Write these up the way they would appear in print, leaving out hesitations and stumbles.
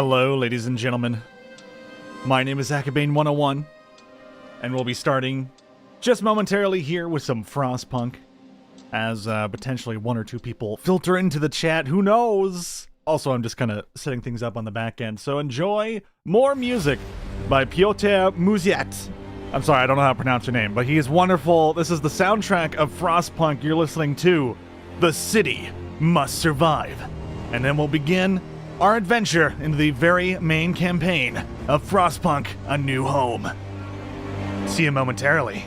Hello, ladies and gentlemen. My name is Akabane101, and we'll be starting just momentarily here with some Frostpunk, as potentially one or two people filter into the chat. Who knows? Also, I'm just kind of setting things up on the back end, so enjoy more music by Piotr Muziat. I'm sorry, I don't know how to pronounce your name, but he is wonderful. This is the soundtrack of Frostpunk. You're listening to The City Must Survive. And then we'll begin our adventure into the very main campaign of Frostpunk: A New Home. See you momentarily.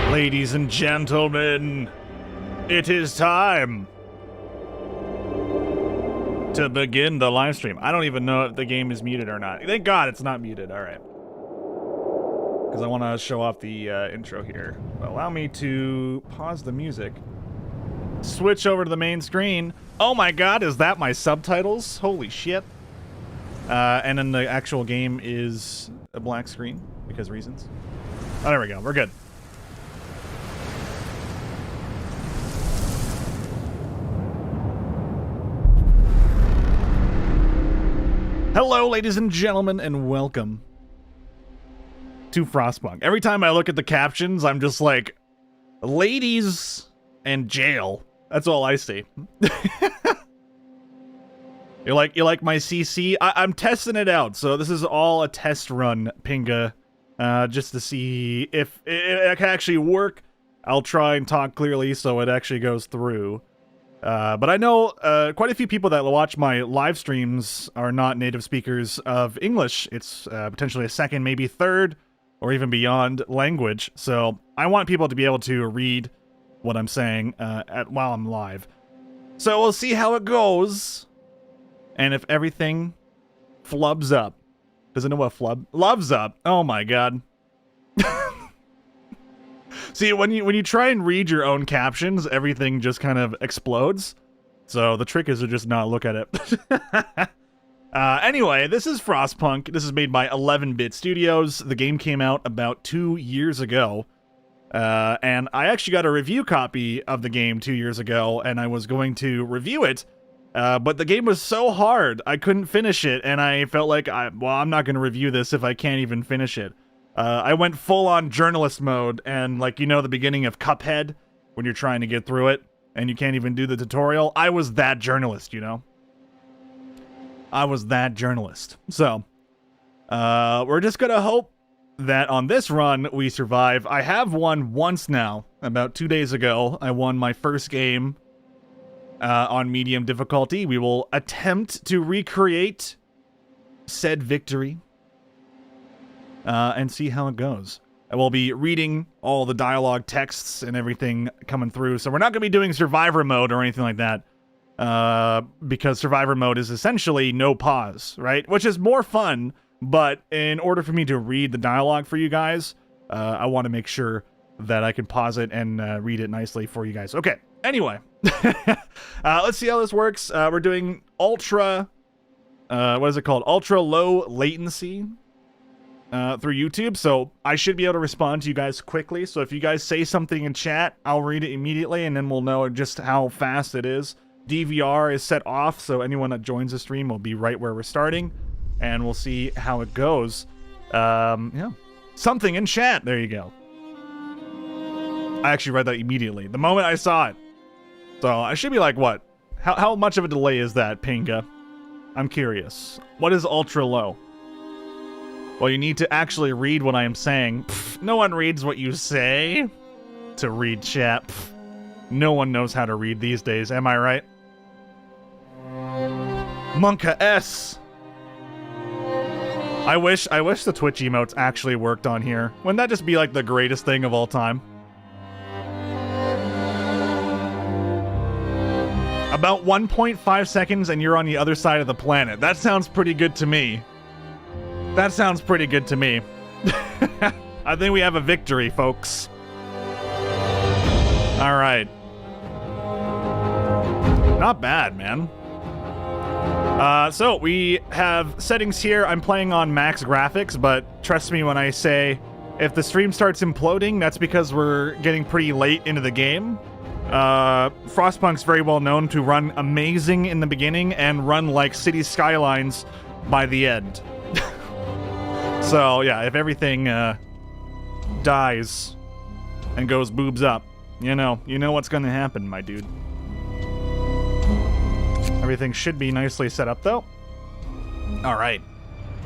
Ladies and gentlemen, it is time to begin the live stream. I don't even know if the game is muted or not. Thank God it's not muted. All right. Because I want to show off the intro here. Allow me to pause the music. Switch over to the main screen. Oh my God, is that my subtitles? Holy shit. And then the actual game is a black screen because reasons. Oh, there we go. We're good. Hello, ladies and gentlemen, and welcome to Frostpunk. Every time I look at the captions, I'm just like, ladies and jail. That's all I see. You like my CC? I'm testing it out, so this is all a test run, Pinga, just to see if it can actually work. I'll try and talk clearly so it actually goes through. But I know quite a few people that watch my live streams are not native speakers of English. It's potentially a second, maybe third, or even beyond language. So I want people to be able to read what I'm saying while I'm live. So we'll see how it goes. And if everything flubs up. Does it know what loves up? Oh my god. See, when you try and read your own captions, everything just kind of explodes. So the trick is to just not look at it. Anyway, this is Frostpunk. This is made by 11-Bit Studios. The game came out about 2 years ago. And I actually got a review copy of the game 2 years ago, and I was going to review it. But the game was so hard, I couldn't finish it, and I felt like, I'm not going to review this if I can't even finish it. I went full-on journalist mode, and like, the beginning of Cuphead, when you're trying to get through it, and you can't even do the tutorial, I was that journalist, I was that journalist. So, we're just gonna hope that on this run, we survive. I have won once now, about 2 days ago. I won my first game on medium difficulty. We will attempt to recreate said victory and see how it goes. I will be reading all the dialogue texts and everything coming through, so we're not going to be doing survivor mode or anything like that, because survivor mode is essentially no pause, right? Which is more fun, but in order for me to read the dialogue for you guys, I want to make sure that I can pause it and read it nicely for you guys. Okay, anyway. Let's see how this works. We're doing ultra, what is it called? Ultra low latency through YouTube, so I should be able to respond to you guys quickly. So if you guys say something in chat, I'll read it immediately, and then we'll know just how fast it is. DVR is set off, so anyone that joins the stream will be right where we're starting, and we'll see how it goes. Yeah, something in chat. There you go. I actually read that immediately, the moment I saw it. So I should be like, what? How much of a delay is that, Pinga? I'm curious. What is ultra low? Well, you need to actually read what I am saying. Pfft, no one reads what you say. To read chat. Pfft, no one knows how to read these days, am I right? Monka S. I wish the Twitch emotes actually worked on here. Wouldn't that just be like the greatest thing of all time? About 1.5 seconds and you're on the other side of the planet. That sounds pretty good to me. That sounds pretty good to me. I think we have a victory, folks. Alright. Not bad, man. So we have settings here. I'm playing on max graphics, but trust me when I say if the stream starts imploding, that's because we're getting pretty late into the game. Frostpunk's very well known to run amazing in the beginning and run like city skylines by the end. So yeah, if everything dies and goes boobs up, you know what's gonna happen, my dude. Everything should be nicely set up though. Alright,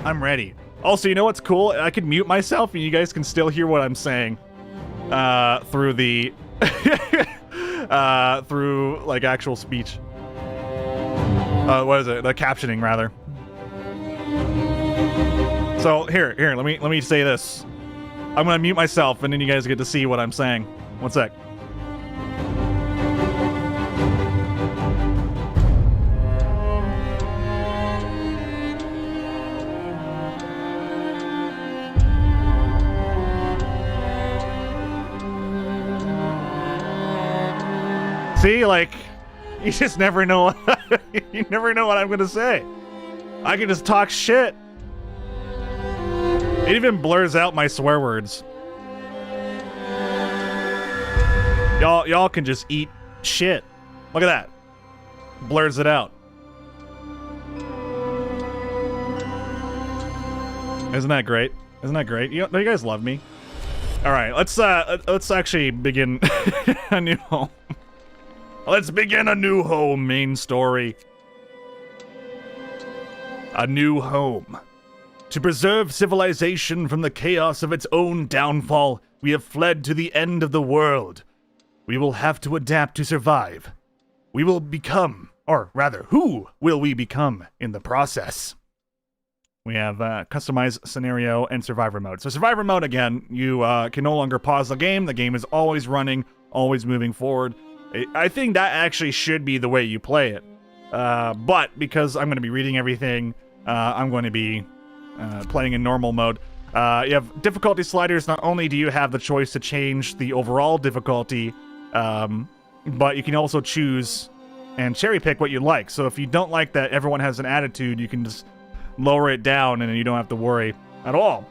I'm ready. Also, you know what's cool? I can mute myself and you guys can still hear what I'm saying through the through like actual speech. What is it? The captioning, rather. So here, let me say this. I'm gonna mute myself, and then you guys get to see what I'm saying. One sec. See, like, you just never know. You never know what I'm gonna say. I can just talk shit. It even blurs out my swear words. Y'all can just eat shit. Look at that. Blurs it out. Isn't that great? Isn't that great? You guys love me. All right, let's actually begin a new home. Let's begin a new home main story. a new home. To preserve civilization from the chaos of its own downfall, we have fled to the end of the world. We will have to adapt to survive. We will become, or rather, who will we become in the process? We have customized scenario and survivor mode. So survivor mode, again, you can no longer pause the game. The game is always running, always moving forward. I think that actually should be the way you play it. But because I'm going to be reading everything, I'm going to be playing in normal mode. You have difficulty sliders. Not only do you have the choice to change the overall difficulty, but you can also choose and cherry pick what you like. So if you don't like that everyone has an attitude, you can just lower it down and you don't have to worry at all,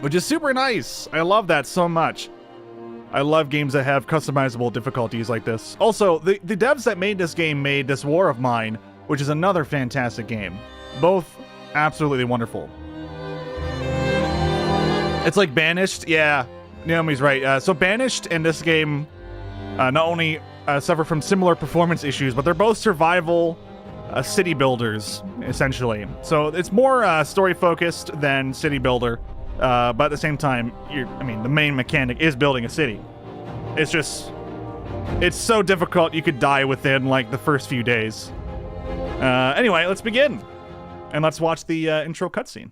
which is super nice. I love that so much. I love games that have customizable difficulties like this. Also, the devs that made this game made This War of Mine, which is another fantastic game. Both absolutely wonderful. It's like Banished. Yeah, Naomi's right. So Banished and this game not only suffer from similar performance issues, but they're both survival city builders, essentially. So it's more story focused than city builder, but at the same time, the main mechanic is building a city. It's so difficult you could die within like the first few days. Anyway, let's begin, and let's watch the intro cutscene.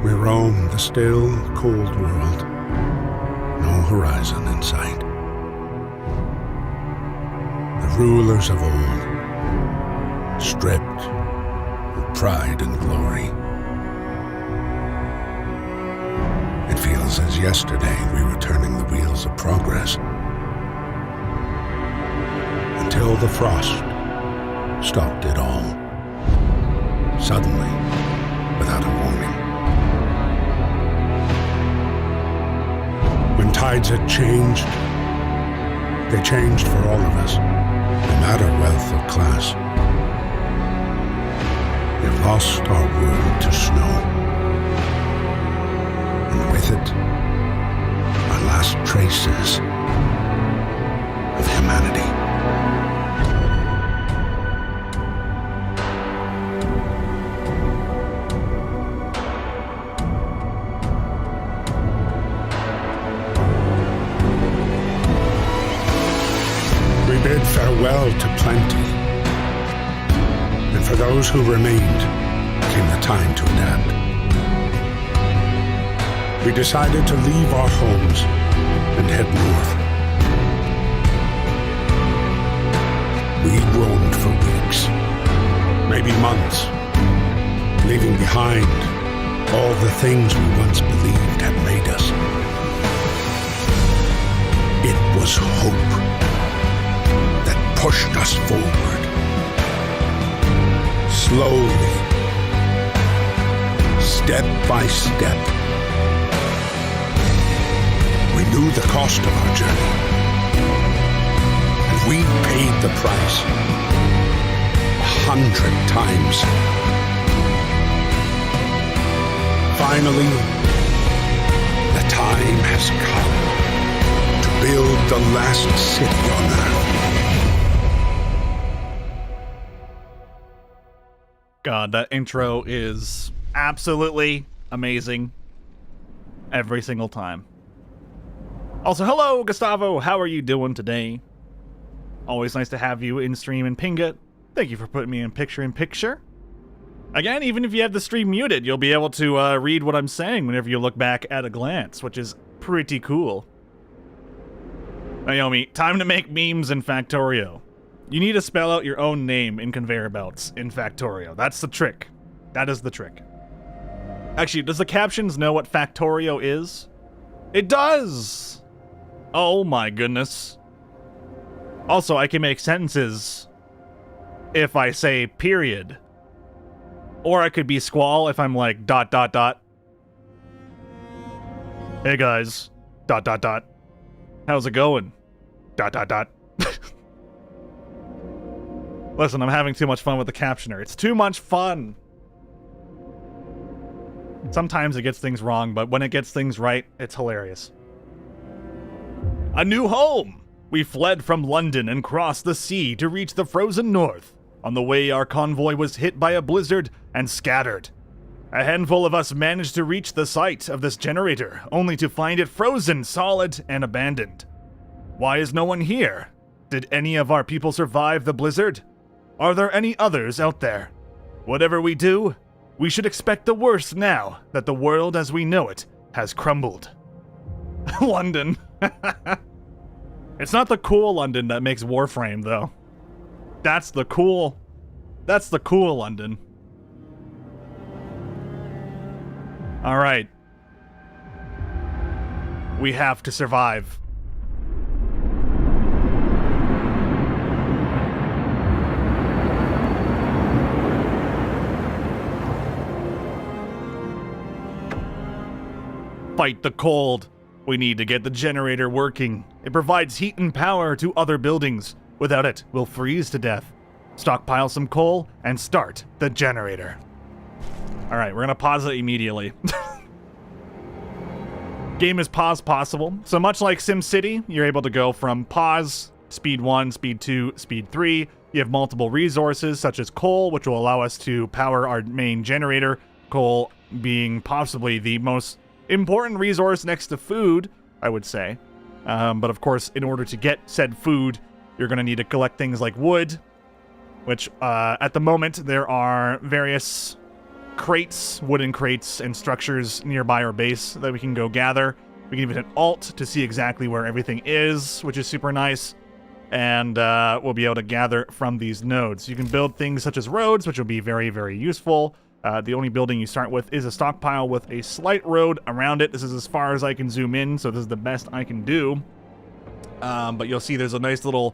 We roam the still, cold world, no horizon in sight. The rulers of old, stripped of pride and glory. It feels as yesterday we were turning the wheels of progress, until the frost stopped it all, suddenly, without a warning. When tides had changed, they changed for all of us, no matter wealth or class. We've lost our world to snow, and with it, our last traces of humanity. Bid farewell to plenty, and for those who remained came the time to adapt. We decided to leave our homes and head north. We roamed for weeks, maybe months, leaving behind all the things we once believed had made us. It was hope pushed us forward. Slowly, step by step. We knew the cost of our journey, and we paid the price 100 times. Finally, the time has come to build the last city on Earth. God, that intro is absolutely amazing every single time. Also, hello, Gustavo. How are you doing today? Always nice to have you in stream and Pinga. Thank you for putting me in picture. Again, even if you have the stream muted, you'll be able to read what I'm saying whenever you look back at a glance, which is pretty cool. Naomi, time to make memes in Factorio. You need to spell out your own name in conveyor belts in Factorio. That's the trick. That is the trick. Actually, does the captions know what Factorio is? It does! Oh my goodness. Also, I can make sentences if I say period. Or I could be Squall if I'm like ... Hey guys, ... How's it going? ... Listen, I'm having too much fun with the captioner. It's too much fun. Sometimes it gets things wrong, but when it gets things right, it's hilarious. A new home! We fled from London and crossed the sea to reach the frozen north. On the way, our convoy was hit by a blizzard and scattered. A handful of us managed to reach the site of this generator, only to find it frozen, solid, and abandoned. Why is no one here? Did any of our people survive the blizzard? Are there any others out there? Whatever we do, we should expect the worst now that the world as we know it has crumbled. London. It's not the cool London that makes Warframe, though. That's the cool London. All right. We have to survive. Fight the cold. We need to get the generator working. It provides heat and power to other buildings. Without it, we'll freeze to death. Stockpile some coal and start the generator. All right, we're gonna pause it immediately. Game is pause possible. So much like SimCity, you're able to go from pause, speed 1, speed 2, speed 3. You have multiple resources such as coal, which will allow us to power our main generator. Coal being possibly the most important resource next to food, I would say. But of course, in order to get said food, you're going to need to collect things like wood, which at the moment there are various crates, wooden crates, and structures nearby our base that we can go gather. We can even hit Alt to see exactly where everything is, which is super nice. And we'll be able to gather from these nodes. You can build things such as roads, which will be very, very useful. The only building you start with is a stockpile with a slight road around it. This is as far as I can zoom in, so this is the best I can do. But you'll see there's a nice little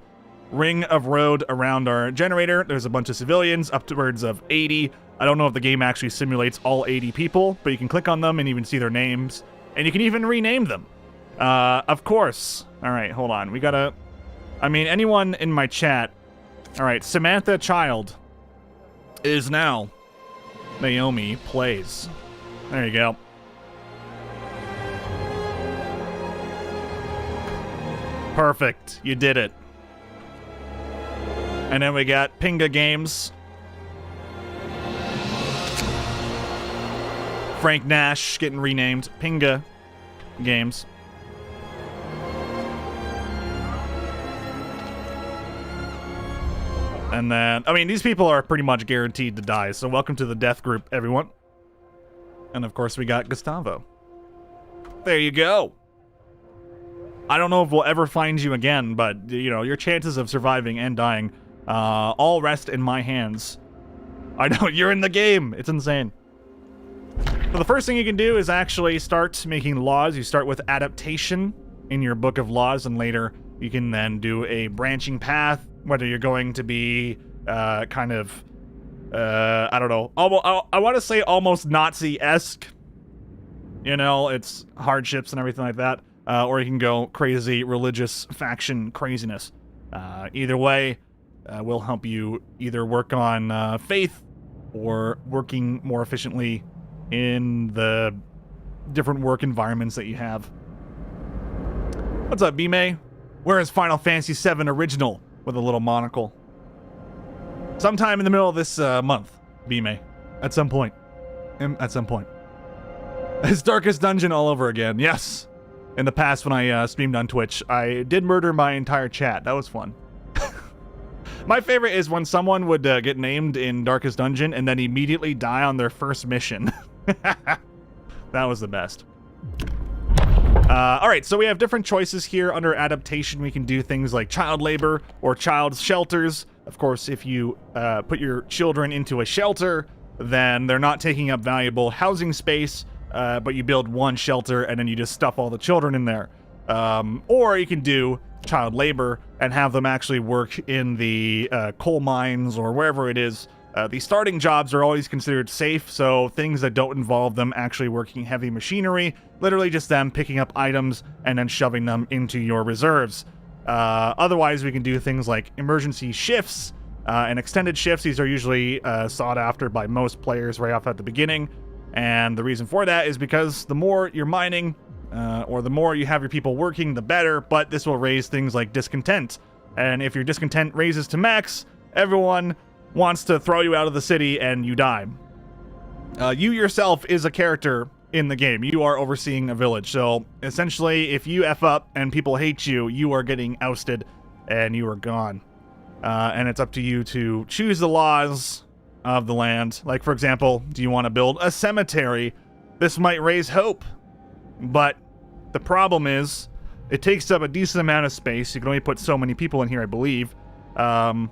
ring of road around our generator. There's a bunch of civilians, upwards of 80. I don't know if the game actually simulates all 80 people, but you can click on them and even see their names. And you can even rename them. Of course. All right, hold on. We gotta... I mean, anyone in my chat... All right, Samantha Child is now... Naomi Plays. There you go. Perfect. You did it. And then we got Pinga Games. Frank Nash getting renamed Pinga Games. And then, I mean, these people are pretty much guaranteed to die, so welcome to the death group, everyone. And of course, we got Gustavo. There you go. I don't know if we'll ever find you again, but, you know, your chances of surviving and dying all rest in my hands. I know, you're in the game. It's insane. So the first thing you can do is actually start making laws. You start with adaptation in your book of laws, and later you can then do a branching path, whether you're going to be I don't know, I want to say almost Nazi-esque. You know, it's hardships and everything like that. Or you can go crazy religious faction craziness. Either way, will help you either work on faith or working more efficiently in the different work environments that you have. What's up, B-May? Where is Final Fantasy VII Original with a little monocle? Sometime in the middle of this month, B-May. At some point. At some point. It's Darkest Dungeon all over again. Yes. In the past, when I streamed on Twitch, I did murder my entire chat. That was fun. My favorite is when someone would get named in Darkest Dungeon and then immediately die on their first mission. That was the best. Alright, so we have different choices here. Under adaptation, we can do things like child labor or child shelters. Of course, if you put your children into a shelter, then they're not taking up valuable housing space, but you build one shelter and then you just stuff all the children in there. Or you can do child labor and have them actually work in the coal mines or wherever it is. The starting jobs are always considered safe, so things that don't involve them actually working heavy machinery, literally just them picking up items and then shoving them into your reserves. Otherwise, we can do things like emergency shifts, And extended shifts, these are usually sought after by most players right off at the beginning. And the reason for that is because the more you're mining, or the more you have your people working, the better, but this will raise things like discontent. And if your discontent raises to max, everyone wants to throw you out of the city and you die. You yourself is a character in the game. You are overseeing a village. So essentially, if you F up and people hate you, you are getting ousted and you are gone. And it's up to you to choose the laws of the land. Like, for example, do you want to build a cemetery? This might raise hope, but the problem is it takes up a decent amount of space. You can only put so many people in here, I believe. And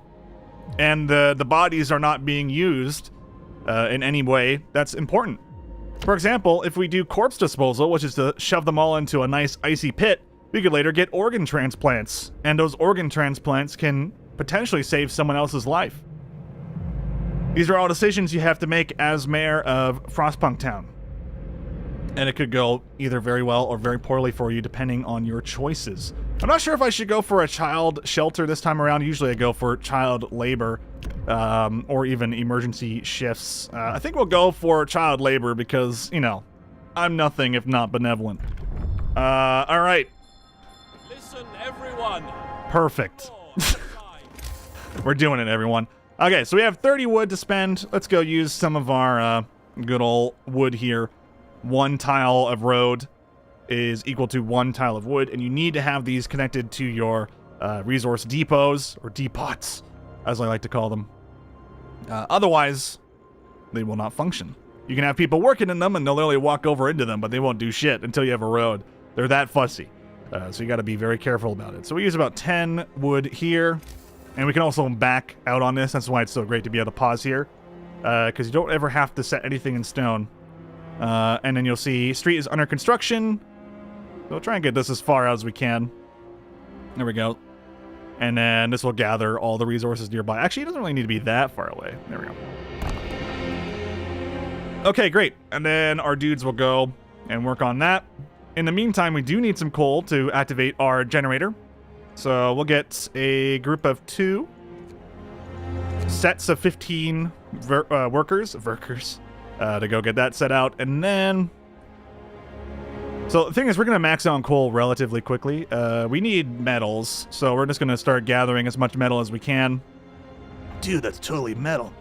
the bodies are not being used in any way that's important. For example, if we do corpse disposal, which is to shove them all into a nice icy pit, we could later get organ transplants. And those organ transplants can potentially save someone else's life. These are all decisions you have to make as mayor of Frostpunk Town. And it could go either very well or very poorly for you, depending on your choices. I'm not sure if I should go for a child shelter this time around. Usually I go for child labor, or even emergency shifts. I think we'll go for child labor because, you know, I'm nothing if not benevolent. All right. Listen, everyone. Perfect. We're doing it, everyone. Okay, so we have 30 wood to spend. Let's go use some of our good old wood here. 1 tile of road is equal to 1 tile of wood, and you need to have these connected to your resource depots, or depots, as I like to call them. Otherwise, they will not function. You can have people working in them, and they'll literally walk over into them, but they won't do shit until you have a road. They're that fussy. So you got to be very careful about it. So we use about 10 wood here, and we can also back out on this. That's why it's so great to be able to pause here, because you don't ever have to set anything in stone. And then you'll see street is under construction. We'll try and get this as far out as we can. There we go. And then this will gather all the resources nearby. Actually, it doesn't really need to be that far away. There we go. Okay, great. And then our dudes will go and work on that. In the meantime, we do need some coal to activate our generator. So we'll get a group of 2 sets of 15 workers to go get that set out. And then... So the thing is, we're going to max out on coal relatively quickly. We need metals, so we're just going to start gathering as much metal as we can. Dude, that's totally metal.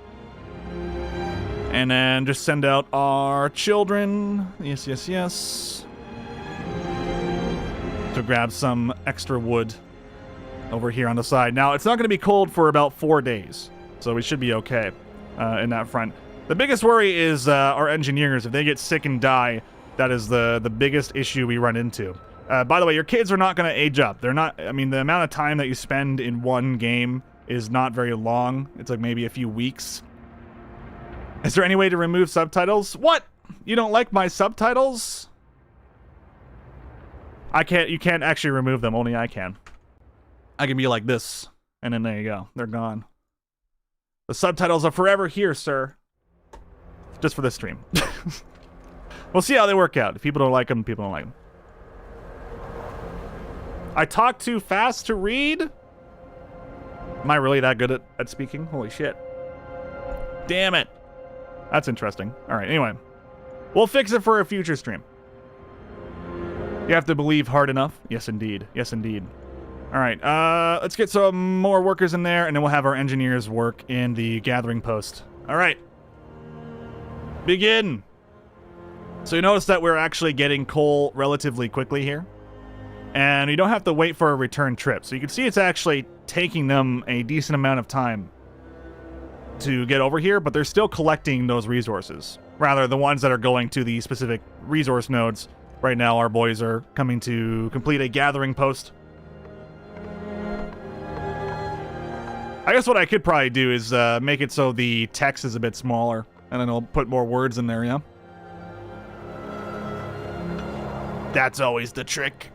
And then just send out our children. Yes, yes, yes. To grab some extra wood over here on the side. Now, it's not going to be cold for about 4 days, so we should be okay in that front. The biggest worry is our engineers. If they get sick and die, that is the biggest issue we run into. By the way, your kids are not going to age up. They're not... I mean, the amount of time that you spend in one game is not very long. It's like maybe a few weeks. Is there any way to remove subtitles? What? You don't like my subtitles? I can't... You can't actually remove them. Only I can. I can be like this. And then there you go. They're gone. The subtitles are forever here, sir. Just for this stream. We'll see how they work out. If people don't like them, people don't like them. I talk too fast to read? Am I really that good at speaking? Holy shit. Damn it. That's interesting. Alright, anyway. We'll fix it for a future stream. You have to believe hard enough. Yes, indeed. Yes, indeed. Alright, let's get some more workers in there, and then we'll have our engineers work in the gathering post. Alright. Begin! So you notice that we're actually getting coal relatively quickly here. And you don't have to wait for a return trip. So you can see it's actually taking them a decent amount of time to get over here, but they're still collecting those resources. Rather, the ones that are going to the specific resource nodes. Right now, our boys are coming to complete a gathering post. I guess what I could probably do is make it so the text is a bit smaller. And then I'll put more words in there, yeah? That's always the trick.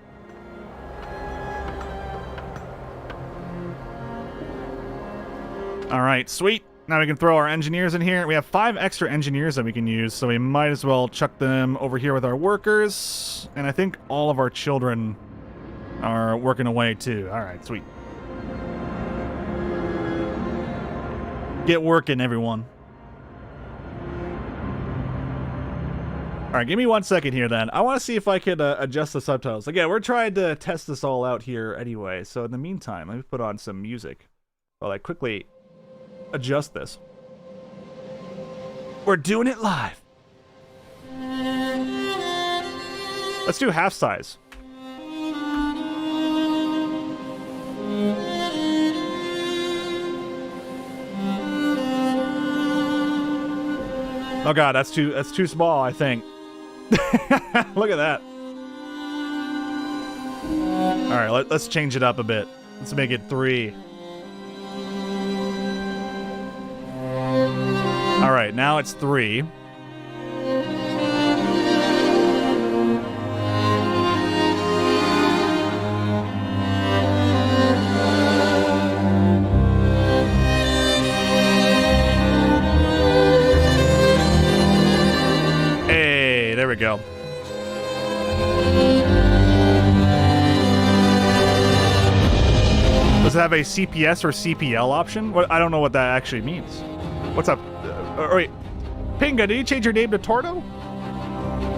Alright, sweet. Now we can throw our engineers in here. We have 5 extra engineers that we can use, so we might as well chuck them over here with our workers. And I think all of our children are working away too. Alright, sweet. Get working, everyone. All right, give me 1 second here then. I want to see if I could adjust the subtitles. Again, we're trying to test this all out here anyway. So in the meantime, let me put on some music while I quickly adjust this. We're doing it live. Let's do half size. Oh god, that's too small, I think. Look at that. All right, let's change it up a bit. Let's make it 3. All right, now it's 3. Hey, there we go. Does it have a CPS or CPL option? What, I don't know what that actually means. What's up? Wait, Pinga, did you change your name to Torto?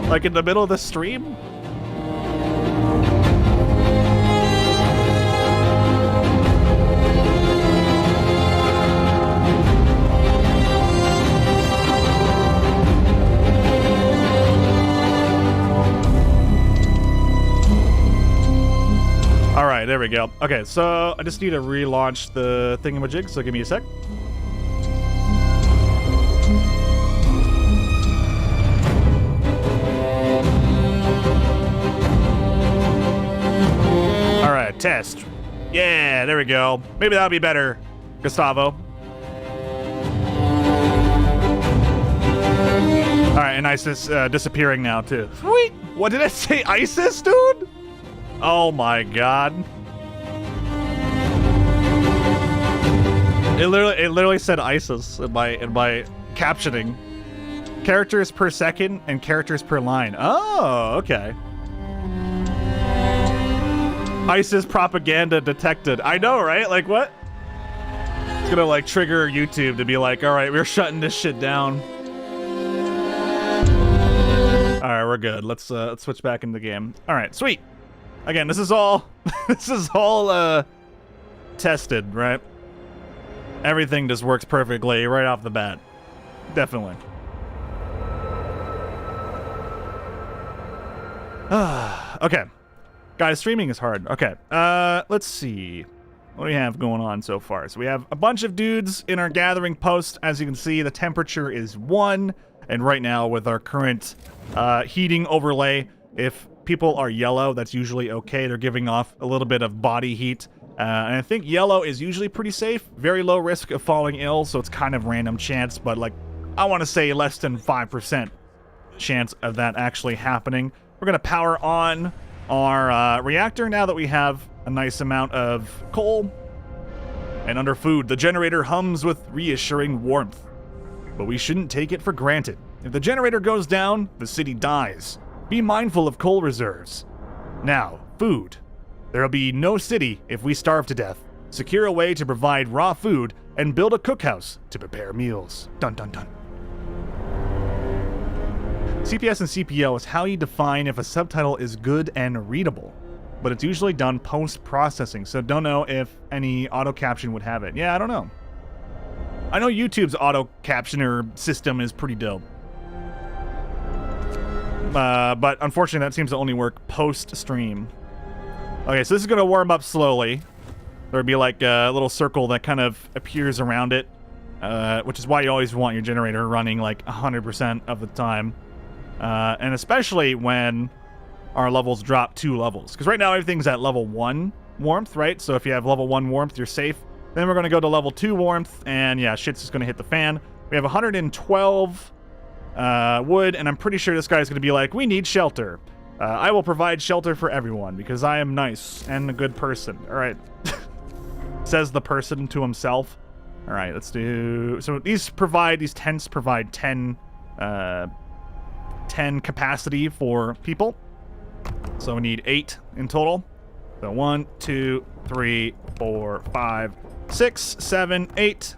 Like in the middle of the stream? All right, there we go. Okay, so I just need to relaunch the thingamajig, so give me a sec. All right, test. Yeah, there we go. Maybe that'll be better, Gustavo. All right, and ISIS disappearing now too. Sweet. What did I say, ISIS, dude? Oh my god. It literally said ISIS in my captioning. Characters per second and characters per line. Oh, okay. ISIS propaganda detected. I know, right? Like what? It's gonna like trigger YouTube to be like, all right, we're shutting this shit down. All right, we're good. Let's switch back into the game. All right, sweet. Again, this is all tested, right? Everything just works perfectly right off the bat. Definitely. Okay. Guys, streaming is hard. Okay. Let's see. What do we have going on so far? So we have a bunch of dudes in our gathering post. As you can see, the temperature is 1. And right now, with our current heating overlay, if people are yellow, that's usually okay. They're giving off a little bit of body heat. And I think yellow is usually pretty safe. Very low risk of falling ill, so it's kind of random chance. But like, I want to say less than 5% chance of that actually happening. We're going to power on our reactor now that we have a nice amount of coal. And under food, the generator hums with reassuring warmth. But we shouldn't take it for granted. If the generator goes down, the city dies. Be mindful of coal reserves. Now, food. There'll be no city if we starve to death. Secure a way to provide raw food and build a cookhouse to prepare meals. Dun dun dun. CPS and CPL is how you define if a subtitle is good and readable, but it's usually done post-processing, so don't know if any auto-caption would have it. Yeah, I don't know. I know YouTube's auto-captioner system is pretty dope. But unfortunately, that seems to only work post-stream. Okay, so this is going to warm up slowly. There'll be like a little circle that kind of appears around it, which is why you always want your generator running like 100% of the time. And especially when our levels drop 2 levels. Because right now everything's at level 1 warmth, right? So if you have level 1 warmth, you're safe. Then we're going to go to level 2 warmth, and yeah, shit's just going to hit the fan. We have 112 wood, and I'm pretty sure this guy's going to be like, we need shelter. I will provide shelter for everyone because I am nice and a good person. All right. Says the person to himself. All right, let's do... So these tents provide 10 capacity for people. So we need 8 in total. So 1, 2, 3, 4, 5, 6, 7, 8.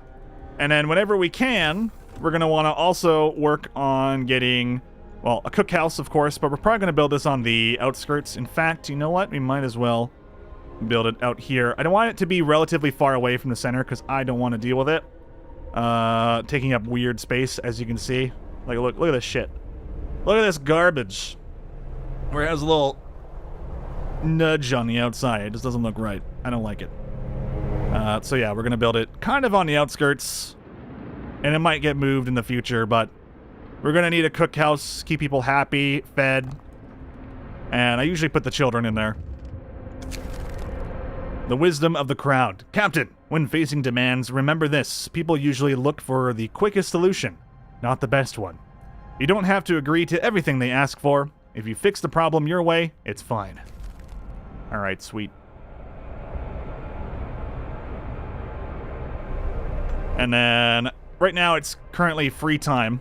And then whenever we can, we're going to want to also work on getting, well, a cookhouse, of course, but we're probably going to build this on the outskirts. In fact, you know what? We might as well build it out here. I don't want it to be relatively far away from the center because I don't want to deal with it. Taking up weird space, as you can see. Like, look at this shit. Look at this garbage. Where it has a little nudge on the outside. It just doesn't look right. I don't like it. So yeah, we're going to build it kind of on the outskirts. And it might get moved in the future, but we're going to need a cookhouse, keep people happy, fed. And I usually put the children in there. The wisdom of the crowd. Captain, when facing demands, remember this. People usually look for the quickest solution, not the best one. You don't have to agree to everything they ask for. If you fix the problem your way, it's fine. Alright, sweet. And then, right now it's currently free time.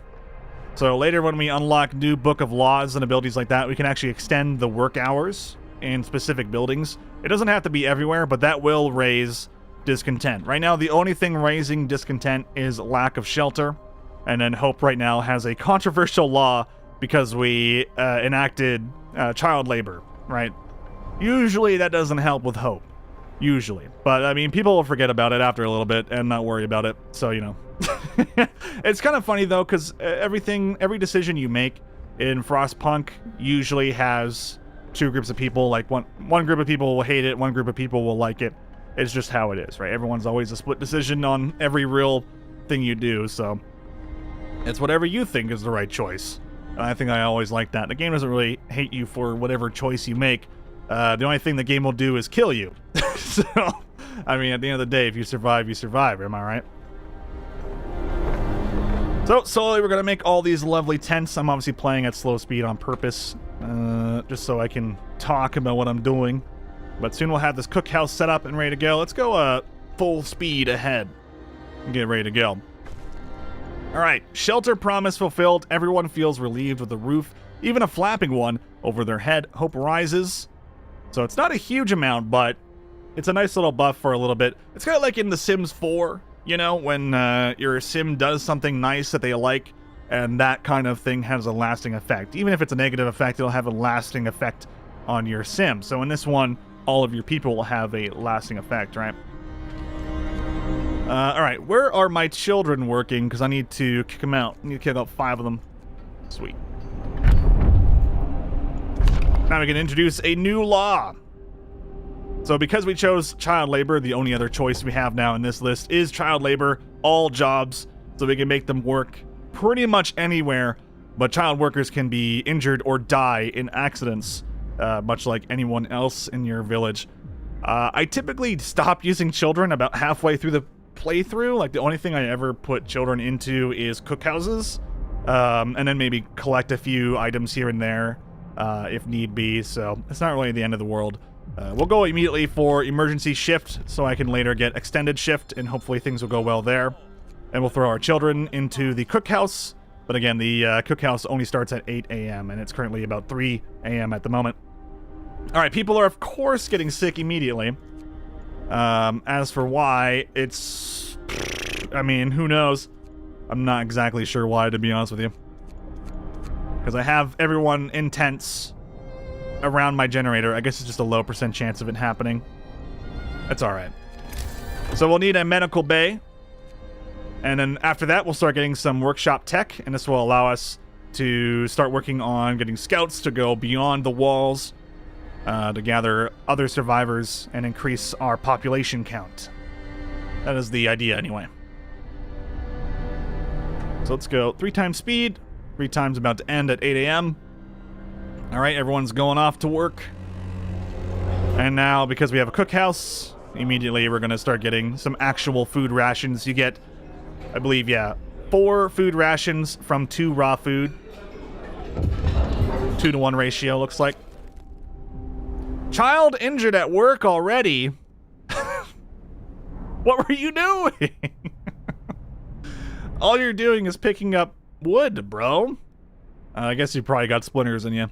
So later when we unlock new book of laws and abilities like that, we can actually extend the work hours in specific buildings. It doesn't have to be everywhere, but that will raise discontent. Right now, the only thing raising discontent is lack of shelter. And then Hope right now has a controversial law because we enacted child labor, right? Usually that doesn't help with Hope. Usually. But, I mean, people will forget about it after a little bit and not worry about it. So, you know. It's kind of funny, though, because every decision you make in Frostpunk usually has two groups of people. Like, one group of people will hate it, one group of people will like it. It's just how it is, right? Everyone's always a split decision on every real thing you do, so it's whatever you think is the right choice. And I think I always like that. The game doesn't really hate you for whatever choice you make. The only thing the game will do is kill you. So, I mean, at the end of the day, if you survive, you survive. Am I right? So, slowly we're going to make all these lovely tents. I'm obviously playing at slow speed on purpose, just so I can talk about what I'm doing. But soon we'll have this cookhouse set up and ready to go. Let's go full speed ahead and get ready to go. All right, shelter promise fulfilled. Everyone feels relieved with a roof, even a flapping one, over their head. Hope rises. So it's not a huge amount, but it's a nice little buff for a little bit. It's kind of like in The Sims 4, you know, when your sim does something nice that they like, and that kind of thing has a lasting effect. Even if it's a negative effect, it'll have a lasting effect on your sim. So in this one, all of your people will have a lasting effect, right? All right, where are my children working? Because I need to kick them out. I need to kick out 5 of them. Sweet. Now we can introduce a new law. So because we chose child labor, the only other choice we have now in this list is child labor, all jobs, so we can make them work pretty much anywhere, but child workers can be injured or die in accidents, much like anyone else in your village. I typically stop using children about halfway through the playthrough. Like, the only thing I ever put children into is cookhouses, and then maybe collect a few items here and there, if need be, so it's not really the end of the world. We'll go immediately for emergency shift, so I can later get extended shift, and hopefully things will go well there. And we'll throw our children into the cookhouse, but again, the cookhouse only starts at 8 a.m., and it's currently about 3 a.m. at the moment. Alright, people are of course getting sick immediately. As for why, it's... I mean, who knows? I'm not exactly sure why, to be honest with you. Because I have everyone in tents around my generator. I guess it's just a low % chance of it happening. That's alright. So we'll need a medical bay. And then after that, we'll start getting some workshop tech. And this will allow us to start working on getting scouts to go beyond the walls, to gather other survivors and increase our population count. That is the idea, anyway. So let's go 3 times speed. 3 times about to end at 8 a.m. Alright, everyone's going off to work. And now, because we have a cookhouse, immediately we're going to start getting some actual food rations. You get, I believe, yeah, 4 food rations from 2 raw food. 2-to-1 ratio, looks like. Child injured at work already? What were you doing? All you're doing is picking up wood, bro. I guess you probably got splinters in you.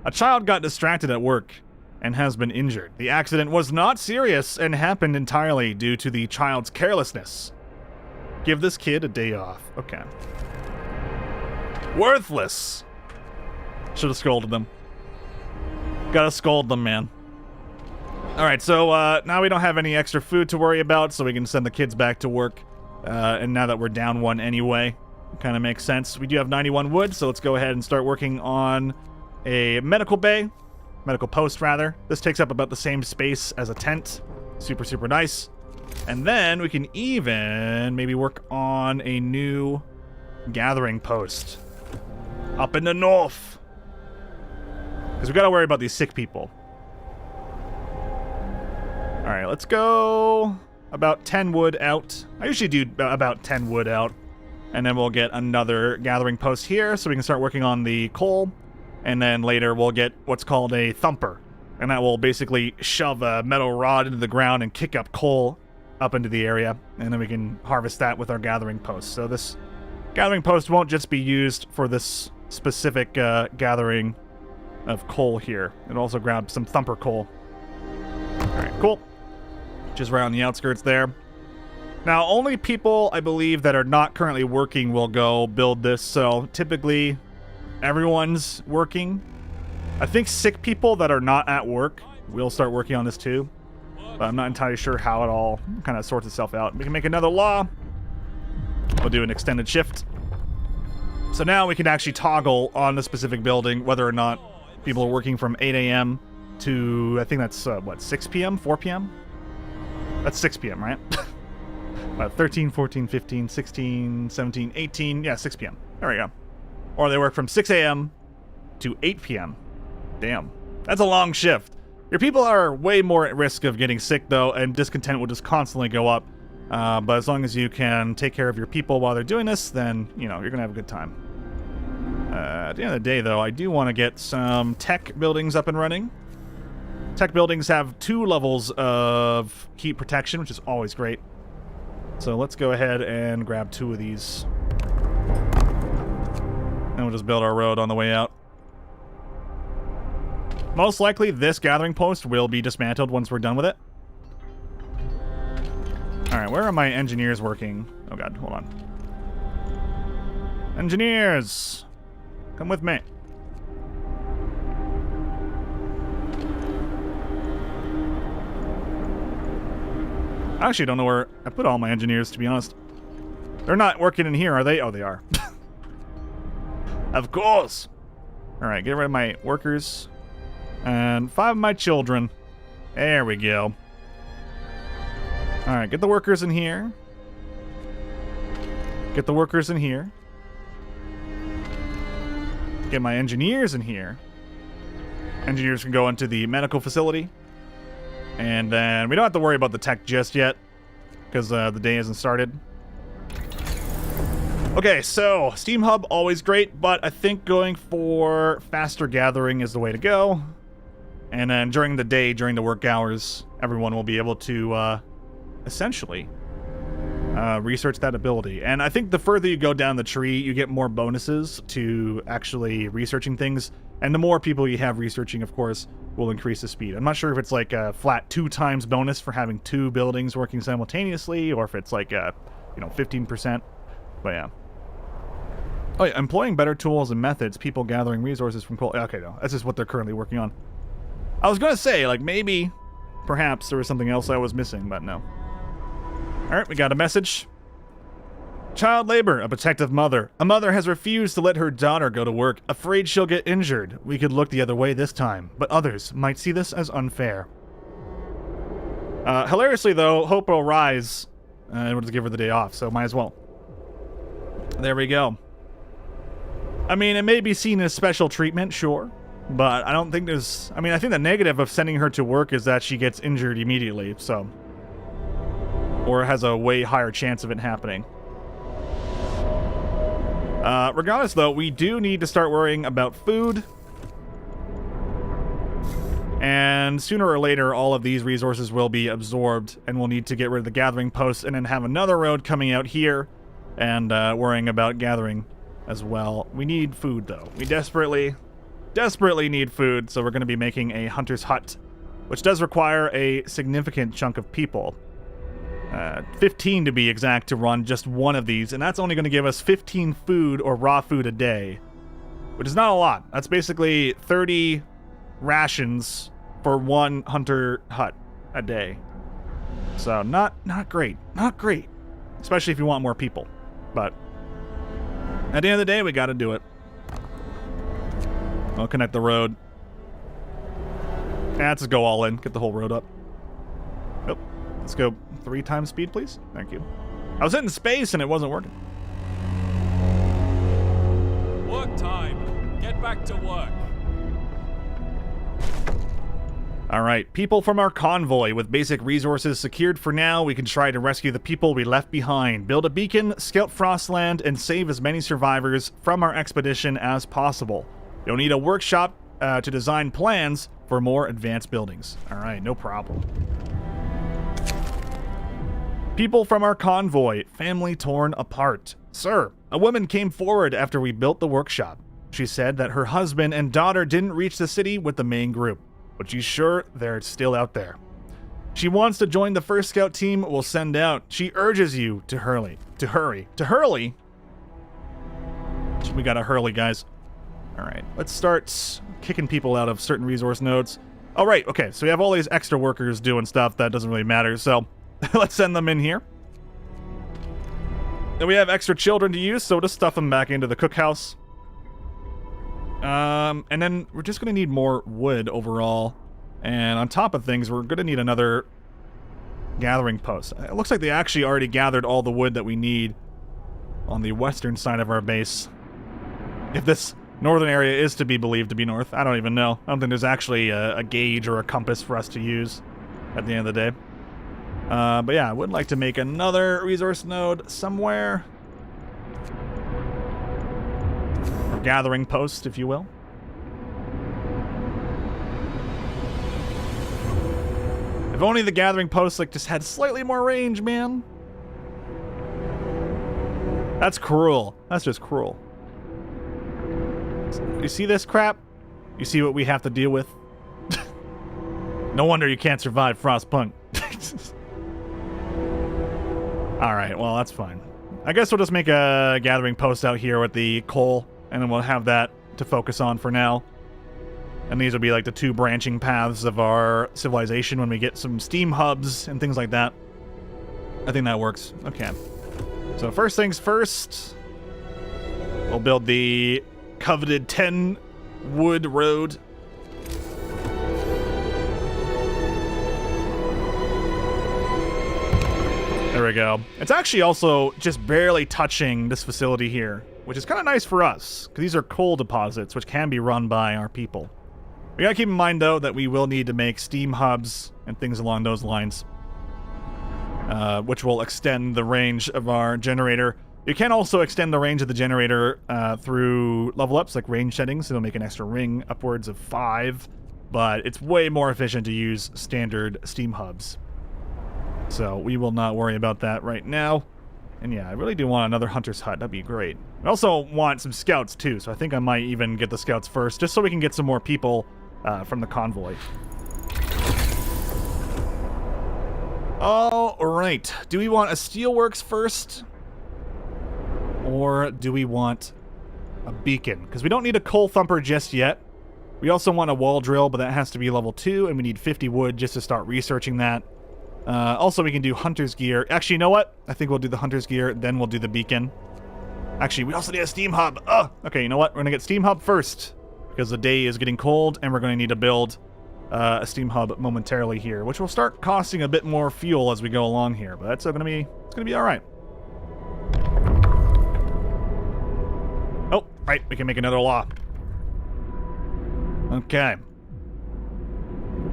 A child got distracted at work and has been injured. The accident was not serious and happened entirely due to the child's carelessness. Give this kid a day off. Okay. Worthless. Should have scolded them. Gotta scold them, man. Alright, so now we don't have any extra food to worry about, so we can send the kids back to work. And now that we're down one anyway, it kind of makes sense. We do have 91 wood, so let's go ahead and start working on a medical bay. Medical post, rather. This takes up about the same space as a tent. Super, super nice. And then we can even maybe work on a new gathering post up in the north. Because we got to worry about these sick people. All right, let's go about 10 wood out. I usually do about 10 wood out. And then we'll get another gathering post here so we can start working on the coal. And then later we'll get what's called a thumper. And that will basically shove a metal rod into the ground and kick up coal up into the area. And then we can harvest that with our gathering post. So this gathering post won't just be used for this specific gathering of coal here. It'll also grab some thumper coal. Alright, cool. Just right on the outskirts there. Now, only people, I believe, that are not currently working will go build this. So typically, everyone's working. I think sick people that are not at work will start working on this too. But I'm not entirely sure how it all kind of sorts itself out. We can make another law. We'll do an extended shift. So now we can actually toggle on the specific building whether or not people are working from 8 a.m. to, I think that's, 6 p.m., 4 p.m.? That's 6 p.m., right? 13, 14, 15, 16, 17, 18, yeah, 6 p.m. There we go. Or they work from 6 a.m. to 8 p.m. Damn. That's a long shift. Your people are way more at risk of getting sick, though, and discontent will just constantly go up. But as long as you can take care of your people while they're doing this, then, you know, you're going to have a good time. At the end of the day, though, I do want to get some tech buildings up and running. Tech buildings have 2 levels of heat protection, which is always great. So let's go ahead and grab 2 of these. And we'll just build our road on the way out. Most likely, this gathering post will be dismantled once we're done with it. Alright, where are my engineers working? Oh god, hold on. Engineers! Come with me. I actually don't know where I put all my engineers, to be honest. They're not working in here, are they? Oh, they are. Of course! Alright, get rid of my workers. And 5 of my children. There we go. Alright, get the workers in here. Get the workers in here. Get my engineers in here. Engineers can go into the medical facility. And then we don't have to worry about the tech just yet, because the day hasn't started. Okay, so Steam Hub, always great, but I think going for faster gathering is the way to go. And then during the day, during the work hours, everyone will be able to essentially research that ability. And I think the further you go down the tree, you get more bonuses to actually researching things. And the more people you have researching, of course, will increase the speed. I'm not sure if it's like a flat 2 times bonus for having 2 buildings working simultaneously, or if it's like a, 15%. But yeah. Oh yeah, employing better tools and methods, people gathering resources from coal. Okay, no, that's just what they're currently working on. I was gonna say, like, maybe, perhaps there was something else I was missing, but no. Alright, we got a message. Child labor, a protective mother. A mother has refused to let her daughter go to work, afraid she'll get injured. We could look the other way this time, but others might see this as unfair. Hilariously, though, hope will rise. And we'll just give her the day off, so might as well. There we go. I mean, it may be seen as special treatment, sure. But I don't think there's... I mean, I think the negative of sending her to work is that she gets injured immediately, so... Or has a way higher chance of it happening. Regardless, though, we do need to start worrying about food. And sooner or later, all of these resources will be absorbed, and we'll need to get rid of the gathering posts and then have another road coming out here and worrying about gathering as well. We need food, though. We desperately need food, so we're going to be making a hunter's hut, which does require a significant chunk of people. 15 to be exact, to run just one of these, and that's only going to give us 15 food or raw food a day, which is not a lot. That's basically 30 rations for one hunter hut a day. So not great. Not great. Especially if you want more people. But at the end of the day, we got to do it. I'll connect the road. Let's go all in. Get the whole road up. Yep. Let's go 3 times speed, please. Thank you. I was hitting space and it wasn't working. Work time. Get back to work. All right, people from our convoy. With basic resources secured for now, we can try to rescue the people we left behind, build a beacon, scout Frostland, and save as many survivors from our expedition as possible. You'll need a workshop to design plans for more advanced buildings. All right, no problem. People from our convoy. Family torn apart. Sir, a woman came forward after we built the workshop. She said that her husband and daughter didn't reach the city with the main group, but she's sure they're still out there. She wants to join the first scout team we'll send out. She urges you to hurry. To hurry? We gotta hurry, guys. All right, let's start kicking people out of certain resource nodes. Oh, right, okay, so we have all these extra workers doing stuff that doesn't really matter, so let's send them in here. Then we have extra children to use, so we'll just stuff them back into the cookhouse. And then we're just gonna need more wood overall. And on top of things, we're gonna need another gathering post. It looks like they actually already gathered all the wood that we need on the western side of our base. If this northern area is to be believed to be north, I don't even know. I don't think there's actually a gauge or a compass for us to use at the end of the day. But yeah, I would like to make another resource node somewhere. Or gathering post, if you will. If only the gathering post just had slightly more range, man. That's cruel. That's just cruel. You see this crap? You see what we have to deal with? No wonder you can't survive Frostpunk. Alright, well, that's fine. I guess we'll just make a gathering post out here with the coal, and then we'll have that to focus on for now. And these will be like the 2 branching paths of our civilization when we get some steam hubs and things like that. I think that works. Okay. So first things first, we'll build the coveted 10 wood road. There we go. It's actually also just barely touching this facility here, which is kind of nice for us, because these are coal deposits, which can be run by our people. We gotta keep in mind, though, that we will need to make steam hubs and things along those lines, which will extend the range of our generator. You can also extend the range of the generator through level ups, like range settings. It'll make an extra ring upwards of 5, but it's way more efficient to use standard steam hubs. So we will not worry about that right now. And yeah, I really do want another hunter's hut. That'd be great. I also want some scouts too, so I think I might even get the scouts first, just so we can get some more people from the convoy. All right. Do we want a steelworks first? Or do we want a beacon? Because we don't need a coal thumper just yet. We also want a wall drill, but that has to be level 2, and we need 50 wood just to start researching that. Also, we can do hunter's gear. Actually, you know what? I think we'll do the hunter's gear, then we'll do the beacon. Actually, we also need a steam hub. Okay, you know what? We're going to get steam hub first, because the day is getting cold, and we're going to need to build a steam hub momentarily here, which will start costing a bit more fuel as we go along here, but that's going to be all right. Oh, right, we can make another law. Okay.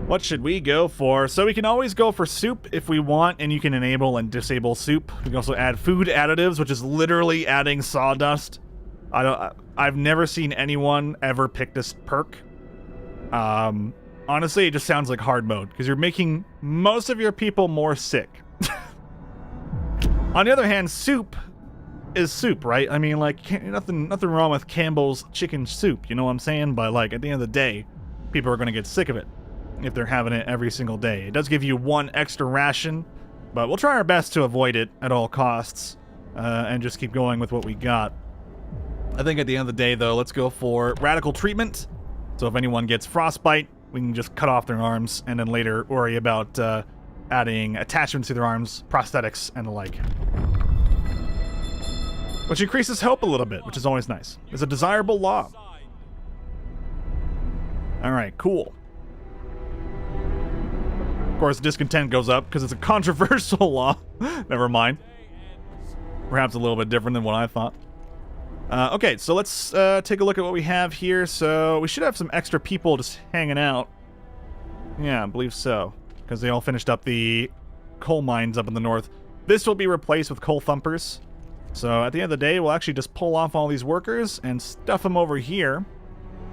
What should we go for? So we can always go for soup if we want, and you can enable and disable soup. We can also add food additives, which is literally adding sawdust. I've never seen anyone ever pick this perk. Honestly, it just sounds like hard mode, because you're making most of your people more sick. On the other hand, soup is soup, right? I mean, like, nothing wrong with Campbell's chicken soup, you know what I'm saying? But, like, at the end of the day, people are going to get sick of it if they're having it every single day. It does give you 1 extra ration, But we'll try our best to avoid it at all costs and just keep going with what we got. I think at the end of the day, though, let's go for radical treatment. So if anyone gets frostbite, we can just cut off their arms and then later worry about adding attachments to their arms, prosthetics, and the like. Which increases hope a little bit, which is always nice. It's a desirable law. Alright, cool. Of course, discontent goes up because it's a controversial law. Never mind. Perhaps a little bit different than what I thought. Okay, so let's take a look at what we have here. So we should have some extra people just hanging out. Yeah, I believe so. Because they all finished up the coal mines up in the north. This will be replaced with coal thumpers. So at the end of the day, we'll actually just pull off all these workers and stuff them over here.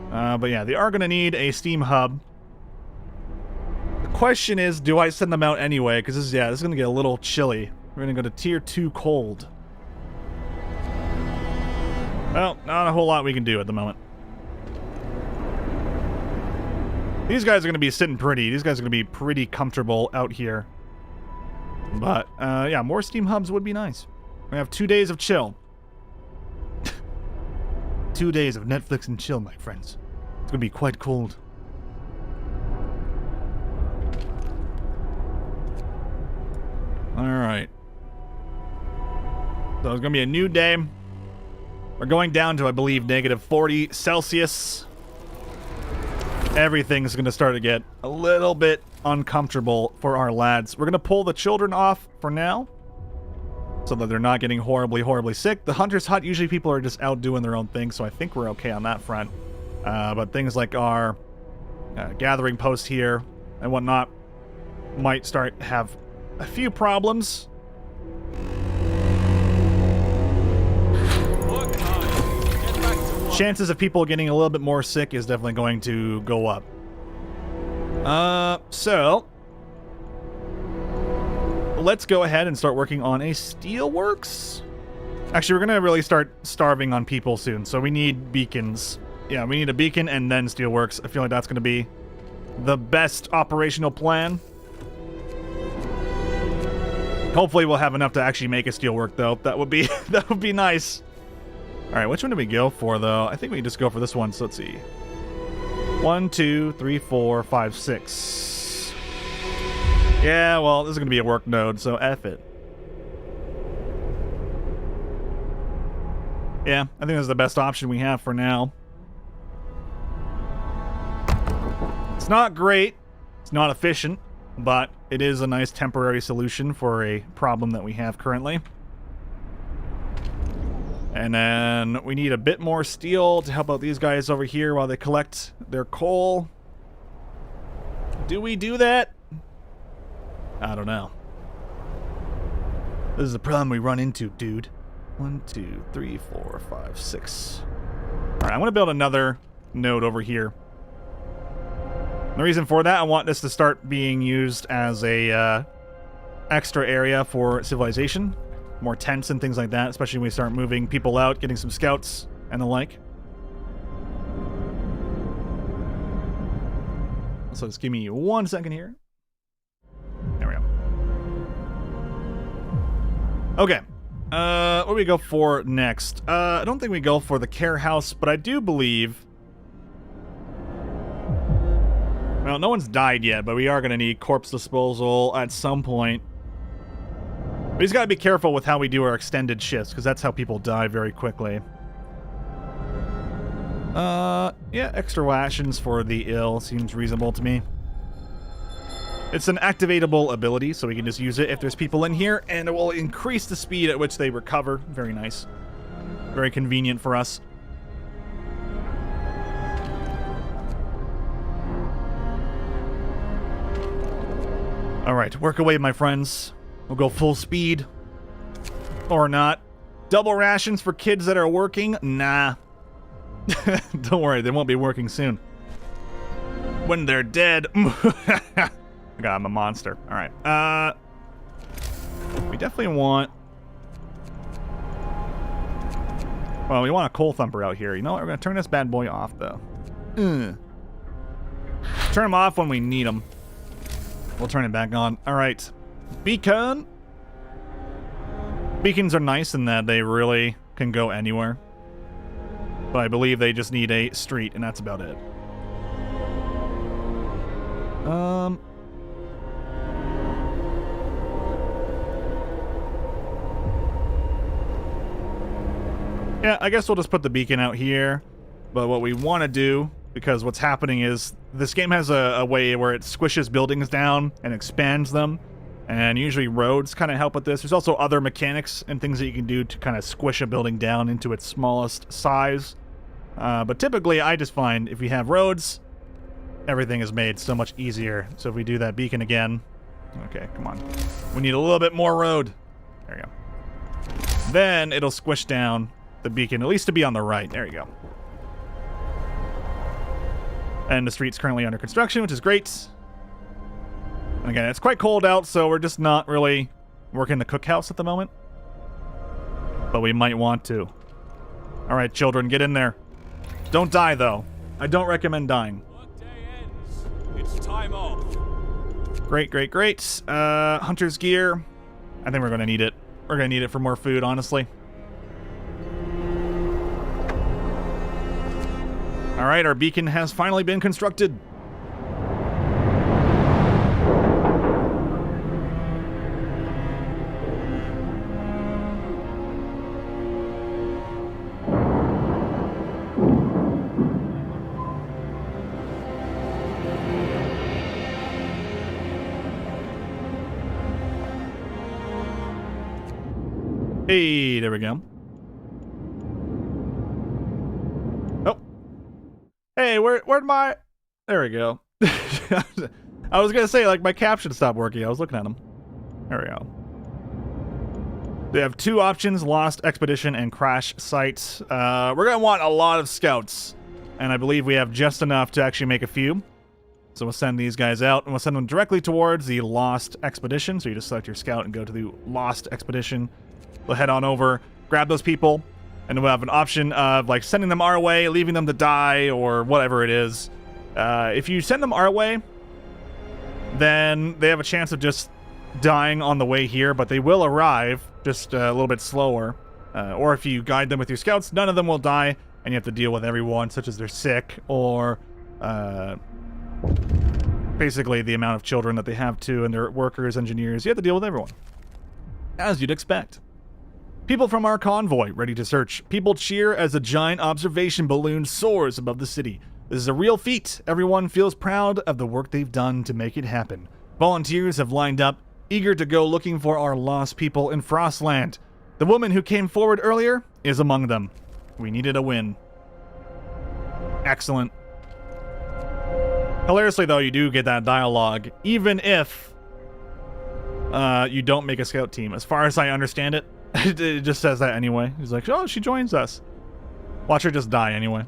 But yeah, they are going to need a steam hub. The question is, do I send them out anyway? Because this is going to get a little chilly. We're going to go to tier 2 cold. Well, not a whole lot we can do at the moment. These guys are going to be sitting pretty. These guys are going to be pretty comfortable out here. But, yeah, more steam hubs would be nice. We have 2 days of chill. 2 days of Netflix and chill, my friends. It's going to be quite cold. Alright. So it's going to be a new day. We're going down to, I believe, negative 40 Celsius. Everything's going to start to get a little bit uncomfortable for our lads. We're going to pull the children off for now, so that they're not getting horribly, horribly sick. The hunter's hut, usually people are just out doing their own thing, so I think we're okay on that front. But things like our gathering post here and whatnot might start to have a few problems. Chances of people getting a little bit more sick is definitely going to go up. So let's go ahead and start working on a steelworks. Actually, we're going to really start starving on people soon, so we need beacons. Yeah, we need a beacon and then steelworks. I feel like that's going to be the best operational plan. Hopefully we'll have enough to actually make a steelwork, though. That would be that would be nice. All right, which one do we go for, though? I think we can just go for this one, so let's see. 1, 2, 3, 4, 5, 6. Yeah, well, this is going to be a work node, so F it. Yeah, I think this is the best option we have for now. It's not great. It's not efficient, but it is a nice temporary solution for a problem that we have currently. And then we need a bit more steel to help out these guys over here while they collect their coal. Do we do that? I don't know. This is the problem we run into, dude. 1, 2, 3, 4, 5, 6. Alright, I'm going to build another node over here. The reason for that, I want this to start being used as a extra area for civilization. More tents and things like that, especially when we start moving people out, getting some scouts and the like. So just give me 1 second here. There we go. Okay. What do we go for next? I don't think we go for the care house, but I do believe... Well, no one's died yet, but we are going to need corpse disposal at some point. We just gotta be careful with how we do our extended shifts, because that's how people die very quickly. Yeah, extra rations for the ill seems reasonable to me. It's an activatable ability, so we can just use it if there's people in here, and it will increase the speed at which they recover. Very nice. Very convenient for us. Alright, work away, my friends. We'll go full speed. Or not. Double rations for kids that are working? Nah. Don't worry, they won't be working soon. When they're dead. God, I'm a monster. Alright. We definitely want... Well, we want a coal thumper out here. You know what? We're going to turn this bad boy off, though. Turn him off when we need him. We'll turn it back on. Alright. Beacon. Beacons are nice in that they really can go anywhere. But I believe they just need a street, and that's about it. Yeah, I guess we'll just put the beacon out here. But what we want to do, because what's happening is this game has a way where it squishes buildings down and expands them. And usually roads kind of help with this. There's also other mechanics and things that you can do to kind of squish a building down into its smallest size. But typically, I just find if you have roads, everything is made so much easier. So if we do that beacon again... Okay, come on. We need a little bit more road. There we go. Then it'll squish down the beacon, at least to be on the right. There you go. And the street's currently under construction, which is great. And again, it's quite cold out, so we're just not really working the cookhouse at the moment. But we might want to. All right, children, get in there. Don't die, though. I don't recommend dying. Workday ends. It's time off. Great, great, great. Hunter's gear. I think we're going to need it. We're going to need it for more food, honestly. All right, our beacon has finally been constructed. Hey, there we go. Oh. Hey, where'd my... There we go. I was gonna say, like, my caption stopped working. I was looking at them. There we go. They have two options, Lost Expedition and Crash Site. We're gonna want a lot of scouts. And I believe we have just enough to actually make a few. So we'll send these guys out, and we'll send them directly towards the Lost Expedition. So you just select your scout and go to the Lost Expedition. We'll head on over, grab those people, and we'll have an option of like sending them our way, leaving them to die, or whatever it is. If you send them our way, then they have a chance of just dying on the way here, but they will arrive just a little bit slower. Or if you guide them with your scouts, none of them will die, and you have to deal with everyone, such as they're sick, or basically the amount of children that they have too, and their workers, engineers. You have to deal with everyone, as you'd expect. People from our convoy, ready to search. People cheer as a giant observation balloon soars above the city. This is a real feat. Everyone feels proud of the work they've done to make it happen. Volunteers have lined up, eager to go looking for our lost people in Frostland. The woman who came forward earlier is among them. We needed a win. Excellent. Hilariously, though, you do get that dialogue, even if you don't make a scout team. As far as I understand it, it just says that anyway. He's like, oh, she joins us. Watch her just die anyway.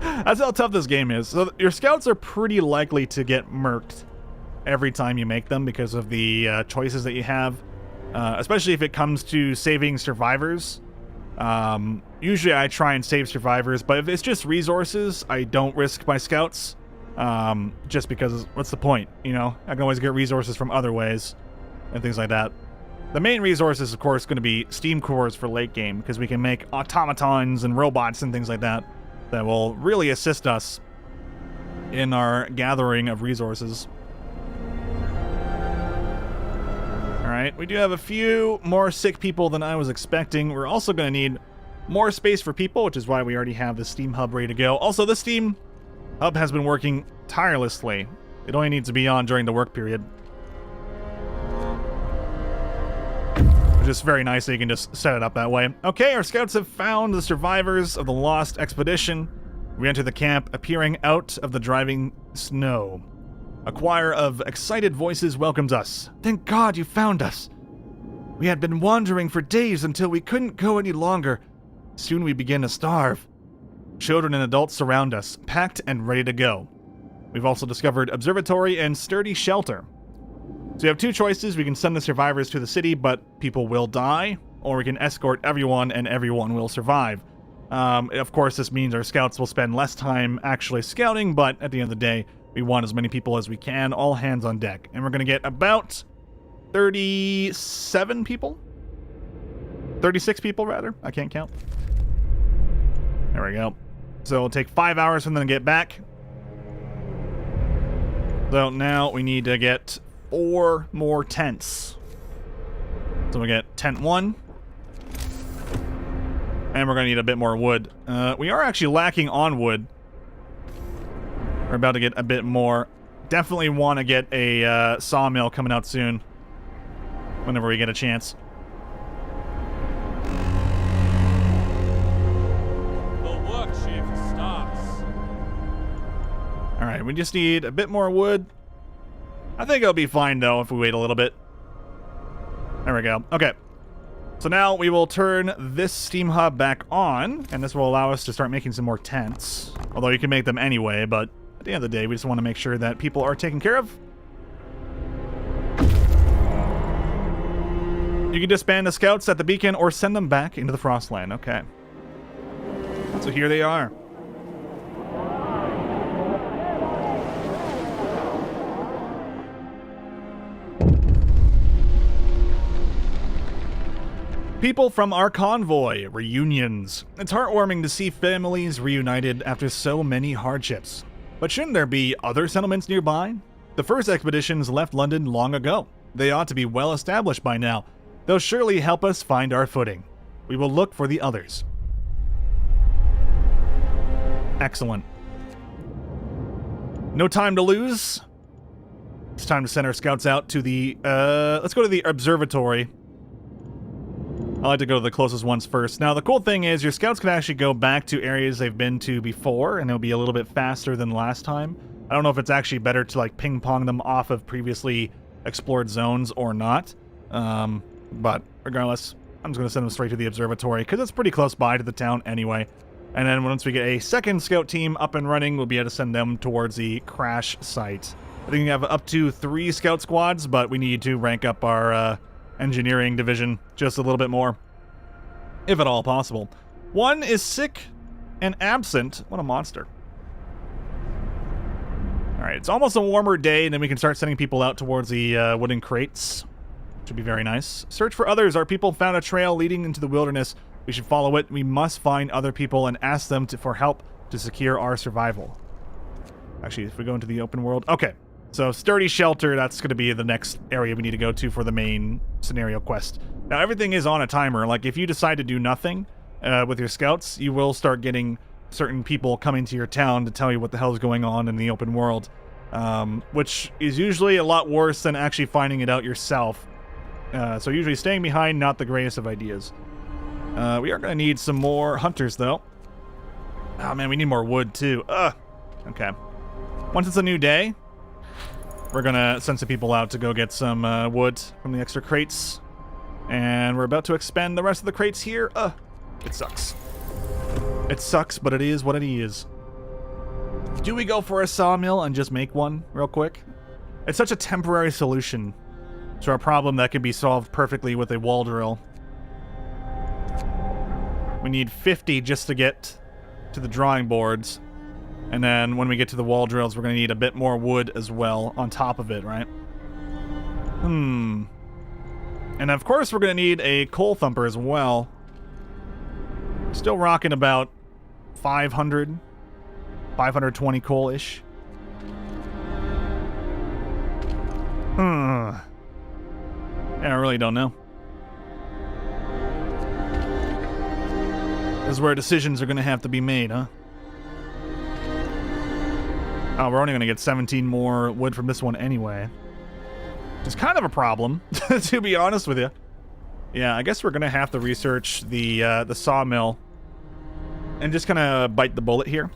That's how tough this game is. So your scouts are pretty likely to get murked every time you make them because of the choices that you have. Especially if it comes to saving survivors. Usually I try and save survivors, but if it's just resources, I don't risk my scouts. Just because, what's the point? You know, I can always get resources from other ways and things like that. The main resource is, of course, going to be steam cores for late game, because we can make automatons and robots and things like that that will really assist us in our gathering of resources. Alright, we do have a few more sick people than I was expecting. We're also going to need more space for people, which is why we already have the Steam Hub ready to go. Also, the Steam Hub has been working tirelessly. It only needs to be on during the work period. Just very nice that you can just set it up that way. Okay, our scouts have found the survivors of the Lost Expedition. We enter the camp, appearing out of the driving snow. A choir of excited voices welcomes us. Thank God you found us. We had been wandering for days until we couldn't go any longer. Soon we begin to starve. Children and adults surround us, packed and ready to go. We've also discovered observatory and sturdy shelter. So we have two choices. We can send the survivors to the city, but people will die, or we can escort everyone and everyone will survive. Of course, this means our scouts will spend less time actually scouting, but at the end of the day, we want as many people as we can, all hands on deck. And we're going to get about 37 people 36 people, rather. I can't count. There we go. So it'll take 5 hours for them to get back. So now we need to get 4 more tents. So we get tent 1. And we're going to need a bit more wood. We are actually lacking on wood. We're about to get a bit more. Definitely want to get a sawmill coming out soon. Whenever we get a chance. The work shift starts. Alright, we just need a bit more wood. I think it'll be fine, though, if we wait a little bit. There we go. Okay. So now we will turn this steam hub back on, and this will allow us to start making some more tents. Although you can make them anyway, but at the end of the day, we just want to make sure that people are taken care of. You can disband the scouts at the beacon or send them back into the Frostland. Okay. So here they are. People from our convoy, reunions. It's heartwarming to see families reunited after so many hardships. But shouldn't there be other settlements nearby? The first expeditions left London long ago. They ought to be well established by now. They'll surely help us find our footing. We will look for the others. Excellent. No time to lose. It's time to send our scouts out to the, let's go to the observatory. I like to go to the closest ones first. Now, the cool thing is your scouts can actually go back to areas they've been to before, and it'll be a little bit faster than last time. I don't know if it's actually better to, like, ping-pong them off of previously explored zones or not. But regardless, I'm just going to send them straight to the observatory because it's pretty close by to the town anyway. And then once we get a second scout team up and running, we'll be able to send them towards the crash site. I think we have up to 3 scout squads, but we need to rank up our engineering division just a little bit more, if at all possible. One is sick and absent. What a monster. Alright, it's almost a warmer day, and then we can start sending people out towards the wooden crates. Should be very nice. Search for others. Our people found a trail leading into the wilderness. We should follow it. We must find other people and ask them for help to secure our survival. Actually, if we go into the open world... Okay, so sturdy shelter, that's going to be the next area we need to go to for the main scenario quest. Now, everything is on a timer. Like, if you decide to do nothing with your scouts, you will start getting certain people coming to your town to tell you what the hell is going on in the open world, which is usually a lot worse than actually finding it out yourself. So usually staying behind, not the greatest of ideas. We are going to need some more hunters, though. Oh, man, we need more wood, too. Okay. Once it's a new day, we're going to send some people out to go get some wood from the extra crates. And we're about to expend the rest of the crates here. It sucks. It sucks, but it is what it is. Do we go for a sawmill and just make one real quick? It's such a temporary solution to our problem that can be solved perfectly with a wall drill. We need 50 just to get to the drawing boards. And then when we get to the wall drills, we're going to need a bit more wood as well on top of it, right? And of course, we're going to need a coal thumper as well. Still rocking about 500, 520 coal-ish. Yeah, I really don't know. This is where decisions are going to have to be made, huh? Oh, we're only going to get 17 more wood from this one anyway. It's kind of a problem, to be honest with you. Yeah, I guess we're going to have to research the sawmill and just kind of bite the bullet here.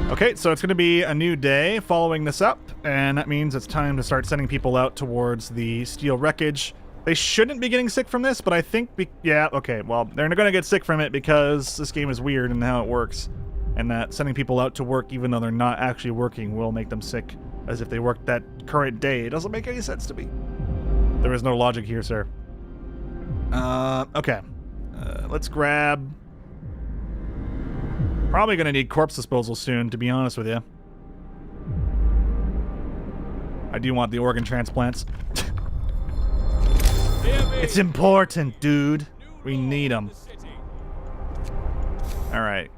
Okay, so it's going to be a new day following this up, and that means it's time to start sending people out towards the steel wreckage. They shouldn't be getting sick from this, but I think... yeah, okay, well, they're going to get sick from it because this game is weird in how it works, and that sending people out to work even though they're not actually working will make them sick as if they worked that current day. It doesn't make any sense to me. There is no logic here, sir. Okay. Let's grab... Probably gonna need corpse disposal soon, to be honest with you. I do want the organ transplants. It's important, dude. We need them. Alright.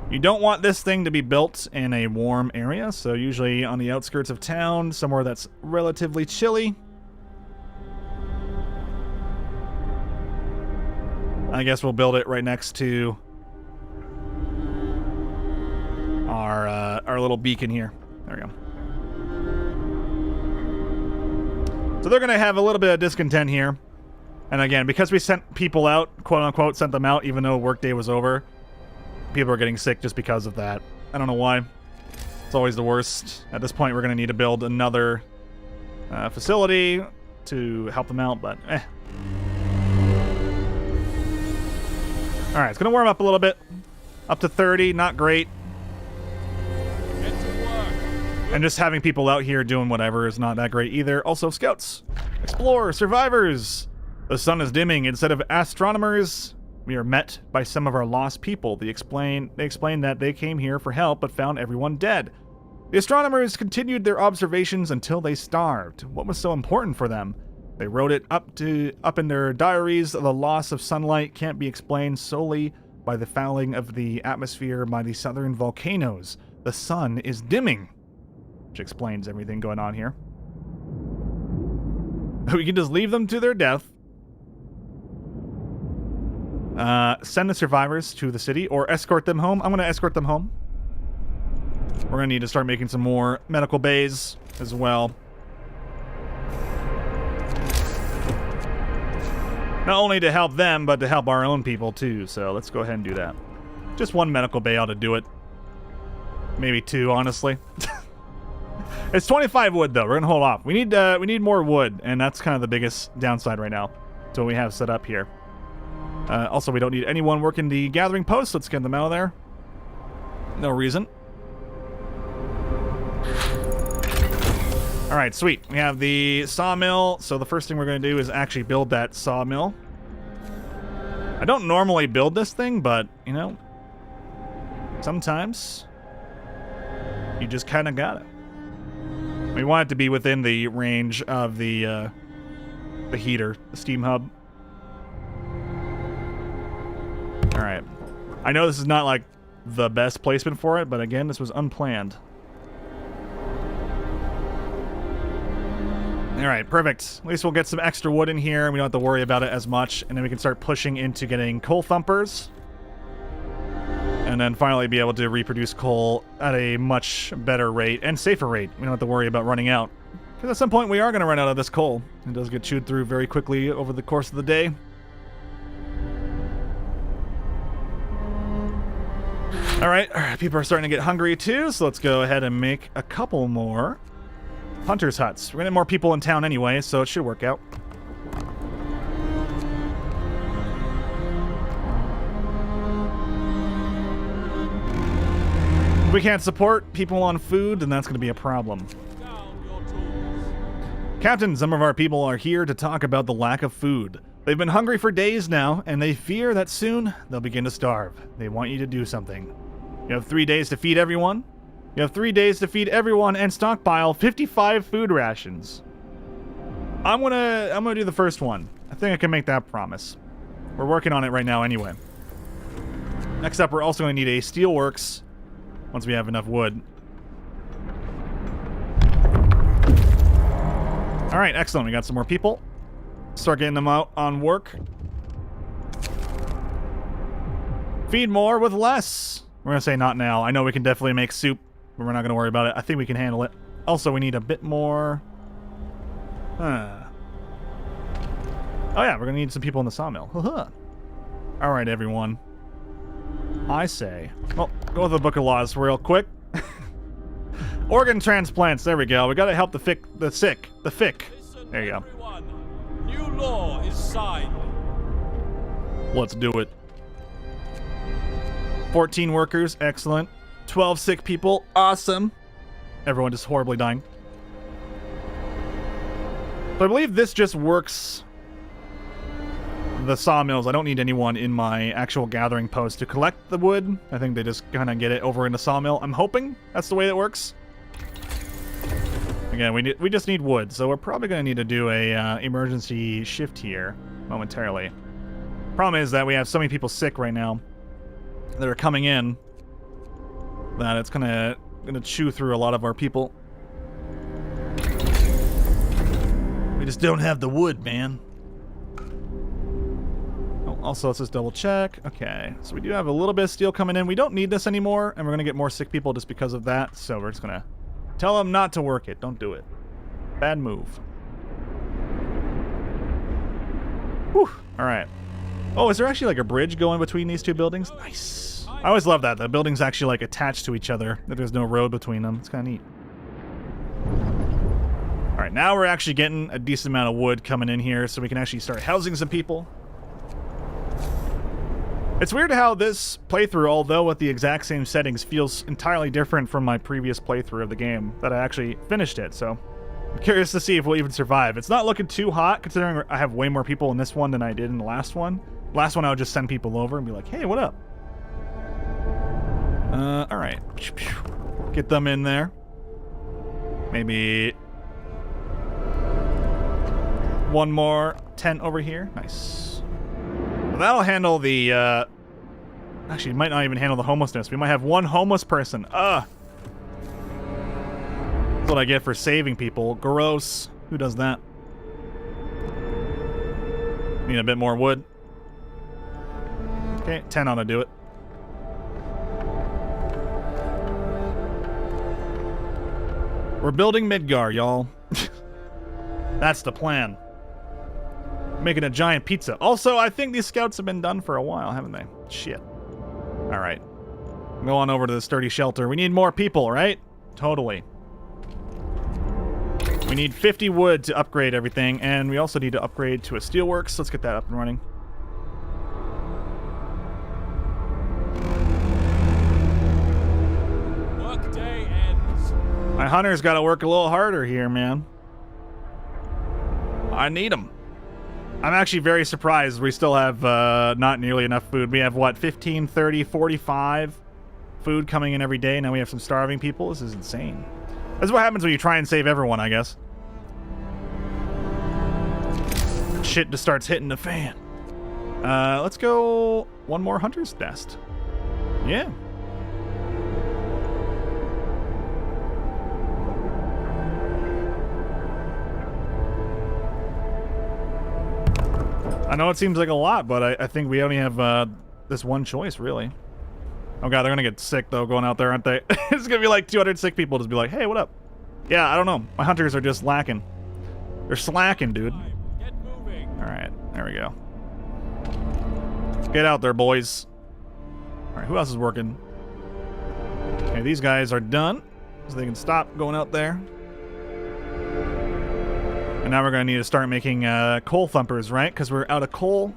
You don't want this thing to be built in a warm area, so usually on the outskirts of town, somewhere that's relatively chilly. I guess we'll build it right next to our little beacon here. There we go. So they're going to have a little bit of discontent here. And again, because we sent people out, quote-unquote, sent them out even though workday was over, people are getting sick just because of that. I don't know why. It's always the worst. At this point, we're going to need to build another facility to help them out, but eh. Alright, it's going to warm up a little bit. Up to 30, not great. Get to work. And just having people out here doing whatever is not that great either. Also, scouts, explorers, survivors. The sun is dimming. Instead of astronomers, we are met by some of our lost people. They explain that they came here for help but found everyone dead. The astronomers continued their observations until they starved. What was so important for them? They wrote it up in their diaries. The loss of sunlight can't be explained solely by the fouling of the atmosphere by the southern volcanoes. The sun is dimming, which explains everything going on here. We can just leave them to their death. Send the survivors to the city or escort them home. I'm going to escort them home. We're going to need to start making some more medical bays as well. Not only to help them, but to help our own people too. So let's go ahead and do that. Just one medical bay ought to do it. Maybe two, honestly. It's 25 wood though. We're gonna hold off. We need more wood, and that's kind of the biggest downside right now. So we have set up here. Also, we don't need anyone working the gathering post. Let's get them out of there. No reason. All right, sweet. We have the sawmill. So the first thing we're going to do is actually build that sawmill. I don't normally build this thing, but, you know, sometimes you just kind of got it. We want it to be within the range of the heater, the steam hub. All right. I know this is not, like, the best placement for it, but again, this was unplanned. Alright, perfect. At least we'll get some extra wood in here, and we don't have to worry about it as much, and then we can start pushing into getting coal thumpers. And then finally be able to reproduce coal at a much better rate, and safer rate. We don't have to worry about running out. Because at some point we are going to run out of this coal. It does get chewed through very quickly over the course of the day. Alright, people are starting to get hungry too, so let's go ahead and make a couple more hunters' huts. We're gonna have more people in town anyway, so it should work out. If we can't support people on food, then that's gonna be a problem. Down your tools. Captain, some of our people are here to talk about the lack of food. They've been hungry for days now, and they fear that soon they'll begin to starve. They want you to do something. You have 3 days to feed everyone. You have 3 days to feed everyone and stockpile 55 food rations. I'm gonna do the first one. I think I can make that promise. We're working on it right now anyway. Next up, we're also gonna need a steelworks once we have enough wood. All right, excellent. We got some more people. Start getting them out on work. Feed more with less. We're gonna say not now. I know we can definitely make soup, but we're not gonna worry about it. I think we can handle it. Also, we need a bit more. Oh yeah, we're gonna need some people in the sawmill. All right, everyone. I say, well, go with the Book of Laws real quick. Organ transplants. There we go. We gotta help the sick. Listen, There you go. everyone. New law is signed. Let's do it. 14 workers, excellent. 12 sick people, awesome. Everyone just horribly dying. So I believe this just works the sawmills. I don't need anyone in my actual gathering post to collect the wood. I think they just kind of get it over in the sawmill. I'm hoping that's the way it works. Again, we just need wood, so we're probably going to need to do a emergency shift here momentarily. Problem is that we have so many people sick right now that are coming in that it's gonna chew through a lot of our people. We just don't have the wood, man. Oh, also, let's just double check. Okay, so we do have a little bit of steel coming in. We don't need this anymore, and we're gonna get more sick people just because of that. So we're just gonna tell them not to work it. Don't do it. Bad move. Whew. All right. Oh, is there actually like a bridge going between these two buildings? Nice. I always love that. The buildings actually like attached to each other. That there's no road between them. It's kind of neat. All right, now we're actually getting a decent amount of wood coming in here, so we can actually start housing some people. It's weird how this playthrough, although with the exact same settings, feels entirely different from my previous playthrough of the game that I actually finished it. So I'm curious to see if we'll even survive. It's not looking too hot, considering I have way more people in this one than I did in the last one. Last one, I would just send people over and be like, hey, what up? All right. Get them in there. Maybe one more tent over here. Nice. Well, that'll handle the, actually, it might not even handle the homelessness. We might have one homeless person. That's what I get for saving people. Gross. Who does that? Need a bit more wood. Okay, 10 on to do it. We're building Midgar, y'all. That's the plan. Making a giant pizza. Also, I think these scouts have been done for a while, haven't they? Shit. Alright. Go on over to the sturdy shelter. We need more people, right? Totally. We need 50 wood to upgrade everything, and we also need to upgrade to a steelworks. Let's get that up and running. Workday ends. My hunter's got to work a little harder here, man. I need him. I'm actually very surprised we still have not nearly enough food. We have, what, 15, 30, 45 food coming in every day. Now we have some starving people. This is insane. That's what happens when you try and save everyone, I guess. Shit just starts hitting the fan. Let's go one more hunter's nest. Yeah. I know it seems like a lot, but I think we only have this one choice, really. Oh god, they're gonna get sick, though, going out there, aren't they? It's gonna be like 200 sick people just be like, hey, what up? Yeah, I don't know. My hunters are just lacking. They're slacking, dude. Get moving. Alright, there we go. Get out there, boys. Alright, who else is working? Okay, these guys are done, so they can stop going out there. And now we're going to need to start making coal thumpers, right? Because we're out of coal.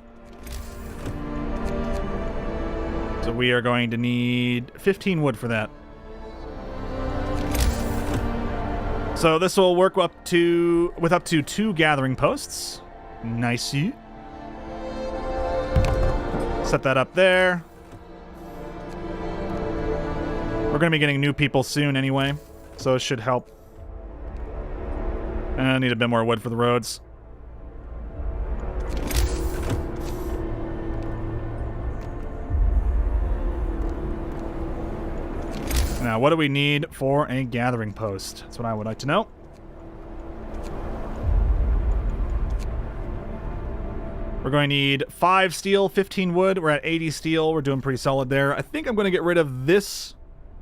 So we are going to need 15 wood for that. So this will work with up to 2 gathering posts. Nice. Set that up there. We're going to be getting new people soon anyway, so it should help. I need a bit more wood for the roads. Now, what do we need for a gathering post? That's what I would like to know. We're going to need 5 steel, 15 wood. We're at 80 steel. We're doing pretty solid there. I think I'm going to get rid of this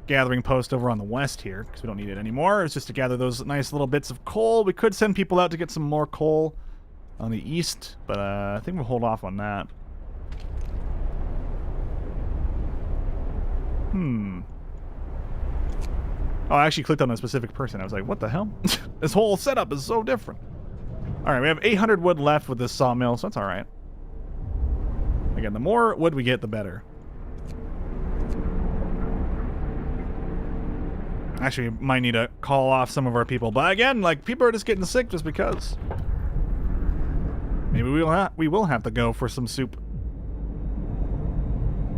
gathering post over on the west here because we don't need it anymore. It's just to gather those nice little bits of coal. We could send people out to get some more coal on the east, but I think we'll hold off on that. Oh, I actually clicked on a specific person. I was like, what the hell? This whole setup is so different. All right, we have 800 wood left with this sawmill, so that's all right. Again, the more wood we get, the better. Actually, might need to call off some of our people. But again, like, people are just getting sick just because. Maybe we will have to go for some soup.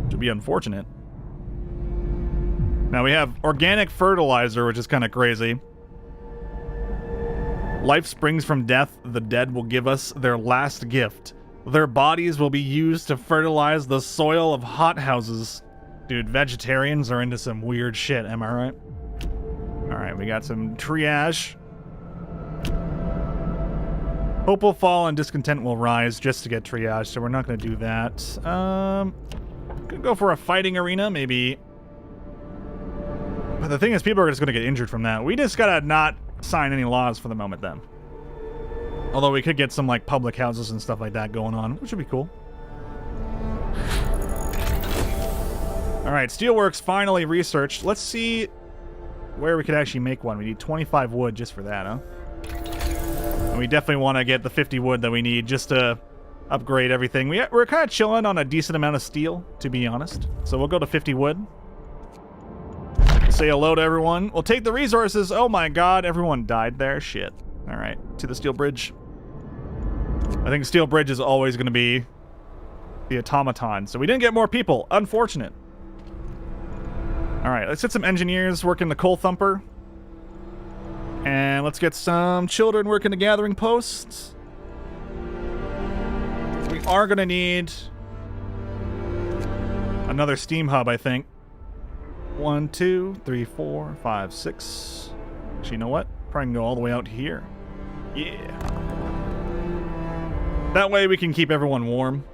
Which would be unfortunate. Now we have organic fertilizer, which is kind of crazy. Life springs from death. The dead will give us their last gift. Their bodies will be used to fertilize the soil of hothouses. Dude, vegetarians are into some weird shit, am I right? Alright, we got some triage. Hope will fall and discontent will rise just to get triage, so we're not going to do that. Could go for a fighting arena, maybe. But the thing is, people are just going to get injured from that. We just got to not sign any laws for the moment, then. Although we could get some, like, public houses and stuff like that going on, which would be cool. Alright, steelworks finally researched. Let's see where we could actually make one. We need 25 wood just for that, huh? And we definitely want to get the 50 wood that we need just to upgrade everything. We're kind of chilling on a decent amount of steel, to be honest. So we'll go to 50 wood. Say hello to everyone. We'll take the resources. Oh my god, everyone died there. Shit. Alright, to the steel bridge. I think steel bridge is always going to be the automaton. So we didn't get more people. Unfortunate. Alright, let's get some engineers working the coal thumper. And let's get some children working the gathering posts. We are going to need another steam hub, I think. 1, 2, 3, 4, 5, 6. Actually, you know what? Probably can go all the way out here. Yeah. That way we can keep everyone warm.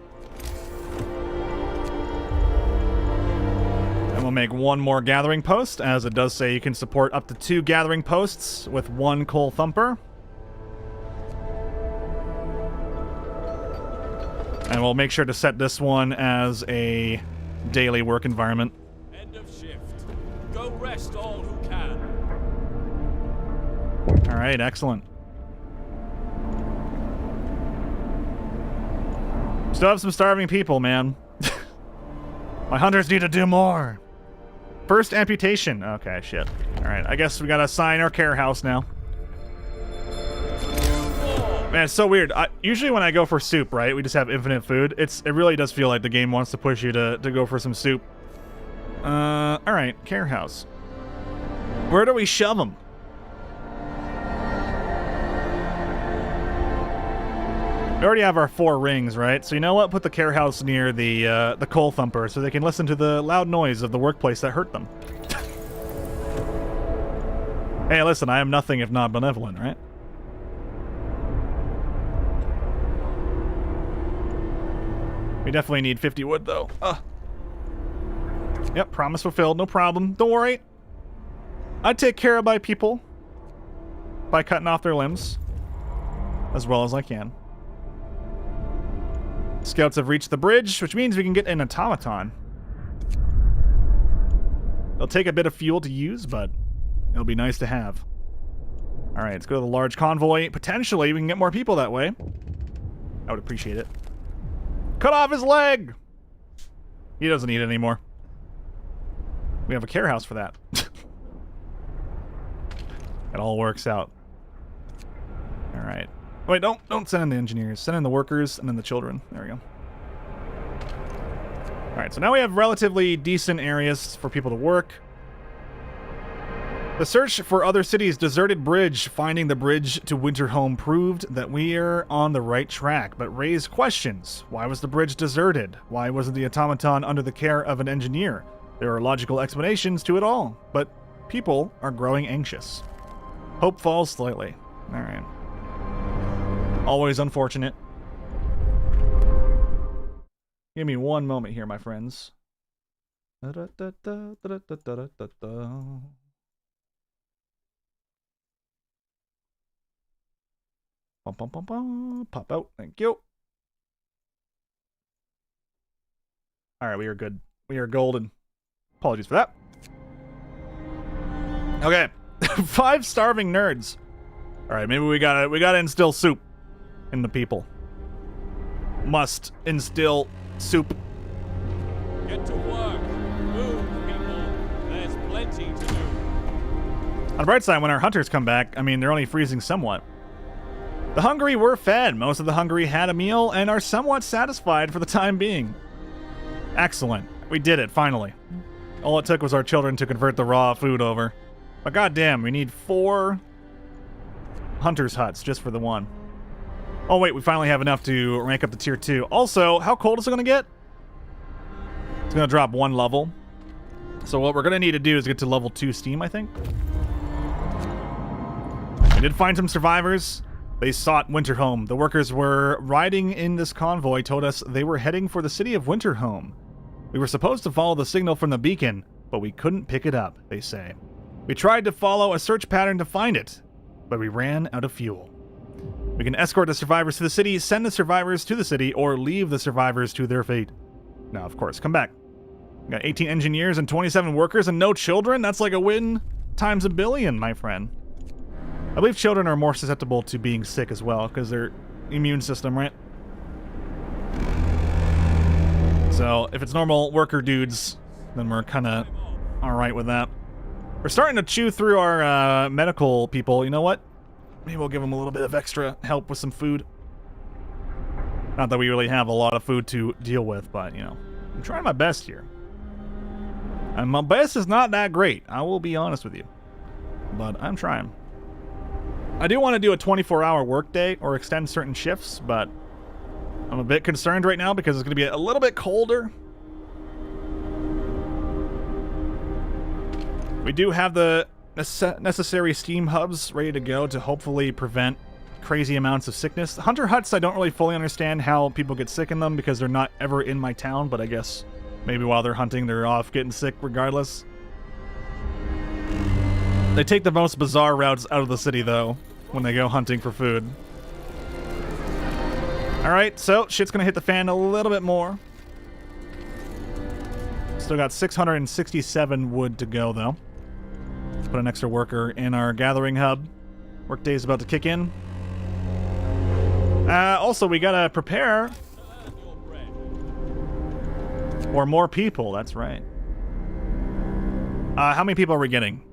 And we'll make one more gathering post, as it does say you can support up to 2 gathering posts with 1 coal thumper. And we'll make sure to set this one as a daily work environment. End of shift. Go rest all who can. Alright, excellent. Still have some starving people, man. My hunters need to do more. First amputation. Okay, shit. Alright, I guess we gotta assign our care house now. Man, it's so weird. Usually when I go for soup, right, we just have infinite food. It really does feel like the game wants to push you to go for some soup. Alright, care house. Where do we shove them? We already have our 4 rings, right? So you know what? Put the care house near the coal thumper so they can listen to the loud noise of the workplace that hurt them. Hey, listen, I am nothing if not benevolent, right? We definitely need 50 wood, though. Yep, promise fulfilled. No problem. Don't worry. I take care of my people by cutting off their limbs as well as I can. Scouts have reached the bridge, which means we can get an automaton. It'll take a bit of fuel to use, but it'll be nice to have. Alright, let's go to the large convoy. Potentially, we can get more people that way. I would appreciate it. Cut off his leg! He doesn't need it anymore. We have a care house for that. It all works out. Alright. Wait, don't send in the engineers. Send in the workers and then the children. There we go. Alright, so now we have relatively decent areas for people to work. The search for other cities' deserted bridge, finding the bridge to Winterhome proved that we're on the right track, but raised questions. Why was the bridge deserted? Why wasn't the automaton under the care of an engineer? There are logical explanations to it all, but people are growing anxious. Hope falls slightly. Alright. Always unfortunate. Give me one moment here, my friends. Pop out. Thank you. Alright, we are good. We are golden. Apologies for that. Okay. 5 starving nerds. Alright, maybe we gotta instill soup in the people. Must instill soup. Get to work. Move, people. There's plenty to do. On the bright side, when our hunters come back, I mean, they're only freezing somewhat. The hungry were fed. Most of the hungry had a meal and are somewhat satisfied for the time being. Excellent. We did it, finally. All it took was our children to convert the raw food over. But goddamn, we need 4 hunters' huts just for the one. Oh wait, we finally have enough to rank up to tier 2. Also, how cold is it going to get? It's going to drop 1 level. So what we're going to need to do is get to level 2 steam, I think. We did find some survivors. They sought Winterhome. The workers were riding in this convoy told us they were heading for the city of Winterhome. We were supposed to follow the signal from the beacon, but we couldn't pick it up, they say. We tried to follow a search pattern to find it, but we ran out of fuel. We can escort the survivors to the city, send the survivors to the city, or leave the survivors to their fate. Now, of course, come back. We got 18 engineers and 27 workers and no children? That's like a win times a billion, my friend. I believe children are more susceptible to being sick as well, because their immune system, right? So, if it's normal worker dudes, then we're kind of alright with that. We're starting to chew through our medical people. You know what? Maybe we'll give them a little bit of extra help with some food. Not that we really have a lot of food to deal with, but, you know, I'm trying my best here. And my best is not that great, I will be honest with you. But I'm trying. I do want to do a 24-hour workday or extend certain shifts, but I'm a bit concerned right now because it's going to be a little bit colder. We do have the necessary steam hubs ready to go to hopefully prevent crazy amounts of sickness. Hunter huts, I don't really fully understand how people get sick in them because they're not ever in my town, but I guess maybe while they're hunting, they're off getting sick regardless. They take the most bizarre routes out of the city, though, when they go hunting for food. Alright, so shit's gonna hit the fan a little bit more. Still got 667 wood to go, though. Let's put an extra worker in our gathering hub. Workday's about to kick in. Also, we gotta prepare for more people, that's right. How many people are we getting?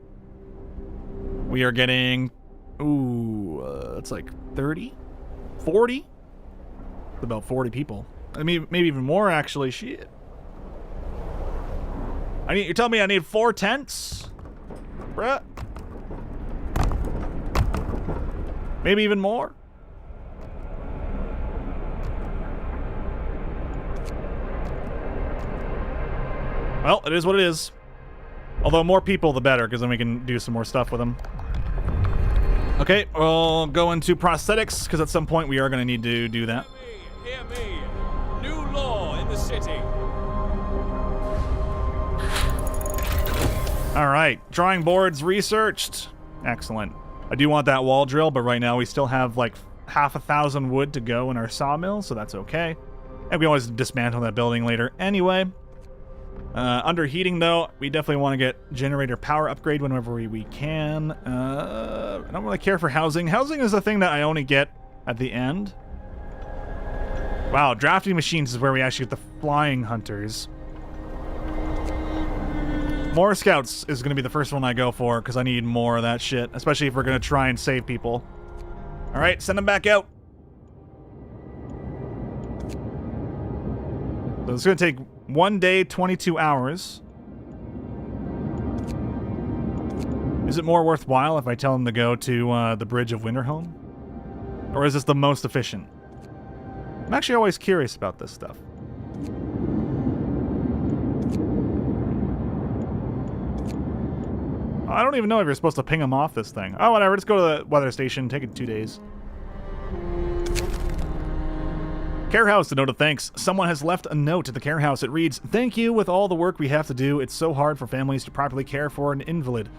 We are getting... Ooh, it's like 30? 40? About 40 people. I mean, maybe even more, actually. Shit. You're telling me I need 4 tents? Bruh. Maybe even more? Well, it is what it is. Although more people, the better, because then we can do some more stuff with them. Okay, we'll go into prosthetics, because at some point we are going to need to do that. Hear me. New law in the city. Alright, drawing boards researched. Excellent. I do want that wall drill, but right now we still have like 1,000 wood to go in our sawmill, so that's okay. And we always dismantle that building later anyway. Under heating, though, we definitely want to get generator power upgrade whenever we can. I don't really care for housing. Housing is a thing that I only get at the end. Wow, drafting machines is where we actually get the flying hunters. More scouts is going to be the first one I go for, because I need more of that shit, especially if we're going to try and save people. Alright, send them back out. So it's going to take 1 day, 22 hours. Is it more worthwhile if I tell them to go to the Bridge of Winterhome? Or is this the most efficient? I'm actually always curious about this stuff. I don't even know if you're supposed to ping them off this thing. Oh, whatever. Just go to the weather station. Take it 2 days. Care House, a note of thanks. Someone has left a note at the Care House. It reads, "Thank you. With all the work we have to do, it's so hard for families to properly care for an invalid.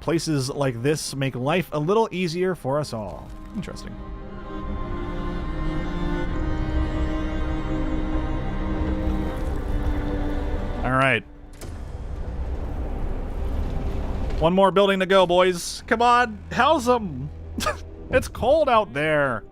Places like this make life a little easier for us all." Interesting. All right. One more building to go, boys. Come on, house them. It's cold out there.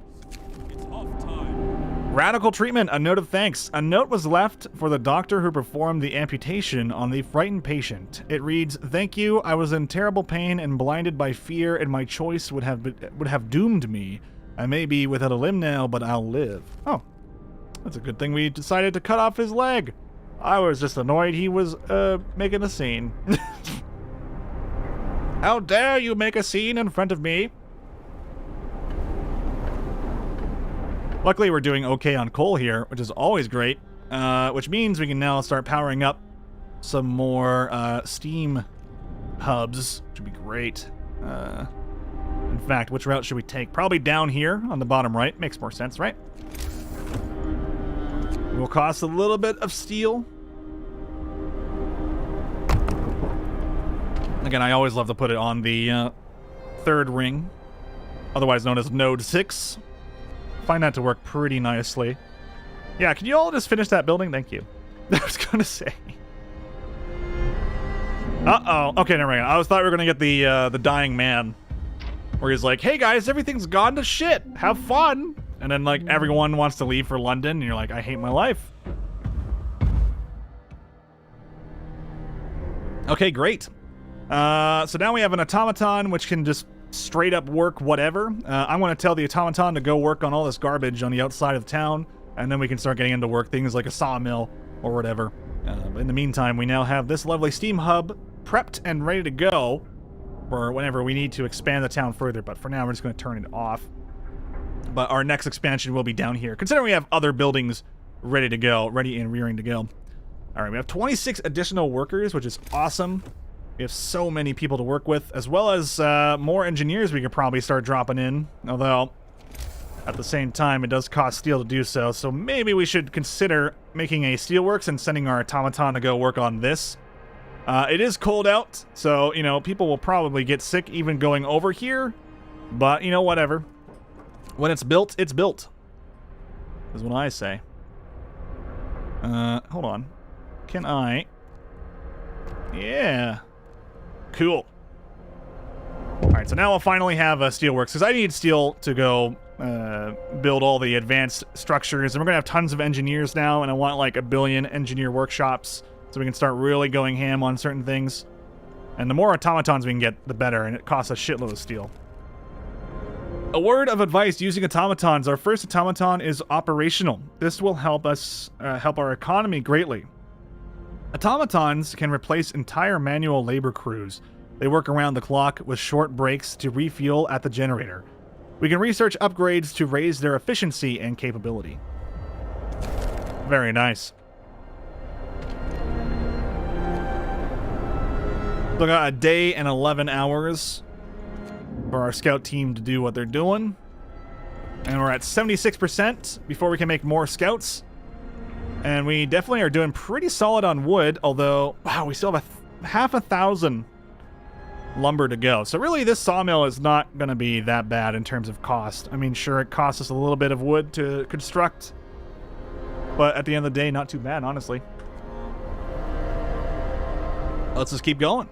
It's off time. Radical treatment, a note of thanks. A note was left for the doctor who performed the amputation on the frightened patient. It reads, "Thank you. I was in terrible pain and blinded by fear, and my choice would have doomed me. I may be without a limb now, but I'll live. Oh, that's a good thing we decided to cut off his leg. I was just annoyed he was, making a scene. How dare you make a scene in front of me? Luckily, we're doing okay on coal here, which is always great. Which means we can now start powering up some more steam hubs, which would be great. In fact, which route should we take? Probably down here on the bottom right. Makes more sense, right? It will cost a little bit of steel. Again, I always love to put it on the third ring, otherwise known as Node 6. Find that to work pretty nicely. Yeah, can you all just finish that building? Thank you. I was gonna say. Uh-oh. Okay, never mind. I thought we were gonna get the dying man, where he's like, "Hey guys, everything's gone to shit. Have fun." And then like everyone wants to leave for London, and you're like, "I hate my life." Okay, great. So now we have an automaton which can just straight up work whatever. I'm going to tell the automaton to go work on all this garbage on the outside of the town, and then we can start getting into work things like a sawmill or whatever. In the meantime, we now have this lovely steam hub prepped and ready to go for whenever we need to expand the town further, but for now we're just going to turn it off. But our next expansion will be down here, considering we have other buildings ready to go, ready and rearing to go. Alright, we have 26 additional workers, which is awesome. We have so many people to work with, as well as more engineers we could probably start dropping in. Although, at the same time, it does cost steel to do so. So maybe we should consider making a steelworks and sending our automaton to go work on this. It is cold out, so, you know, people will probably get sick even going over here. But, you know, whatever. When it's built, is what I say. Hold on. Can I... Yeah. Cool. Alright, so now we'll finally have steelworks, because I need steel to go build all the advanced structures, and we're going to have tons of engineers now, and I want like 1 billion engineer workshops, so we can start really going ham on certain things. And the more automatons we can get, the better, and it costs a shitload of steel. A word of advice using automatons. Our first automaton is operational. This will help us help our economy greatly. Automatons can replace entire manual labor crews. They work around the clock with short breaks to refuel at the generator. We can research upgrades to raise their efficiency and capability. Very nice. So we got a day and 11 hours for our scout team to do what they're doing. And we're at 76% before we can make more scouts. And we definitely are doing pretty solid on wood, although, wow, we still have half a thousand lumber to go. So really, this sawmill is not going to be that bad in terms of cost. I mean, sure, it costs us a little bit of wood to construct, but at the end of the day, not too bad, honestly. Let's just keep going.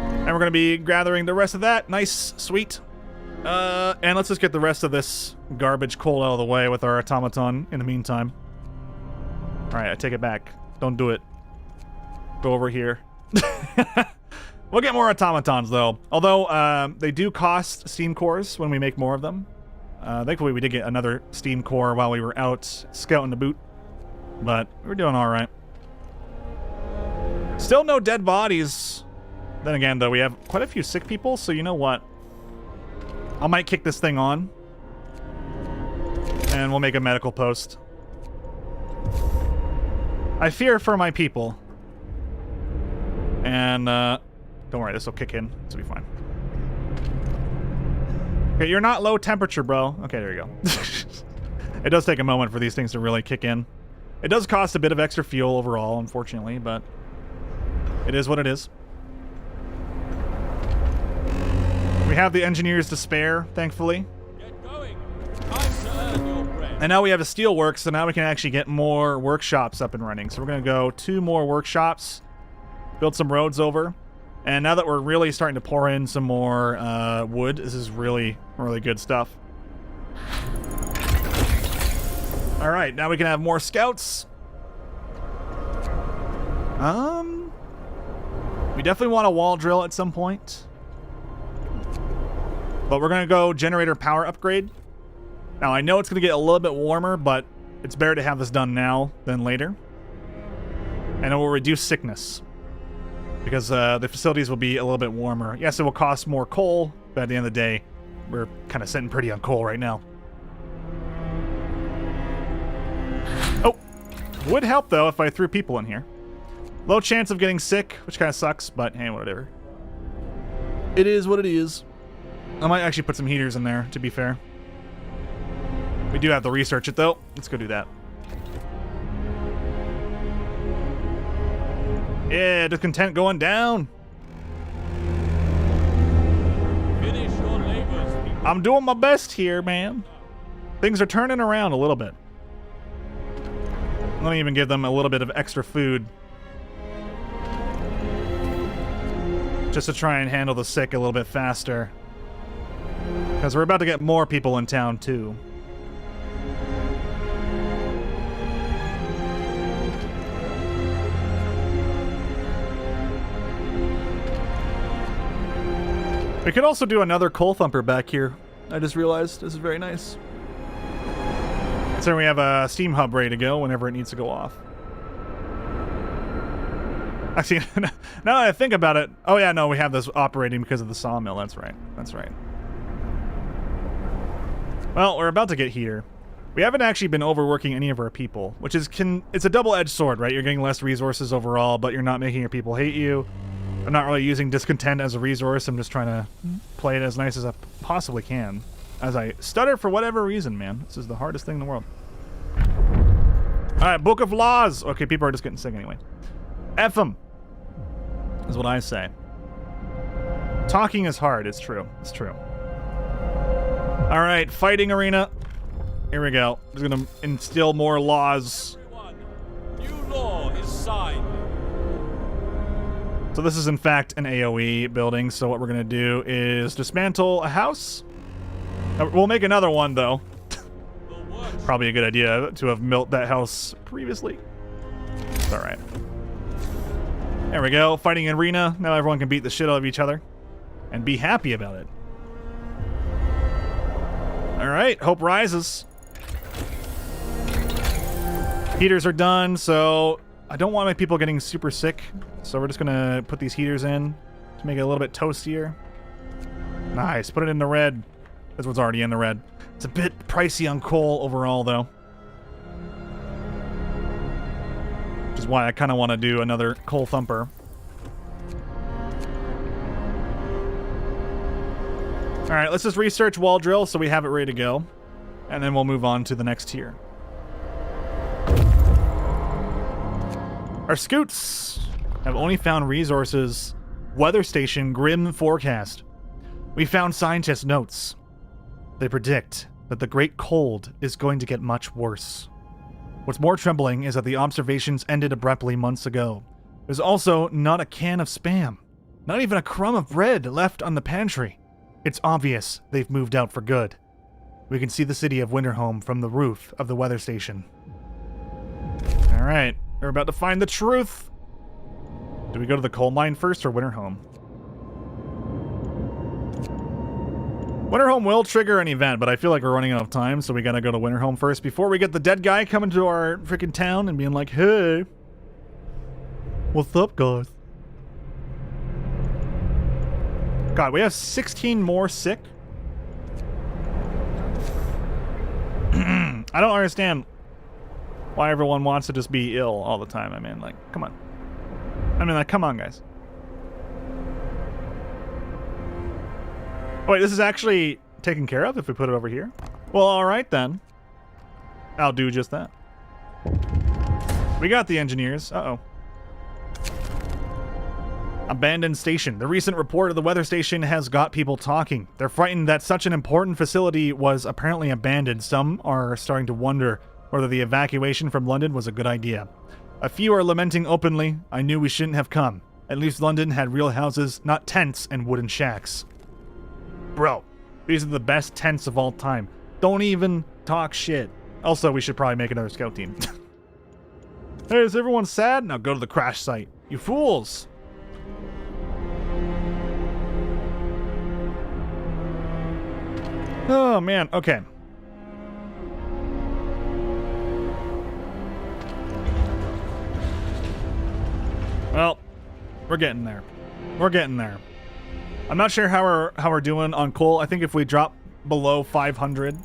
And we're going to be gathering the rest of that. Nice, sweet. And let's just get the rest of this garbage coal out of the way with our automaton in the meantime. Alright, I take it back. Don't do it. Go over here. We'll get more automatons, though. Although, they do cost steam cores when we make more of them. Thankfully, we did get another steam core while we were out scouting the boot. But we're doing alright. Still no dead bodies. Then again, though, we have quite a few sick people, so you know what? I might kick this thing on. And we'll make a medical post. I fear for my people. And, don't worry, this will kick in. This will be fine. Okay, you're not low temperature, bro. Okay, there you go. It does take a moment for these things to really kick in. It does cost a bit of extra fuel overall, unfortunately, but it is what it is. We have the engineers to spare, thankfully. Get going. Time to earn your bread. And now we have a steelworks, so now we can actually get more workshops up and running. So we're going to go 2 more workshops, build some roads over. And now that we're really starting to pour in some more wood, this is really, really good stuff. All right, now we can have more scouts. We definitely want a wall drill at some point. But we're going to go generator power upgrade. Now, I know it's going to get a little bit warmer, but it's better to have this done now than later. And it will reduce sickness. Because the facilities will be a little bit warmer. Yes, it will cost more coal, but at the end of the day, we're kind of sitting pretty on coal right now. Oh, would help, though, if I threw people in here. Low chance of getting sick, which kind of sucks, but hey, whatever. It is what it is. I might actually put some heaters in there, to be fair. We do have to research it, though. Let's go do that. Yeah, discontent going down. Finish your labors, people. I'm doing my best here, man. Things are turning around a little bit. Let me even give them a little bit of extra food. Just to try and handle the sick a little bit faster. Because we're about to get more people in town, too. We could also do another coal thumper back here. I just realized this is very nice. So we have a steam hub ready to go whenever it needs to go off. Actually, now that I think about it, oh yeah, no, we have this operating because of the sawmill. That's right. That's right. Well, we're about to get heater. We haven't actually been overworking any of our people, which is it's a double-edged sword, right? You're getting less resources overall, but you're not making your people hate you. I'm not really using discontent as a resource. I'm just trying to play it as nice as I possibly can. As I stutter for whatever reason, man. This is the hardest thing in the world. Alright, Book of Laws. Okay, people are just getting sick anyway. F them, is what I say. Talking is hard. It's true. It's true. Alright, fighting arena. Here we go. Just gonna instill more laws. Everyone, new law is signed. So this is in fact an AoE building, so what we're gonna do is dismantle a house. We'll make another one though. Probably a good idea to have built that house previously. It's alright. There we go, fighting arena. Now everyone can beat the shit out of each other and be happy about it. Alright, hope rises. Heaters are done, so I don't want my people getting super sick, so we're just gonna put these heaters in to make it a little bit toastier. Nice, put it in the red. This one's already in the red. It's a bit pricey on coal overall, though. Which is why I kind of want to do another coal thumper. Alright, let's just research wall drill so we have it ready to go. And then we'll move on to the next tier. Our scoots have only found resources. Weather station grim forecast. We found scientist notes. They predict that the great cold is going to get much worse. What's more troubling is that the observations ended abruptly months ago. There's also not a can of Spam. Not even a crumb of bread left on the pantry. It's obvious they've moved out for good. We can see the city of Winterhome from the roof of the weather station. Alright, we're about to find the truth. Do we go to the coal mine first or Winterhome? Winterhome will trigger an event, but I feel like we're running out of time, so we gotta go to Winterhome first before we get the dead guy coming to our freaking town and being like, hey, what's up, guys? God, we have 16 more sick? I don't understand why everyone wants to just be ill all the time. I mean, like, come on. Come on, guys. Wait, this is actually taken care of if we put it over here? Well, alright then. I'll do just that. We got the engineers. Uh-oh. Abandoned station. The recent report of the weather station has got people talking. They're frightened that such an important facility was apparently abandoned. Some are starting to wonder whether the evacuation from London was a good idea. A few are lamenting openly. I knew we shouldn't have come. At least London had real houses, not tents and wooden shacks. Bro, these are the best tents of all time. Don't even talk shit. Also, we should probably make another scout team. Hey, is everyone sad? Now go to the crash site. You fools! Oh, man. Okay. Well, we're getting there. We're getting there. I'm not sure how we're doing on coal. I think if we drop below 500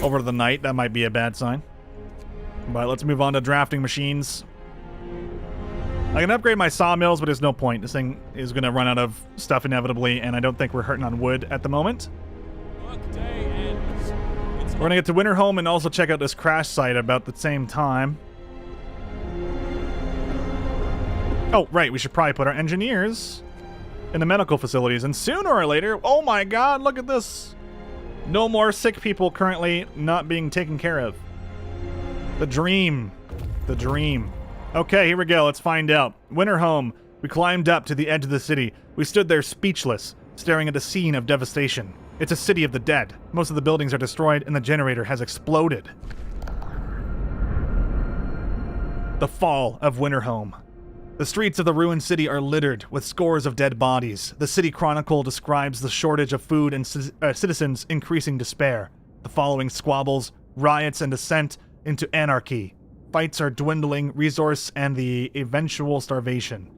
over the night, that might be a bad sign. But let's move on to drafting machines. I can upgrade my sawmills, but there's no point. This thing is going to run out of stuff inevitably, and I don't think we're hurting on wood at the moment. Workday ends. We're going to get to Winterhome and also check out this crash site about the same time. Oh, right. We should probably put our engineers in the medical facilities. And sooner or later... Oh my god, look at this. No more sick people currently not being taken care of. The dream. The dream. Okay, here we go. Let's find out. Winterhome. We climbed up to the edge of the city. We stood there speechless, staring at a scene of devastation. It's a city of the dead. Most of the buildings are destroyed and the generator has exploded. The fall of Winterhome. The streets of the ruined city are littered with scores of dead bodies. The City Chronicle describes the shortage of food and citizens' increasing despair. The following squabbles, riots, and descent into anarchy. Fights are dwindling resource and the eventual starvation.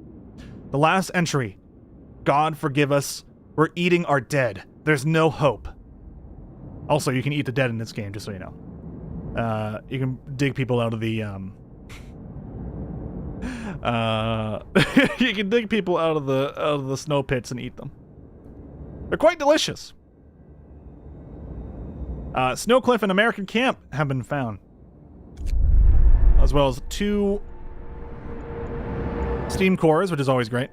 The last entry. God forgive us. We're eating our dead. There's no hope. Also, you can eat the dead in this game, just so you know. You can dig people out of the... you can dig people out of the snow pits and eat them. They're quite delicious. Snowcliff and American Camp have been found, as well as 2 steam cores, which is always great.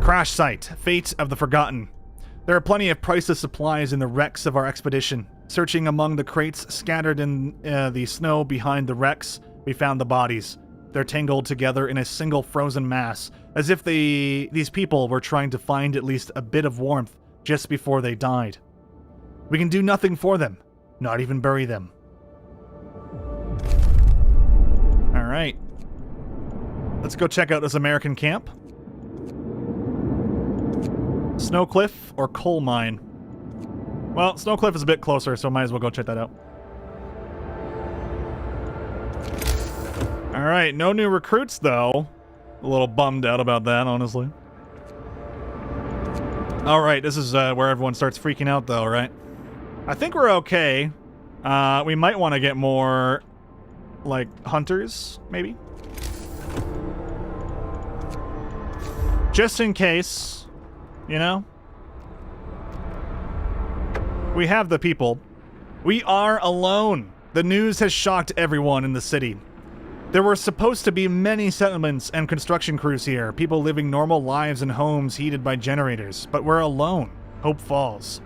Crash site, fate of the forgotten. There are plenty of priceless supplies in the wrecks of our expedition. Searching among the crates scattered in the snow behind the wrecks, we found the bodies. They're tangled together in a single frozen mass, as if these people were trying to find at least a bit of warmth just before they died. We can do nothing for them, not even bury them. Alright. Let's go check out this American camp. Snowcliff or coal mine? Well, Snowcliff is a bit closer, so might as well go check that out. Alright, no new recruits, though. A little bummed out about that, honestly. Alright, this is where everyone starts freaking out, though, right? I think we're okay. We might want to get more, like, hunters, maybe? Just in case, you know? We have the people. We are alone. The news has shocked everyone in the city. There were supposed to be many settlements and construction crews here, people living normal lives in homes heated by generators, but we're alone. Hope falls.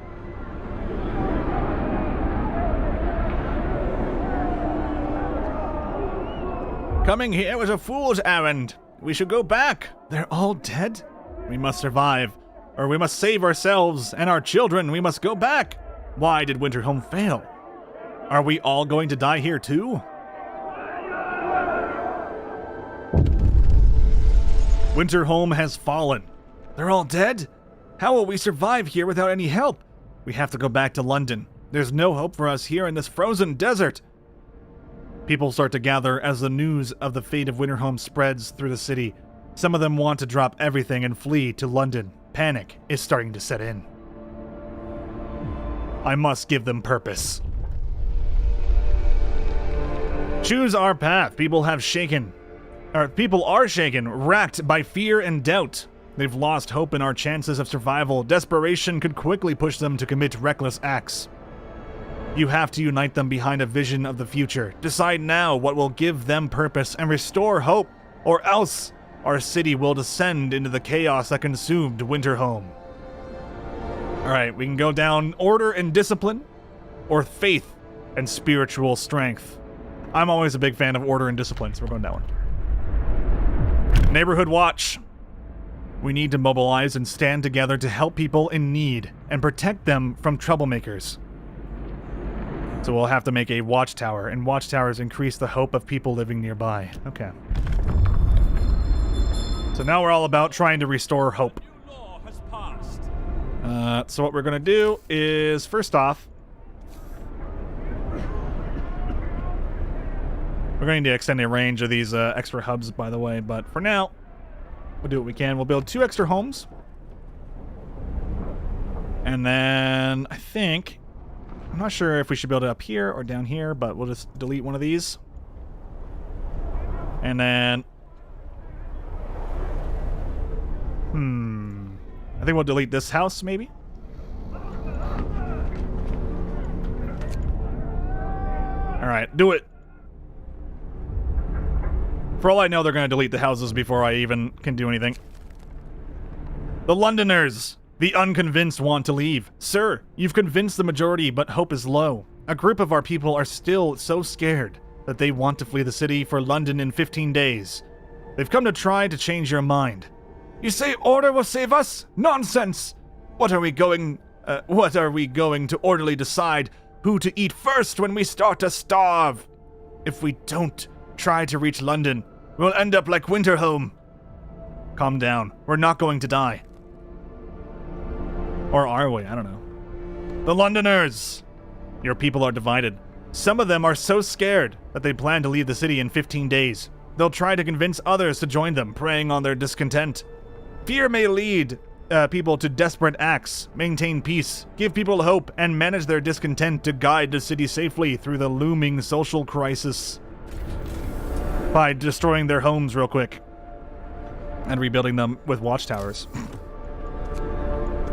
Coming here was a fool's errand. We should go back. They're all dead? We must survive, or we must save ourselves and our children. We must go back. Why did Winterhome fail? Are we all going to die here too? Winterhome has fallen. They're all dead? How will we survive here without any help? We have to go back to London. There's no hope for us here in this frozen desert. People start to gather as the news of the fate of Winterhome spreads through the city. Some of them want to drop everything and flee to London. Panic is starting to set in. I must give them purpose. Choose our path. People are shaken, racked by fear and doubt. They've lost hope in our chances of survival. Desperation could quickly push them to commit reckless acts. You have to unite them behind a vision of the future. Decide now what will give them purpose and restore hope, or else our city will descend into the chaos that consumed Winterhome. Alright, we can go down order and discipline, or faith and spiritual strength. I'm always a big fan of order and discipline, so we're going that one. Neighborhood watch. We need to mobilize and stand together to help people in need and protect them from troublemakers. So we'll have to make a watchtower, and watchtowers increase the hope of people living nearby. Okay. So now we're all about trying to restore hope. New law has passed. So what we're going to do is, first off, we're going to need to extend the range of these extra hubs, by the way, but for now, we'll do what we can. We'll build 2 extra homes. And then, I think, I'm not sure if we should build it up here or down here, but we'll just delete one of these. And then, I think we'll delete this house, maybe? Alright, do it. For all I know, they're going to delete the houses before I even can do anything. The Londoners! The unconvinced want to leave. Sir, you've convinced the majority, but hope is low. A group of our people are still so scared that they want to flee the city for London in 15 days. They've come to try to change your mind. You say order will save us? Nonsense! What are we going to orderly decide who to eat first when we start to starve? If we don't try to reach London, we'll end up like Winterhome. Calm down. We're not going to die. Or are we? I don't know. The Londoners! Your people are divided. Some of them are so scared that they plan to leave the city in 15 days. They'll try to convince others to join them, preying on their discontent. Fear may lead people to desperate acts. Maintain peace, give people hope, and manage their discontent to guide the city safely through the looming social crisis. By destroying their homes real quick. And rebuilding them with watchtowers.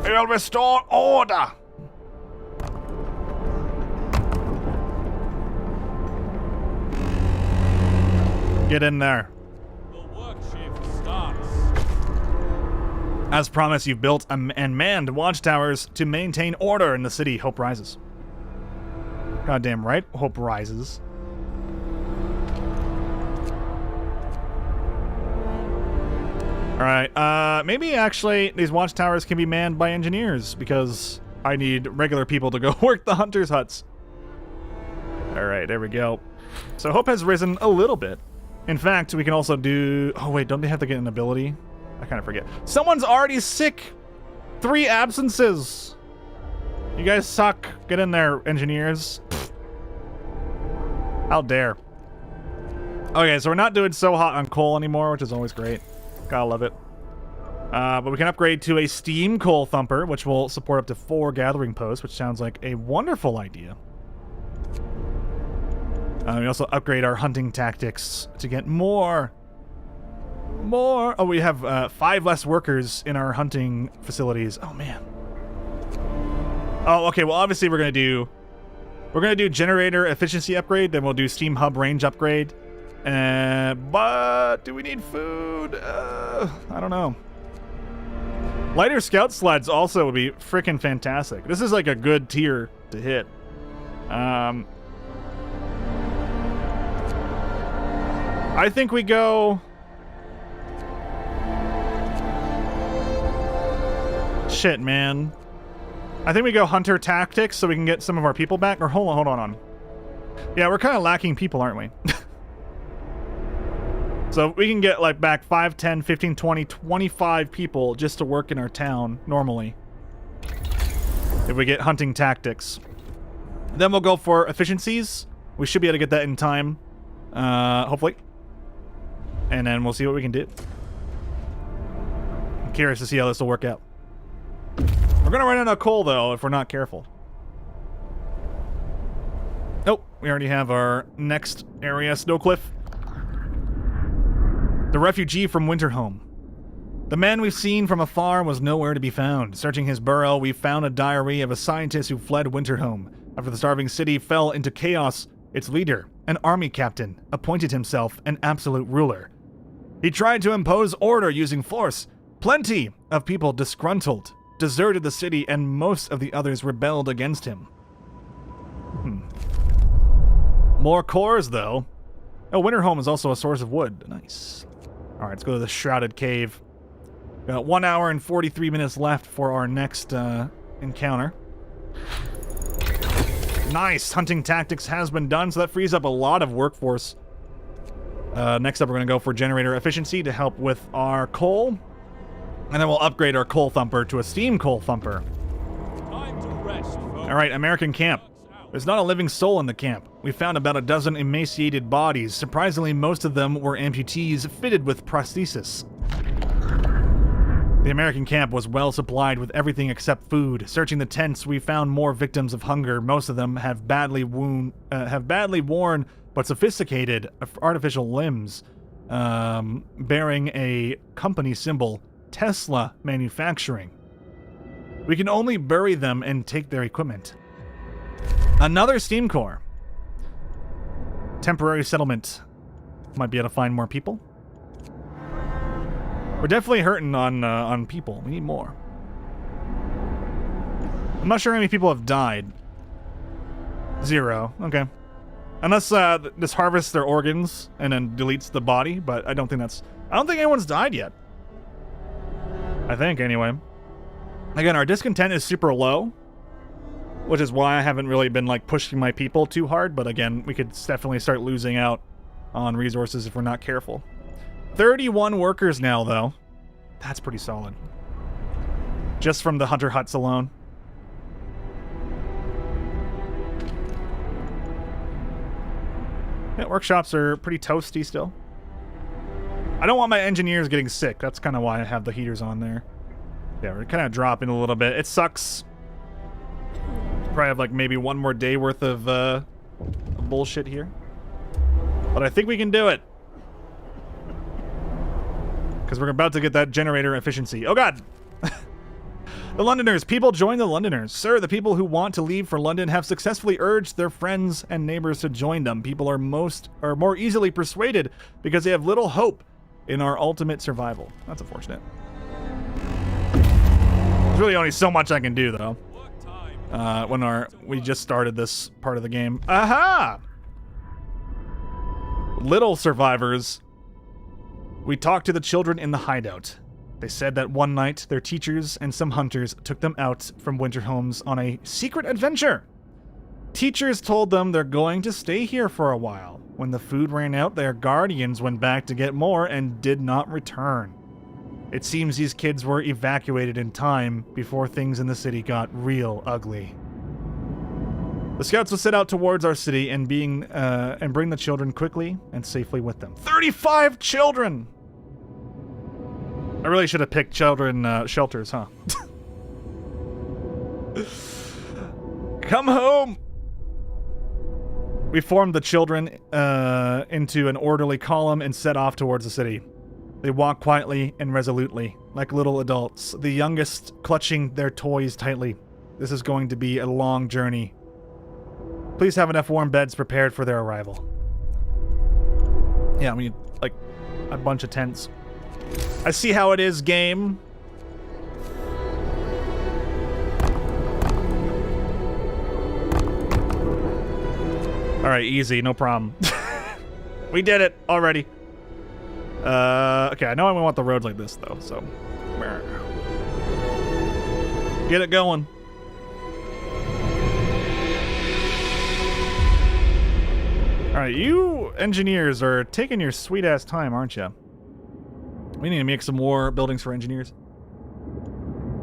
We'll restore order! Get in there. The work shift starts. As promised, you've built and manned watchtowers to maintain order in the city. Hope rises. Goddamn right, hope rises. Alright, maybe actually these watchtowers can be manned by engineers, because I need regular people to go work the hunters' huts. Alright, there we go. So hope has risen a little bit. In fact, we can also do... Oh wait, don't they have to get an ability? I kind of forget. Someone's already sick! 3 absences! You guys suck. Get in there, engineers. Pfft. How dare. Okay, so we're not doing so hot on coal anymore, which is always great. Gotta love it. But we can upgrade to a steam coal thumper, which will support up to 4 gathering posts, which sounds like a wonderful idea. We also upgrade our hunting tactics to get more. Oh, we have 5 less workers in our hunting facilities. Oh, man. Oh, okay. Well, obviously we're gonna do generator efficiency upgrade. Then we'll do steam hub range upgrade. But do we need food? I don't know. Lighter scout sleds also would be freaking fantastic. This is like a good tier to hit. I think we go... Shit, man. I think we go hunter tactics so we can get some of our people back. Or hold on. Yeah, we're kind of lacking people, aren't we? So we can get like back 5, 10, 15, 20, 25 people just to work in our town normally. If we get hunting tactics. Then we'll go for efficiencies. We should be able to get that in time. Hopefully. And then we'll see what we can do. I'm curious to see how this will work out. We're gonna run out of coal though if we're not careful. Oh, we already have our next area, Snowcliff. The refugee from Winterhome. The man we've seen from afar was nowhere to be found. Searching his burrow, we found a diary of a scientist who fled Winterhome. After the starving city fell into chaos, its leader, an army captain, appointed himself an absolute ruler. He tried to impose order using force. Plenty of people disgruntled, deserted the city, and most of the others rebelled against him. More cores, though. Oh, Winterhome is also a source of wood. Nice. Alright, let's go to the Shrouded Cave. Got 1 hour and 43 minutes left for our next encounter. Nice! Hunting tactics has been done, so that frees up a lot of workforce. Next up, we're going to go for generator efficiency to help with our coal. And then we'll upgrade our coal thumper to a steam coal thumper. Alright, American camp. There's not a living soul in the camp. We found about a dozen emaciated bodies. Surprisingly, most of them were amputees fitted with prosthesis. The American camp was well supplied with everything except food. Searching the tents, we found more victims of hunger. Most of them have badly worn but sophisticated artificial limbs, bearing a company symbol, Tesla Manufacturing. We can only bury them and take their equipment. Another steam core. Temporary settlement. Might be able to find more people. We're definitely hurting on people. We need more. I'm not sure how many people have died. 0. Okay. Unless this harvests their organs and then deletes the body, but I don't think anyone's died yet. I think, anyway. Again, our discontent is super low, which is why I haven't really been, like, pushing my people too hard, but again, we could definitely start losing out on resources if we're not careful. 31 workers now, though. That's pretty solid. Just from the hunter huts alone. Yeah, workshops are pretty toasty still. I don't want my engineers getting sick. That's kind of why I have the heaters on there. Yeah, we're kind of dropping a little bit. It sucks. Probably have like maybe one more day worth of bullshit here. But I think we can do it. Because we're about to get that generator efficiency. Oh god! The Londoners. People join the Londoners. Sir, the people who want to leave for London have successfully urged their friends and neighbors to join them. People are more easily persuaded because they have little hope in our ultimate survival. That's unfortunate. There's really only so much I can do, though. When we just started this part of the game. Aha! Little survivors. We talked to the children in the hideout. They said that one night, their teachers and some hunters took them out from winter homes on a secret adventure. Teachers told them they're going to stay here for a while. When the food ran out, their guardians went back to get more and did not return. It seems these kids were evacuated in time before things in the city got real ugly. The scouts will set out towards our city and bring the children quickly and safely with them. 35 children! I really should have picked children shelters, huh? Come home! We formed the children into an orderly column and set off towards the city. They walk quietly and resolutely, like little adults, the youngest clutching their toys tightly. This is going to be a long journey. Please have enough warm beds prepared for their arrival. Yeah, I mean, like, a bunch of tents. I see how it is, game. Alright, easy, no problem. We did it already. Okay, I know I want the roads like this, though, so... Get it going. Alright, you engineers are taking your sweet-ass time, aren't you? We need to make some more buildings for engineers.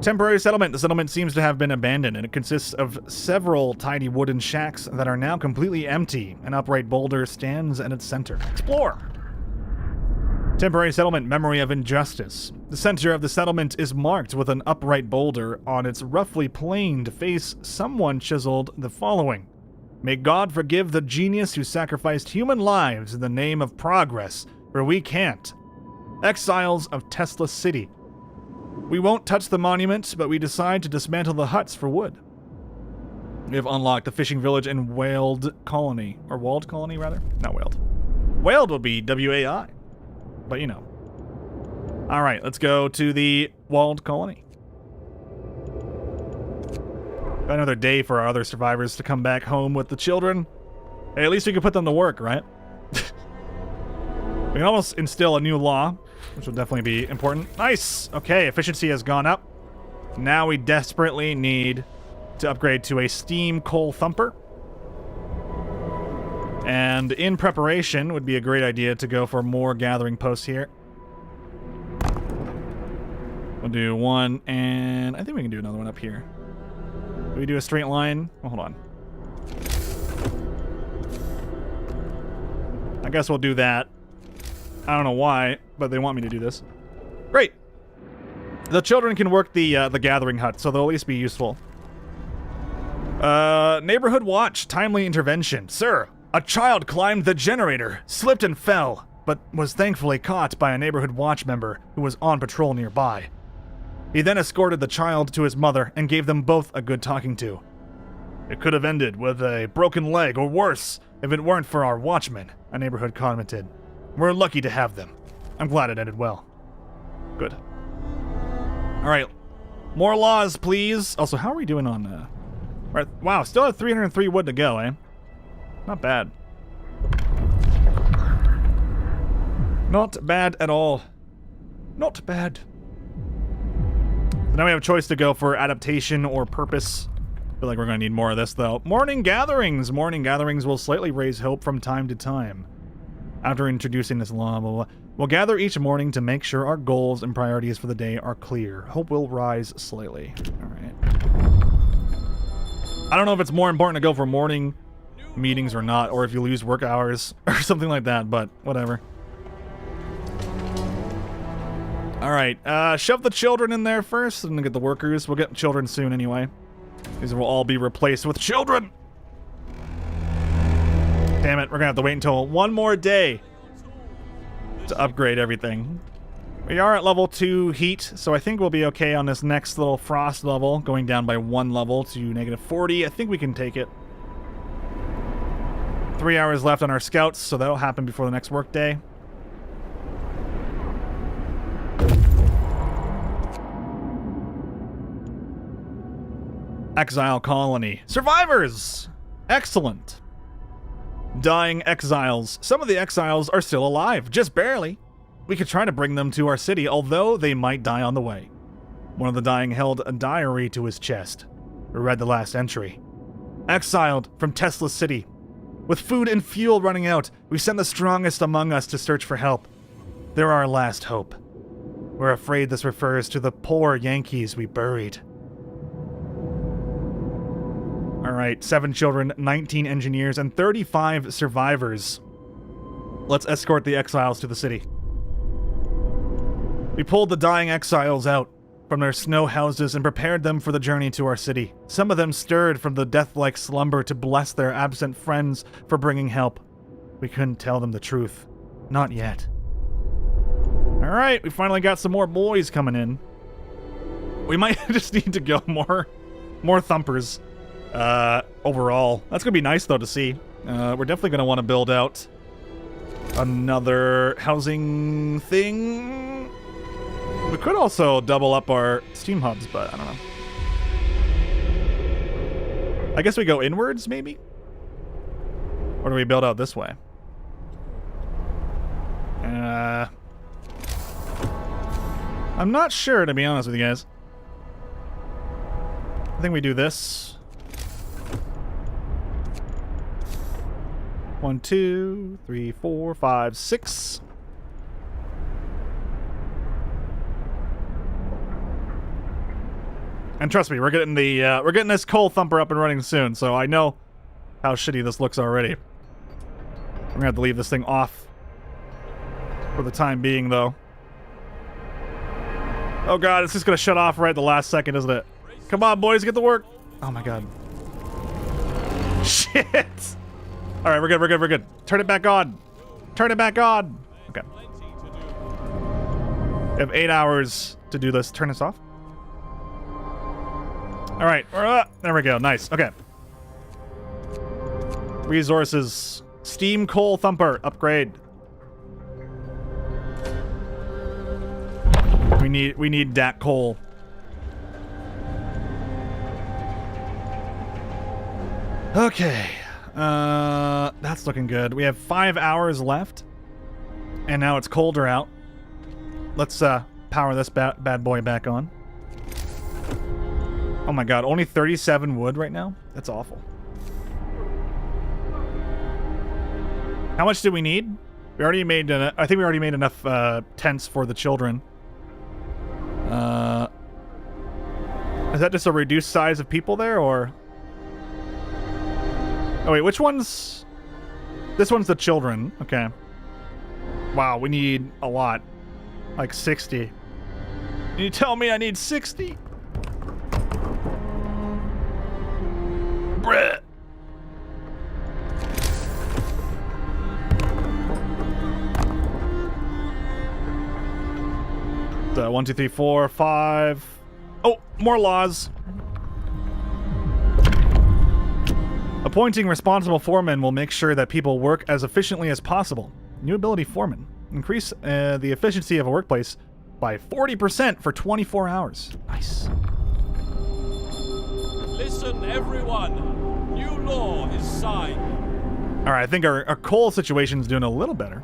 Temporary settlement. The settlement seems to have been abandoned, and it consists of several tiny wooden shacks that are now completely empty. An upright boulder stands at its center. Explore! Temporary settlement. Memory of injustice. The center of the settlement is marked with an upright boulder. On its roughly planed face, someone chiseled the following. May God forgive the genius who sacrificed human lives in the name of progress, for we can't. Exiles of Tesla City. We won't touch the monument, but we decide to dismantle the huts for wood. We have unlocked the fishing village and whaled colony. Or walled colony, rather? Not whaled. Whaled would be W-A-I. But you know. Alright, let's go to the walled colony. Got another day for our other survivors to come back home with the children. Hey, at least we can put them to work, right? We can almost instill a new law, which will definitely be important. Nice! Okay, efficiency has gone up. Now we desperately need to upgrade to a steam coal thumper. And in preparation would be a great idea to go for more gathering posts here. We'll do one, and I think we can do another one up here. Do we do a straight line? Oh, hold on. I guess we'll do that. I don't know why, but they want me to do this. Great. The children can work the gathering hut, so they'll at least be useful. Neighborhood watch, timely intervention. Sir, a child climbed the generator, slipped and fell, but was thankfully caught by a neighborhood watch member who was on patrol nearby. He then escorted the child to his mother and gave them both a good talking to. It could have ended with a broken leg or worse if it weren't for our watchmen, a neighborhood commented. We're lucky to have them. I'm glad it ended well. Good. Alright. More laws, please. Also, how are we doing on, Right, wow, still have 303 wood to go, eh? Not bad. Not bad at all. Not bad. So now we have a choice to go for adaptation or purpose. I feel like we're going to need more of this, though. Morning gatherings. Morning gatherings will slightly raise hope from time to time. After introducing this law, we'll gather each morning to make sure our goals and priorities for the day are clear. Hope will rise slightly. All right. I don't know if it's more important to go for morning meetings or not, or if you lose work hours or something like that, but whatever. All right, shove the children in there first and get the workers. We'll get children soon anyway. These will all be replaced with children. Damn it, we're gonna have to wait until one more day to upgrade everything. We are at level 2 heat, so I think we'll be okay on this next little frost level, going down by 1 level to -40. I think we can take it. 3 hours left on our scouts, so that'll happen before the next work day. Exile colony. Survivors! Excellent. Dying exiles. Some of the exiles are still alive, just barely. We could try to bring them to our city, although they might die on the way. One of the dying held a diary to his chest. We read the last entry. Exiled from Tesla City. With food and fuel running out, we send the strongest among us to search for help. They're our last hope. We're afraid this refers to the poor Yankees we buried. Alright, 7 children, 19 engineers, and 35 survivors. Let's escort the exiles to the city. We pulled the dying exiles out from their snow houses and prepared them for the journey to our city. Some of them stirred from the death-like slumber to bless their absent friends for bringing help. We couldn't tell them the truth. Not yet. Alright, we finally got some more boys coming in. We might just need to go more thumpers. Overall. That's gonna be nice, though, to see. We're definitely gonna want to build out another housing thing. We could also double up our steam hubs, but I don't know. I guess we go inwards, maybe? Or do we build out this way? I'm not sure, to be honest with you guys. I think we do this. 1, 2, 3, 4, 5, 6. And trust me, we're getting this coal thumper up and running soon, so I know how shitty this looks already. We're gonna have to leave this thing off for the time being, though. Oh god, it's just gonna shut off right at the last second, isn't it? Come on, boys, get to work. Oh my god. Shit! Alright, we're good. Turn it back on. Turn it back on. Okay. We have 8 hours to do this. Turn this off. Alright, there we go. Nice. Okay. Resources. Steam coal thumper. Upgrade. We need dat coal. Okay. That's looking good. We have 5 hours left. And now it's colder out. Let's power this bad boy back on. Oh my god, only 37 wood right now? That's awful. How much do we need? We already made I think we already made enough tents for the children. Is that just a reduced size of people there, or? Oh wait, which one's? This one's the children. Okay. Wow, we need a lot. Like 60. You tell me I need 60? Bruh. So 1, 2, 3, 4, 5. Oh, more laws. Appointing responsible foremen will make sure that people work as efficiently as possible. New ability foreman. Increase the efficiency of a workplace by 40% for 24 hours. Nice. Listen, everyone. New law is signed. All right, I think our coal situation's doing a little better.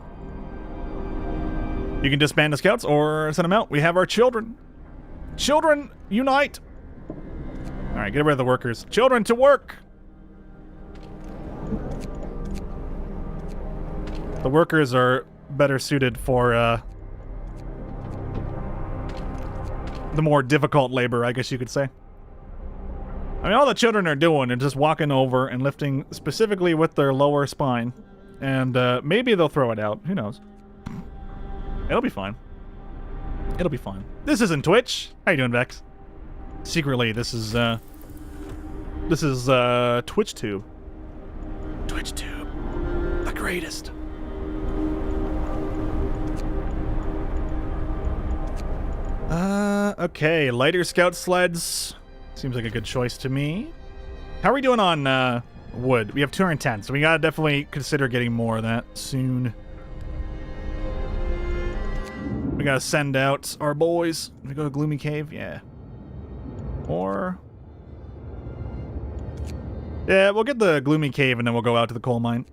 You can disband the scouts or send them out. We have our children. Children, unite. All right, get rid of the workers. Children to work. The workers are better suited for the more difficult labor, I guess you could say. I mean, all the children are doing is just walking over and lifting specifically with their lower spine. And maybe they'll throw it out. Who knows? It'll be fine. It'll be fine. This isn't Twitch. How you doing, Vex? Secretly, this is TwitchTube. TwitchTube. The greatest. Okay. Lighter scout sleds. Seems like a good choice to me. How are we doing on wood? We have 210, so we gotta definitely consider getting more of that soon. We gotta send out our boys. We go to Gloomy Cave, yeah. Or... yeah, we'll get the Gloomy Cave and then we'll go out to the coal mine.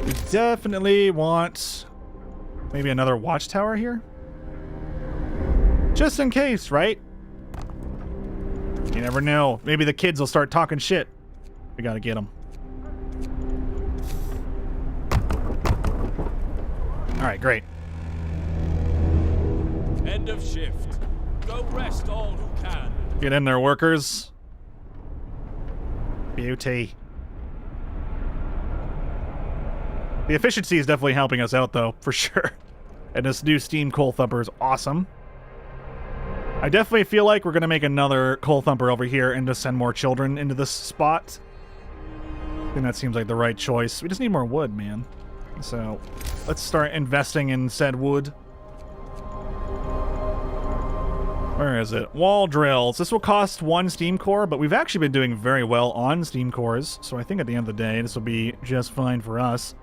We definitely want maybe another watchtower here. Just in case, right? You never know. Maybe the kids will start talking shit. We gotta get them. Alright, great. End of shift. Go rest all who can. Get in there, workers. Beauty. The efficiency is definitely helping us out, though, for sure. And this new steam coal thumper is awesome. I definitely feel like we're going to make another coal thumper over here and just send more children into this spot. I think that seems like the right choice. We just need more wood, man. So let's start investing in said wood. Where is it? Wall drills. This will cost 1 steam core, but we've actually been doing very well on steam cores. So I think at the end of the day, this will be just fine for us.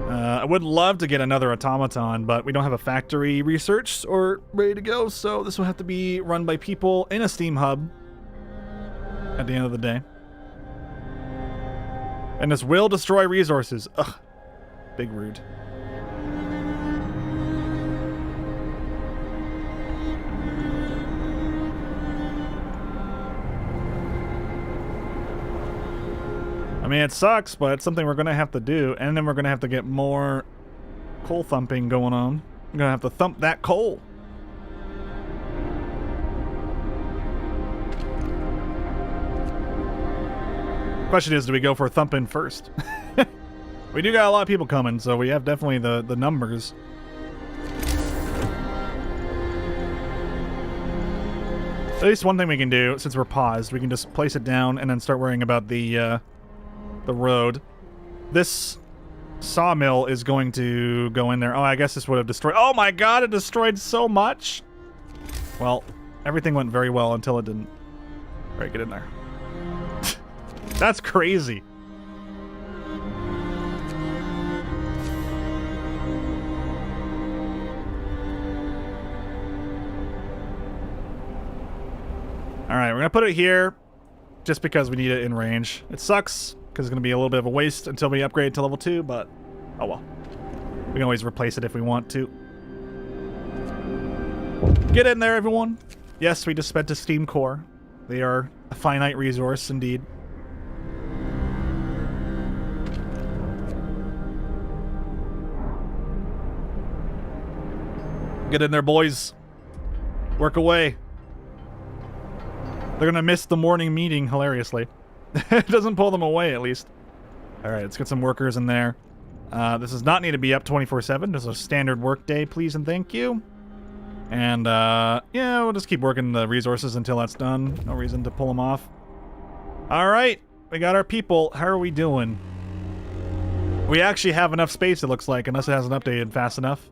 I would love to get another automaton, but we don't have a factory researched or ready to go, so this will have to be run by people in a steam hub at the end of the day. And this will destroy resources. Ugh. Big rude. I mean, it sucks, but it's something we're going to have to do. And then we're going to have to get more coal thumping going on. We're going to have to thump that coal. Question is, do we go for thumping first? We do got a lot of people coming, so we have definitely the numbers. At least one thing we can do, since we're paused, we can just place it down and then start worrying about the road. This sawmill is going to go in there. Oh, I guess this would have destroyed... oh my god, it destroyed so much! Well, everything went very well until it didn't. Alright, get in there. That's crazy. Alright, we're gonna put it here just because we need it in range. It sucks because it's gonna be a little bit of a waste until we upgrade to level 2, but oh well. We can always replace it if we want to. Get in there, everyone. Yes, we just spent a steam core. They are a finite resource indeed. Get in there, boys. Work away. They're gonna miss the morning meeting, hilariously. It doesn't pull them away, at least. Alright, let's get some workers in there. This does not need to be up 24/7. This is a standard work day, please and thank you. And, yeah, we'll just keep working the resources until that's done. No reason to pull them off. Alright, we got our people. How are we doing? We actually have enough space, it looks like, unless it hasn't updated fast enough.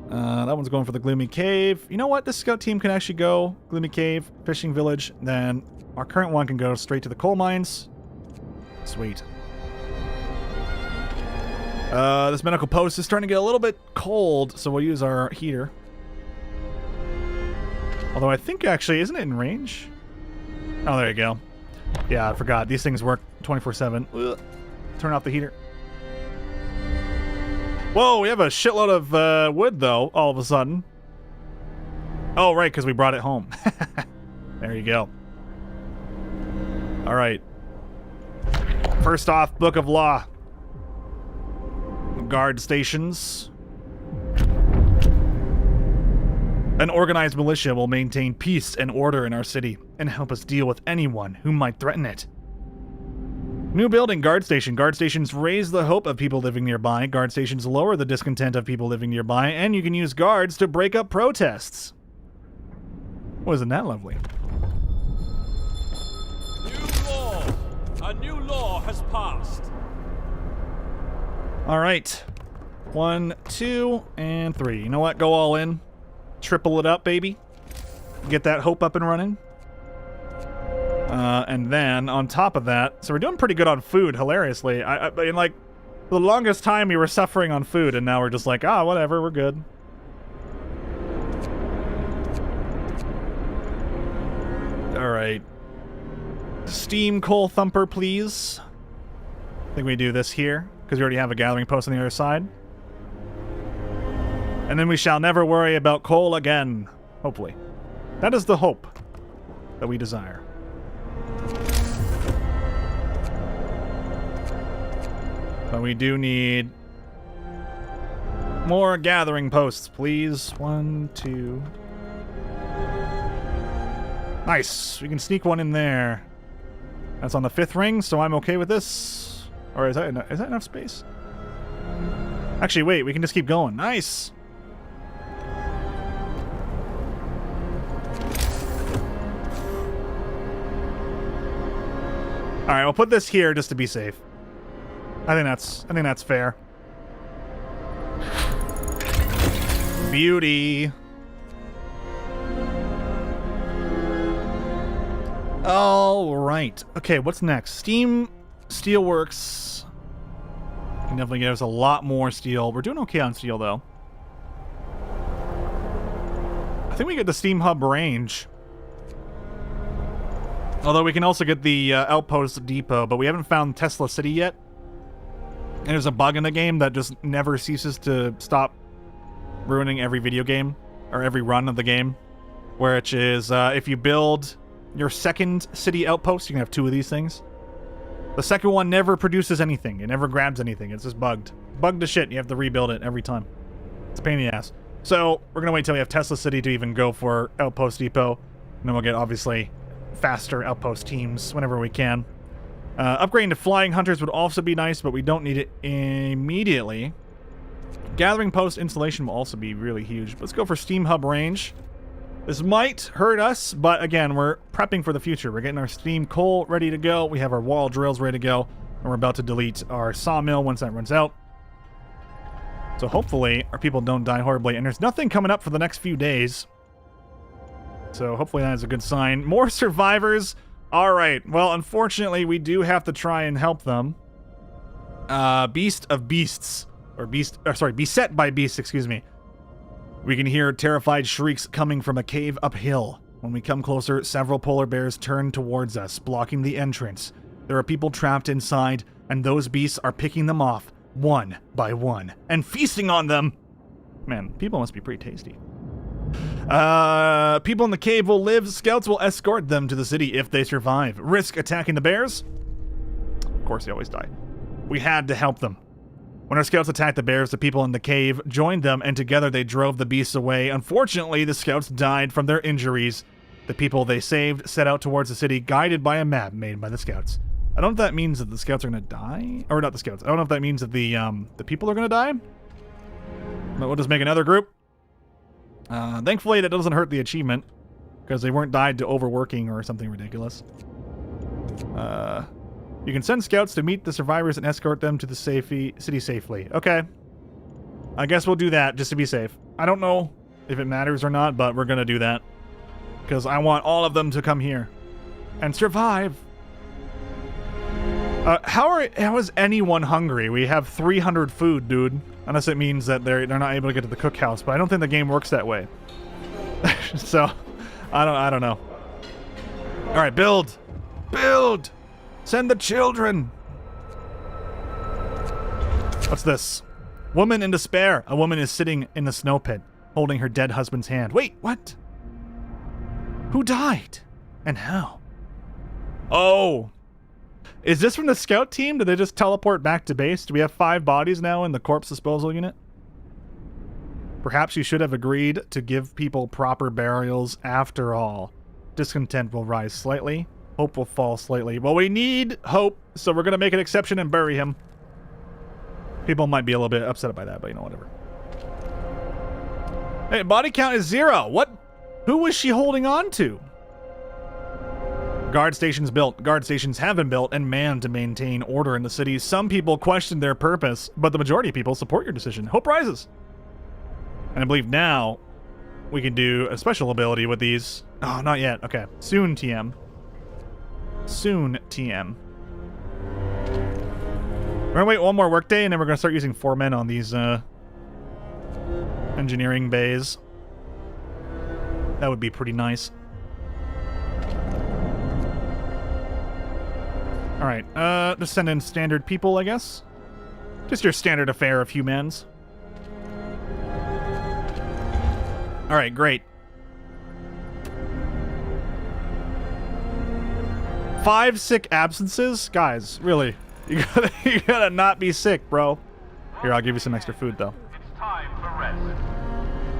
That one's going for the Gloomy Cave. You know what? This scout team can actually go Gloomy Cave, Fishing Village, then our current one can go straight to the coal mines. Sweet. This medical post is starting to get a little bit cold, so we'll use our heater. Although I think actually, isn't it in range? Oh, there you go. Yeah, I forgot. These things work 24/7. Ugh. Turn off the heater. Whoa, we have a shitload of wood, though, all of a sudden. Oh, right, because we brought it home. There you go. All right. First off, Book of Law. Guard stations. An organized militia will maintain peace and order in our city and help us deal with anyone who might threaten it. New building, guard station. Guard stations raise the hope of people living nearby. Guard stations lower the discontent of people living nearby, and you can use guards to break up protests. Wasn't that lovely? New law! A new law has passed. All right. 1, 2, and 3. You know what? Go all in. Triple it up, baby. Get that hope up and running. And then, on top of that, so we're doing pretty good on food, hilariously. I mean, like, for the longest time we were suffering on food, and now we're just like, whatever, we're good. Alright. Steam coal thumper, please. I think we do this here, because we already have a gathering post on the other side. And then we shall never worry about coal again. Hopefully. That is the hope that we desire. But we do need more gathering posts, please. 1, 2. Nice. We can sneak one in there. That's on the 5th ring, so I'm okay with this. Or is that enough space? Actually, wait. We can just keep going. Nice. All right, we'll put this here just to be safe. I think that's fair. Beauty. All right. Okay, what's next? Steelworks. Can definitely give us a lot more steel. We're doing okay on steel, though. I think we get the Steam Hub range. Although we can also get the Outpost Depot, but we haven't found Tesla City yet. And there's a bug in the game that just never ceases to stop ruining every video game, or every run of the game. Which is, if you build your second city outpost, you can have 2 of these things. The second one never produces anything. It never grabs anything. It's just bugged. Bugged to shit. You have to rebuild it every time. It's a pain in the ass. So, we're going to wait till we have Tesla City to even go for Outpost Depot. And then we'll get, obviously, faster outpost teams whenever we can. Upgrading to Flying Hunters would also be nice, but we don't need it immediately. Gathering Post installation will also be really huge. Let's go for Steam Hub range. This might hurt us, but again, we're prepping for the future. We're getting our steam coal ready to go. We have our wall drills ready to go. And we're about to delete our sawmill once that runs out. So hopefully our people don't die horribly. And there's nothing coming up for the next few days. So hopefully that is a good sign. More survivors. All right. Well, unfortunately, we do have to try and help them. Beast of Beasts. Beset by Beasts, excuse me. We can hear terrified shrieks coming from a cave uphill. When we come closer, several polar bears turn towards us, blocking the entrance. There are people trapped inside, and those beasts are picking them off, one by one, and feasting on them. Man, people must be pretty tasty. People in the cave will live. Scouts will escort them to the city if they survive. Risk attacking the bears? Of course, they always die. We had to help them. When our scouts attacked the bears, the people in the cave joined them, and together they drove the beasts away. Unfortunately, the scouts died from their injuries. The people they saved set out towards the city, guided by a map made by the scouts. I don't know if that means that the scouts are going to die. Or not the scouts. I don't know if that means that the people are going to die. But we'll just make another group. Thankfully, that doesn't hurt the achievement, because they weren't died to overworking or something ridiculous. You can send scouts to meet the survivors and escort them to the city safely. Okay. I guess we'll do that just to be safe. I don't know if it matters or not, but we're going to do that. Because I want all of them to come here and survive. How is anyone hungry? We have 300 food, dude. Unless it means that they're not able to get to the cookhouse, but I don't think the game works that way. So, I don't know. All right, build. Build. Send the children. What's this? Woman in despair. A woman is sitting in the snow pit, holding her dead husband's hand. Wait, what? Who died? And how? Oh. Is this from the scout team? Did they just teleport back to base? Do we have 5 bodies now in the corpse disposal unit? Perhaps you should have agreed to give people proper burials after all. Discontent will rise slightly. Hope will fall slightly. Well, we need hope, so we're going to make an exception and bury him. People might be a little bit upset by that, but you know, whatever. Hey, body count is 0. What? Who was she holding on to? Guard stations built. Guard stations have been built and manned to maintain order in the city. Some people question their purpose, but the majority of people support your decision. Hope rises. And I believe now we can do a special ability with these. Oh, not yet. Okay. Soon, TM. Soon, TM. We're gonna wait one more workday, and then we're gonna start using 4 men on these engineering bays. That would be pretty nice. Alright, just send in standard people, I guess. Just your standard affair of humans. Alright, great. 5 sick absences? Guys, really. You gotta not be sick, bro. Here, I'll give you some extra food, though. It's time for rest.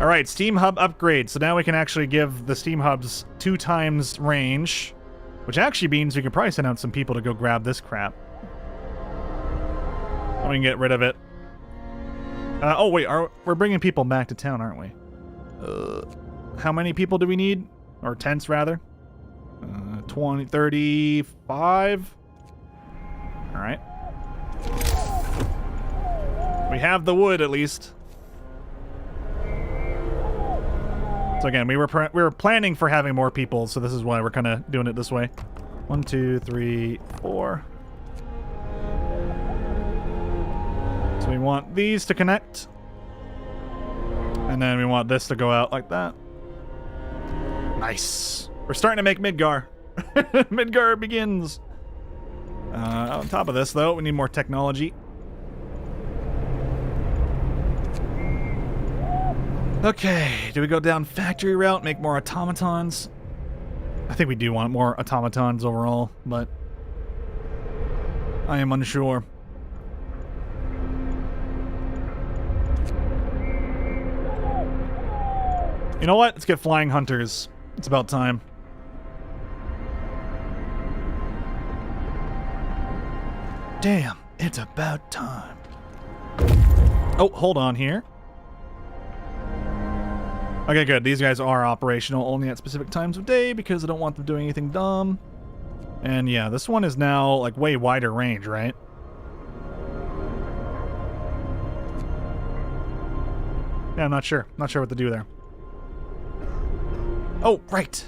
Alright, Steam Hub upgrade. So now we can actually give the Steam Hubs 2 times range. Which actually means we can probably send out some people to go grab this crap. We can get rid of it. Oh, wait. We're bringing people back to town, aren't we? How many people do we need? Or tents, rather? 20, 35? Alright. We have the wood, at least. So again, we were planning for having more people, so this is why we're kind of doing it this way. 1, 2, 3, 4. So we want these to connect. And then we want this to go out like that. Nice. We're starting to make Midgar. Midgar begins. On top of this, though, we need more technology. Okay, do we go down factory route, make more automatons? I think we do want more automatons overall, but I am unsure. You know what? Let's get flying hunters. It's about time. Damn, it's about time. Oh, hold on here. Okay, good. These guys are operational only at specific times of day because I don't want them doing anything dumb. And yeah, this one is now like way wider range, right? Yeah, I'm not sure. Not sure what to do there. Oh, right.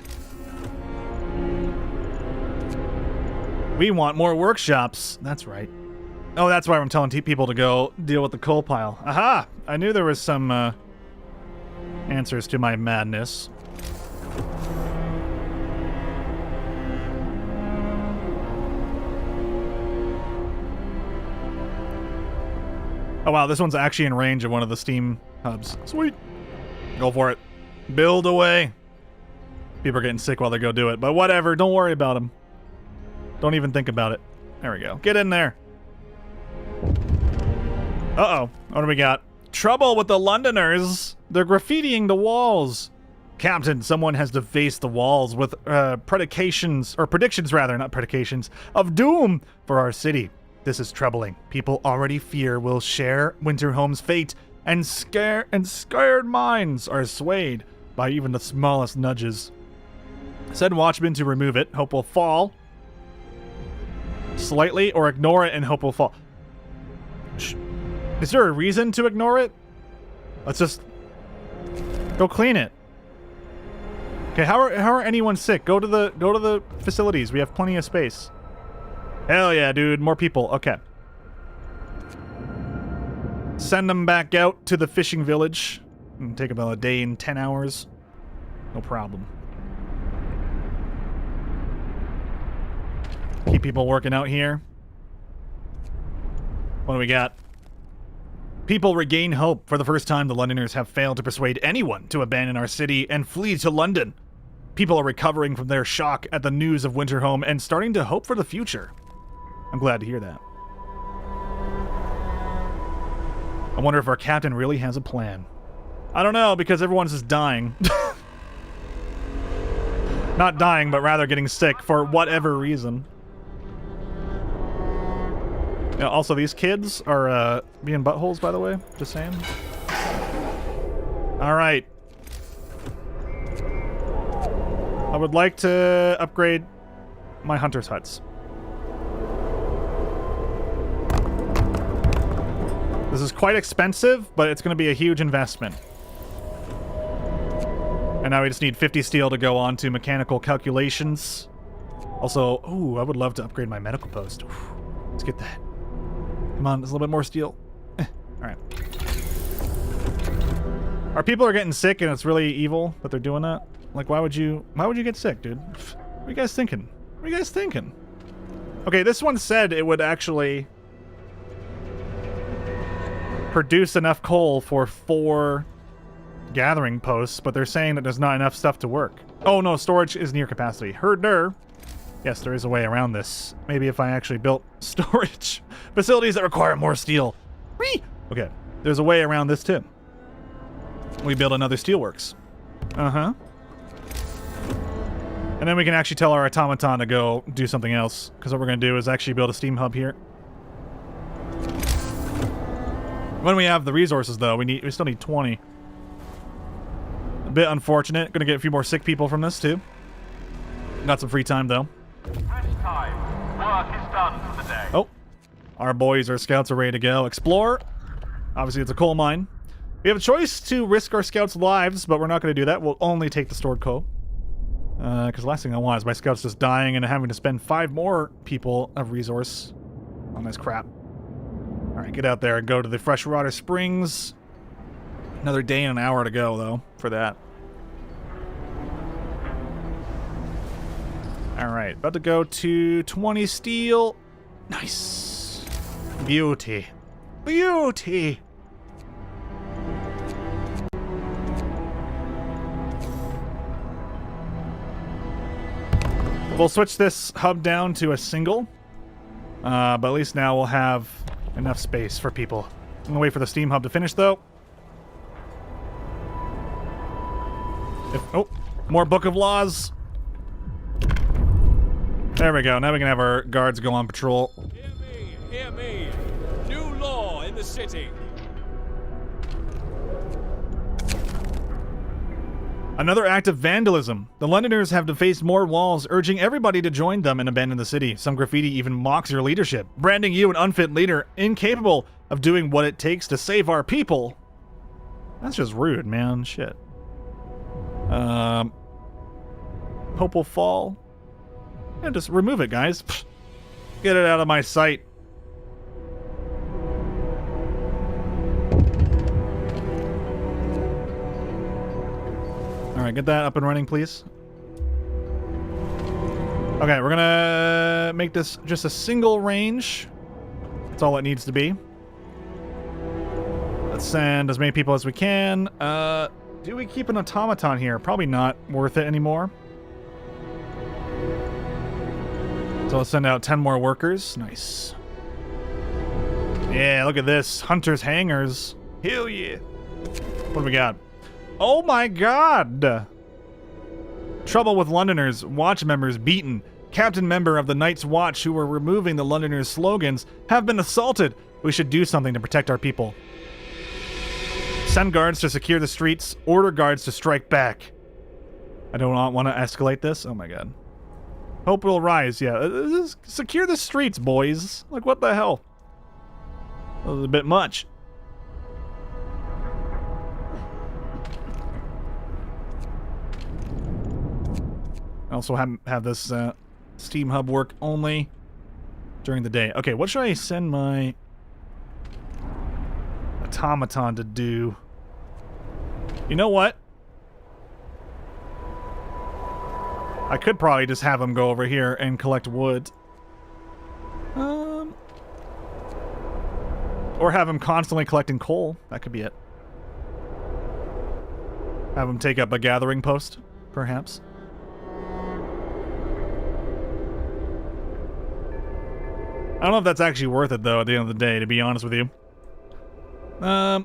We want more workshops. That's right. Oh, that's why I'm telling people to go deal with the coal pile. Aha! I knew there was some, answers to my madness. Oh wow, this one's actually in range of one of the Steam hubs. Sweet. Go for it. Build away. People are getting sick while they go do it, but whatever, don't worry about them. Don't even think about it. There we go. Get in there. Uh-oh. What do we got? Trouble with the Londoners. They're graffitiing the walls. Captain, someone has defaced the walls with predictions, not predications, of doom for our city. This is troubling. People already fear we'll share Winterhome's fate, and scared minds are swayed by even the smallest nudges. Send watchmen to remove it. Hope will fall. Slightly, or ignore it and hope will fall. Is there a reason to ignore it? Let's just go clean it. Okay, how are anyone sick? Go to the facilities. We have plenty of space. Hell yeah, dude. More people. Okay. Send them back out to the fishing village. It'll take about a day and 10 hours. No problem. Keep people working out here. What do we got? People regain hope. For the first time, the Londoners have failed to persuade anyone to abandon our city and flee to London. People are recovering from their shock at the news of Winterhome and starting to hope for the future. I'm glad to hear that. I wonder if our captain really has a plan. I don't know, because everyone's just dying. Not dying, but rather getting sick for whatever reason. Yeah, also, these kids are being buttholes, by the way. Just saying. Alright. I would like to upgrade my hunter's huts. This is quite expensive, but it's going to be a huge investment. And now we just need 50 steel to go on to mechanical calculations. Also, ooh, I would love to upgrade my medical post. Ooh, let's get that. Come on, there's a little bit more steel. Alright. Our people are getting sick, and it's really evil that they're doing that. Like, why would you get sick, dude? What are you guys thinking? What are you guys thinking? Okay, this one said it would actually produce enough coal for 4 gathering posts, but they're saying that there's not enough stuff to work. Oh no, storage is near capacity. Herder. Yes, there is a way around this. Maybe if I actually built storage facilities that require more steel. Whee! Okay, there's a way around this too. We build another steelworks. Uh-huh. And then we can actually tell our automaton to go do something else, because what we're going to do is actually build a steam hub here. When we have the resources, though, we still need 20. A bit unfortunate. Going to get a few more sick people from this, too. Got some free time, though. Rest time. Work is done for the day. Oh. Our boys, our scouts are ready to go. Explore. Obviously, it's a coal mine. We have a choice to risk our scouts' lives, but we're not going to do that. We'll only take the stored coal. Because the last thing I want is my scouts just dying and having to spend 5 more people of resource on this crap. Alright, get out there and go to the freshwater springs. Another day and an hour to go, though, for that. Alright, about to go to 20 steel. Nice. Beauty. Beauty! We'll switch this hub down to a single. But at least now we'll have enough space for people. I'm gonna wait for the steam hub to finish, though. Oh, more Book of Laws. There we go. Now we can have our guards go on patrol. Hear me, hear me. New law in the city. Another act of vandalism. The Londoners have defaced more walls, urging everybody to join them and abandon the city. Some graffiti even mocks your leadership, branding you an unfit leader, incapable of doing what it takes to save our people. That's just rude, man. Shit. Hope will fall. Yeah, just remove it, guys. Get it out of my sight. Alright, get that up and running, please. Okay, we're gonna make this just a single range. That's all it needs to be. Let's send as many people as we can. Do we keep an automaton here? Probably not worth it anymore. So let's send out 10 more workers. Nice. Yeah, look at this. Hunter's Hangers. Hell yeah. What do we got? Oh my god! Trouble with Londoners. Watch members beaten. Captain member of the Night's Watch who were removing the Londoners' slogans have been assaulted. We should do something to protect our people. Send guards to secure the streets. Order guards to strike back. I don't want to escalate this. Oh my god. Hope will rise. Yeah. Secure the streets, boys. Like, what the hell? That was a bit much. I also have this Steam Hub work only during the day. Okay, what should I send my automaton to do? You know what? I could probably just have him go over here and collect wood. Or have him constantly collecting coal. That could be it. Have him take up a gathering post, perhaps. I don't know if that's actually worth it, though, at the end of the day, to be honest with you. Oh,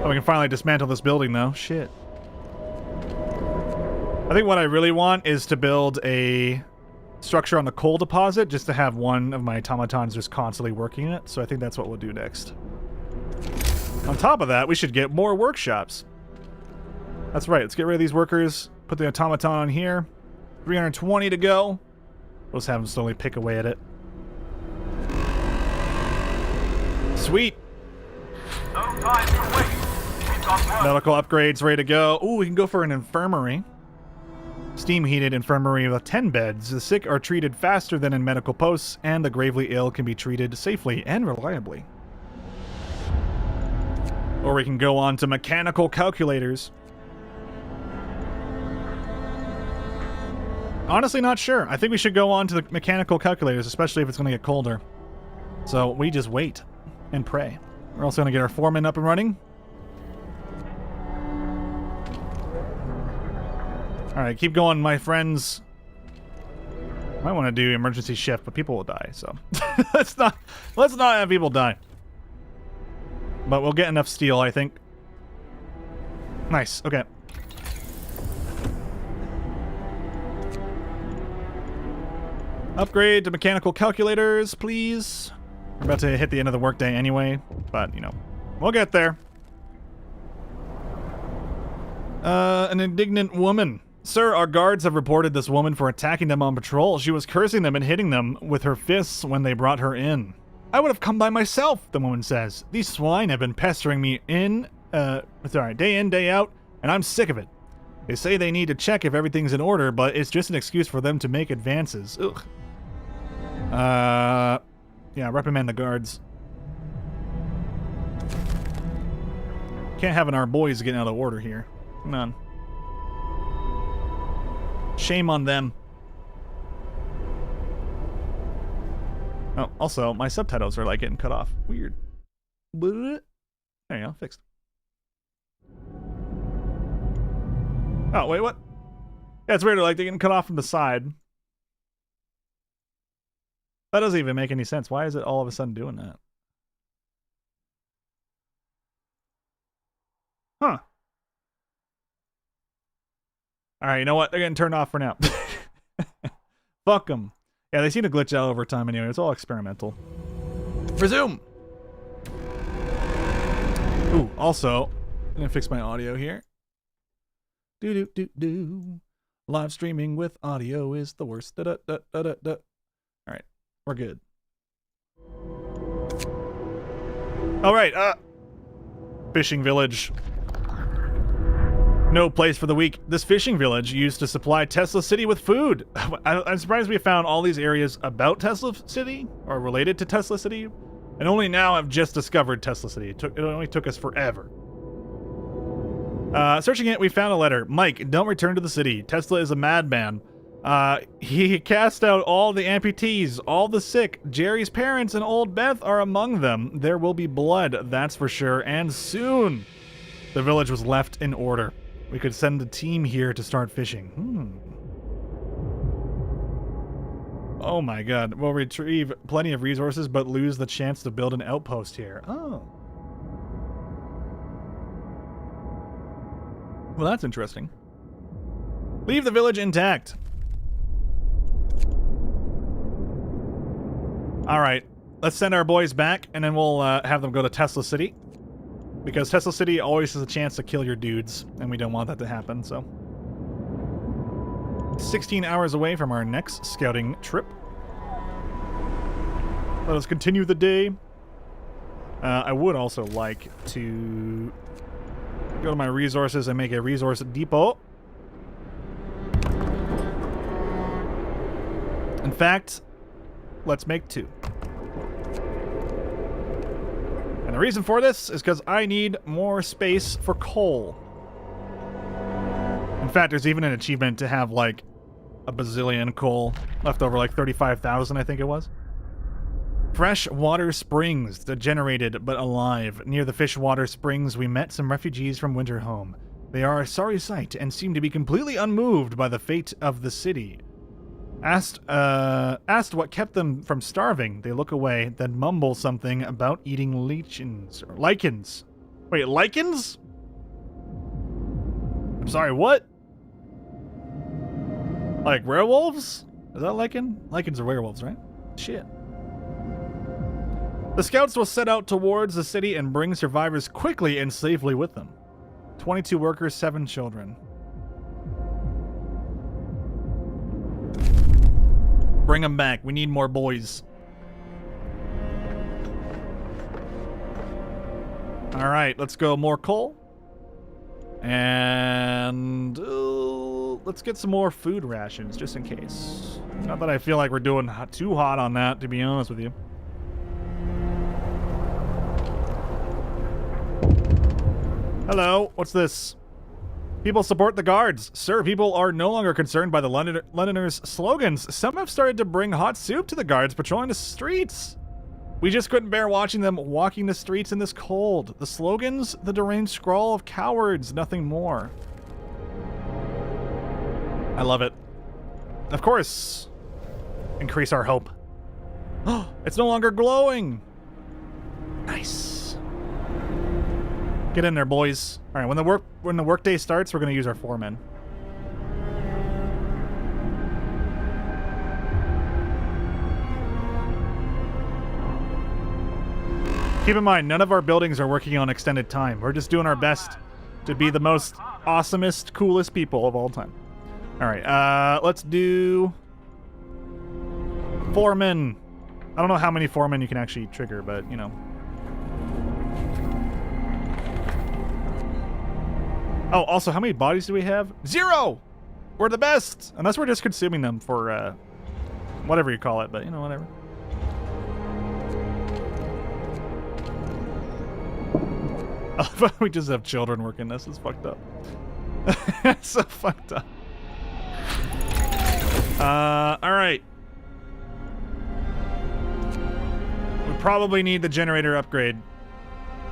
we can finally dismantle this building, though. Shit. I think what I really want is to build a structure on the coal deposit, just to have one of my automatons just constantly working it. So I think that's what we'll do next. On top of that, we should get more workshops. That's right. Let's get rid of these workers. Put the automaton on here. 320 to go. We'll just have them slowly pick away at it. Sweet. No time to wait. We've got work. Medical upgrades ready to go. Ooh, we can go for an infirmary. Steam-heated infirmary with 10 beds. The sick are treated faster than in medical posts, and the gravely ill can be treated safely and reliably. Or we can go on to mechanical calculators. Honestly, not sure. I think we should go on to the mechanical calculators, especially if it's going to get colder. So we just wait and pray. We're also going to get our foreman up and running. Alright, keep going, my friends. Might want to do emergency shift, but people will die, so let's not have people die. But we'll get enough steel, I think. Nice, okay. Upgrade to mechanical calculators, please. We're about to hit the end of the workday anyway, but, you know, we'll get there. An indignant woman. Sir, our guards have reported this woman for attacking them on patrol. She was cursing them and hitting them with her fists when they brought her in. I would have come by myself, the woman says. These swine have been pestering me day in, day out, and I'm sick of it. They say they need to check if everything's in order, but it's just an excuse for them to make advances. Ugh. Yeah, reprimand the guards. Can't have our boys getting out of order here. Come on. Shame on them. Oh, also, my subtitles are like getting cut off. Weird. There you go, fixed. Oh, wait, what? Yeah, it's weird, like they're getting cut off from the side. That doesn't even make any sense. Why is it all of a sudden doing that? Huh. Alright, you know what? They're getting turned off for now. Fuck them. Yeah, they seem to glitch out over time anyway. It's all experimental. Resume! Ooh, also, I'm gonna fix my audio here. Do. Live streaming with audio is the worst. Alright, we're good. Alright, fishing village. No place for the weak. This fishing village used to supply Tesla City with food. I'm surprised we found all these areas about Tesla City, or related to Tesla City, and only now have just discovered Tesla City. It only took us forever. Searching it, we found a letter. Mike, don't return to the city. Tesla is a madman. He cast out all the amputees, all the sick. Jerry's parents and old Beth are among them. There will be blood, that's for sure, and soon. The village was left in order. We could send a team here to start fishing. Oh my god. We'll retrieve plenty of resources, but lose the chance to build an outpost here. Oh. Well, that's interesting. Leave the village intact. Alright. Let's send our boys back, and then we'll have them go to Tesla City. Because Tesla City always has a chance to kill your dudes, and we don't want that to happen, so. 16 hours away from our next scouting trip. Let us continue the day. I would also like to go to my resources and make a resource depot. In fact, let's make 2. And the reason for this is because I need more space for coal. In fact, there's even an achievement to have, like, a bazillion coal left over, like 35,000, I think it was. Fresh water springs, degenerated but alive. Near the fish water springs, we met some refugees from Winterhome. They are a sorry sight and seem to be completely unmoved by the fate of the city. Asked what kept them from starving. They look away, then mumble something about eating lichens or lichens. Wait, lichens? I'm sorry, what? Like werewolves? Is that lichen? Lichens are werewolves, right? Shit. The scouts will set out towards the city and bring survivors quickly and safely with them. 22 workers, 7 children. Bring them back. We need more boys. All right, let's go more coal. And let's get some more food rations, just in case. Not that I feel like we're doing too hot on that, to be honest with you. Hello, what's this? People support the guards. Sir, people are no longer concerned by the Londoners' slogans. Some have started to bring hot soup to the guards patrolling the streets. We just couldn't bear watching them walking the streets in this cold. The slogans, the deranged scrawl of cowards, nothing more. I love it. Of course. Increase our hope. Oh, it's no longer glowing. Nice. Get in there, boys. All right, when the workday starts, we're going to use our foremen. Keep in mind, none of our buildings are working on extended time. We're just doing our best to be the most awesomest, coolest people of all time. All right, let's do foremen. I don't know how many foremen you can actually trigger, but, you know. Oh, also, how many bodies do we have? 0! We're the best! Unless we're just consuming them for, whatever you call it, but, you know, whatever. We just have children working this. It's fucked up. It's so fucked up. Alright. We probably need the generator upgrade.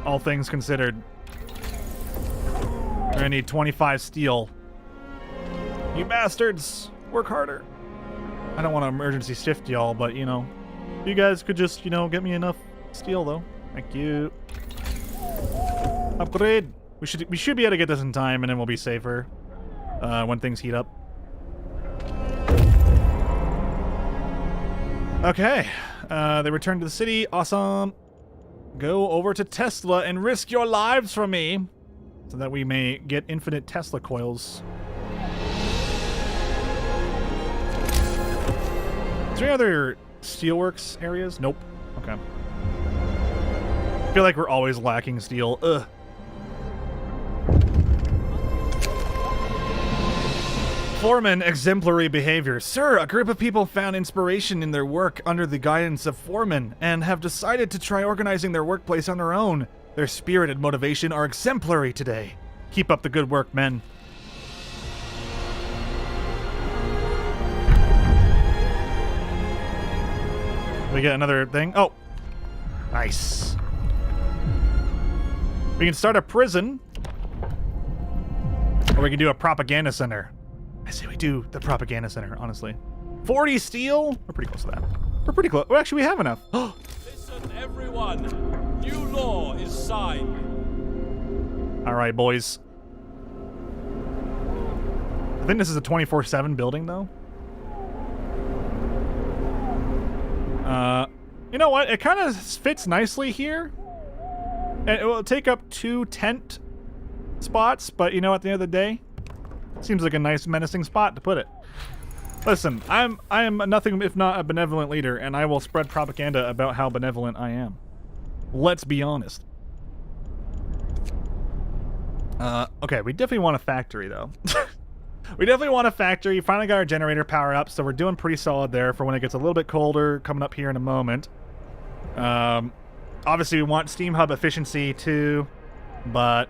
All things considered. We're gonna need 25 steel. You bastards! Work harder. I don't want to emergency shift y'all, but, you know. You guys could just, you know, get me enough steel, though. Thank you. Upgrade! We should be able to get this in time, and then we'll be safer when things heat up. Okay. They returned to the city. Awesome. Go over to Tesla and risk your lives for me, so that we may get infinite Tesla coils. Is there any other steelworks areas? Nope. Okay. I feel like we're always lacking steel. Ugh. Foreman, exemplary behavior. Sir, a group of people found inspiration in their work under the guidance of Foreman and have decided to try organizing their workplace on their own. Their spirit and motivation are exemplary today. Keep up the good work, men. We get another thing. Oh, nice. We can start a prison. Or we can do a propaganda center. I say we do the propaganda center, honestly. 40 steel? We're pretty close to that. We're pretty close. Well, actually, we have enough. Listen, everyone. New law is signed. All right, boys. I think this is a 24/7 building, though. You know what? It kind of fits nicely here. And it will take up 2 tent spots, but you know, at the end of the day, seems like a nice menacing spot to put it. Listen, I am nothing if not a benevolent leader, and I will spread propaganda about how benevolent I am. Let's be honest. Okay, we definitely want a factory, though. We definitely want a factory. Finally got our generator power up, so we're doing pretty solid there for when it gets a little bit colder coming up here in a moment. Obviously we want steam hub efficiency too, but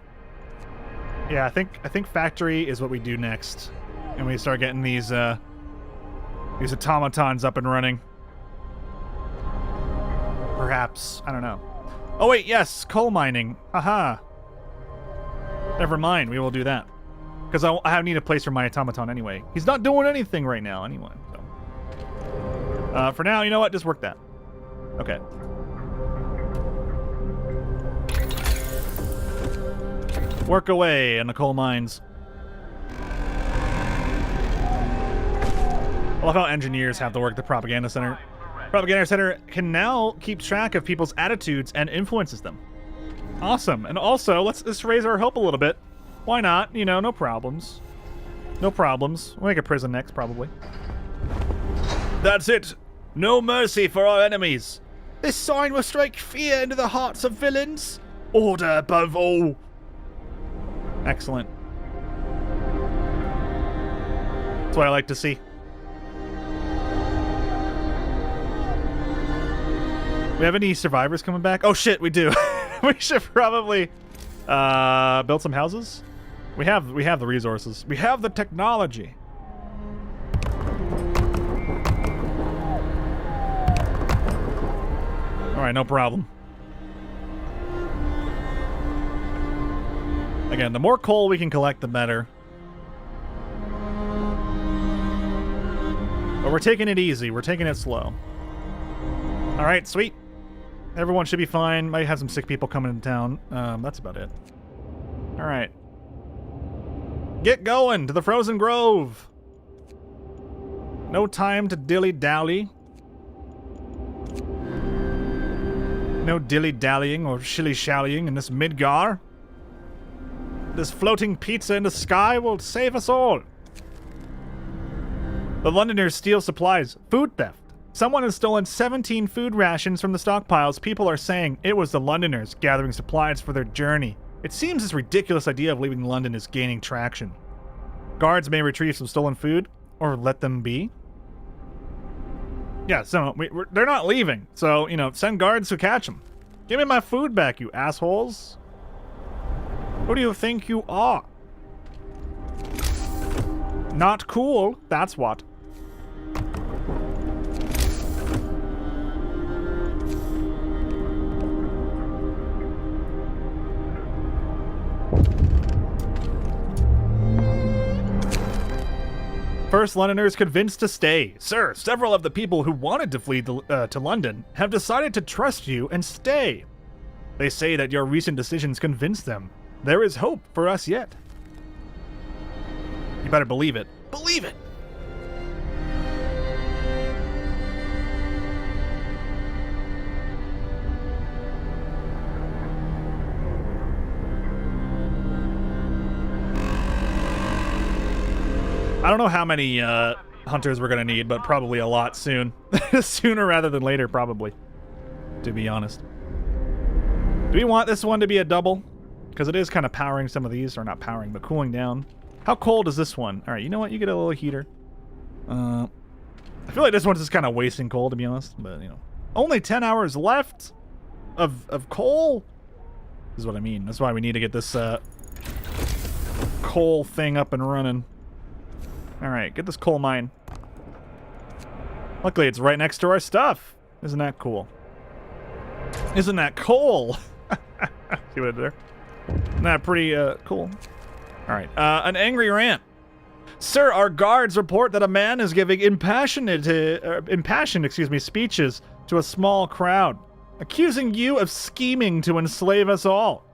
yeah, I think factory is what we do next, and we start getting these automatons up and running. Perhaps, I don't know. Oh wait, yes, coal mining. Haha. Never mind, we will do that. Because I need a place for my automaton anyway. He's not doing anything right now anyway. So. For now, you know what? Just work that. Okay. Work away in the coal mines. I love how engineers have to work the propaganda center. Propaganda center can now keep track of people's attitudes and influences them. Awesome. And also, let's raise our hope a little bit. Why not? You know, no problems. No problems. We'll make a prison next, probably. That's it. No mercy for our enemies. This sign will strike fear into the hearts of villains. Order above all. Excellent. That's what I like to see. We have any survivors coming back? Oh shit, we do. We should probably build some houses. We have the resources. We have the technology. All right, no problem. Again, the more coal we can collect, the better. But we're taking it easy. We're taking it slow. All right, sweet. Everyone should be fine. Might have some sick people coming into town. That's about it. All right. Get going to the Frozen Grove. No time to dilly-dally. No dilly-dallying or shilly-shallying in this Midgar. This floating pizza in the sky will save us all. The Londoners steal supplies. Food theft. Someone has stolen 17 food rations from the stockpiles. People are saying it was the Londoners gathering supplies for their journey. It seems this ridiculous idea of leaving London is gaining traction. Guards may retrieve some stolen food, or let them be. Yeah, so they're not leaving. So, you know, send guards to catch them. Give me my food back, you assholes. Who do you think you are? Not cool, that's what. First Londoners convinced to stay. Sir, several of the people who wanted to flee to London have decided to trust you and stay. They say that your recent decisions convinced them. There is hope for us yet. You better believe it. Believe it! I don't know how many hunters we're gonna need, but probably a lot soon. Sooner rather than later, probably. To be honest. Do we want this one to be a double? Because it is kind of powering some of these, or not powering, but cooling down. How cold is this one? All right, you know what? You get a little heater. I feel like this one's just kind of wasting coal, to be honest. But, you know. Only 10 hours left of coal? This is what I mean. That's why we need to get this coal thing up and running. Alright, get this coal mine. Luckily, it's right next to our stuff. Isn't that cool? Isn't that cool? See what I did there? Isn't that pretty cool? All right, an angry rant. Sir, our guards report that a man is giving impassioned speeches to a small crowd, accusing you of scheming to enslave us all.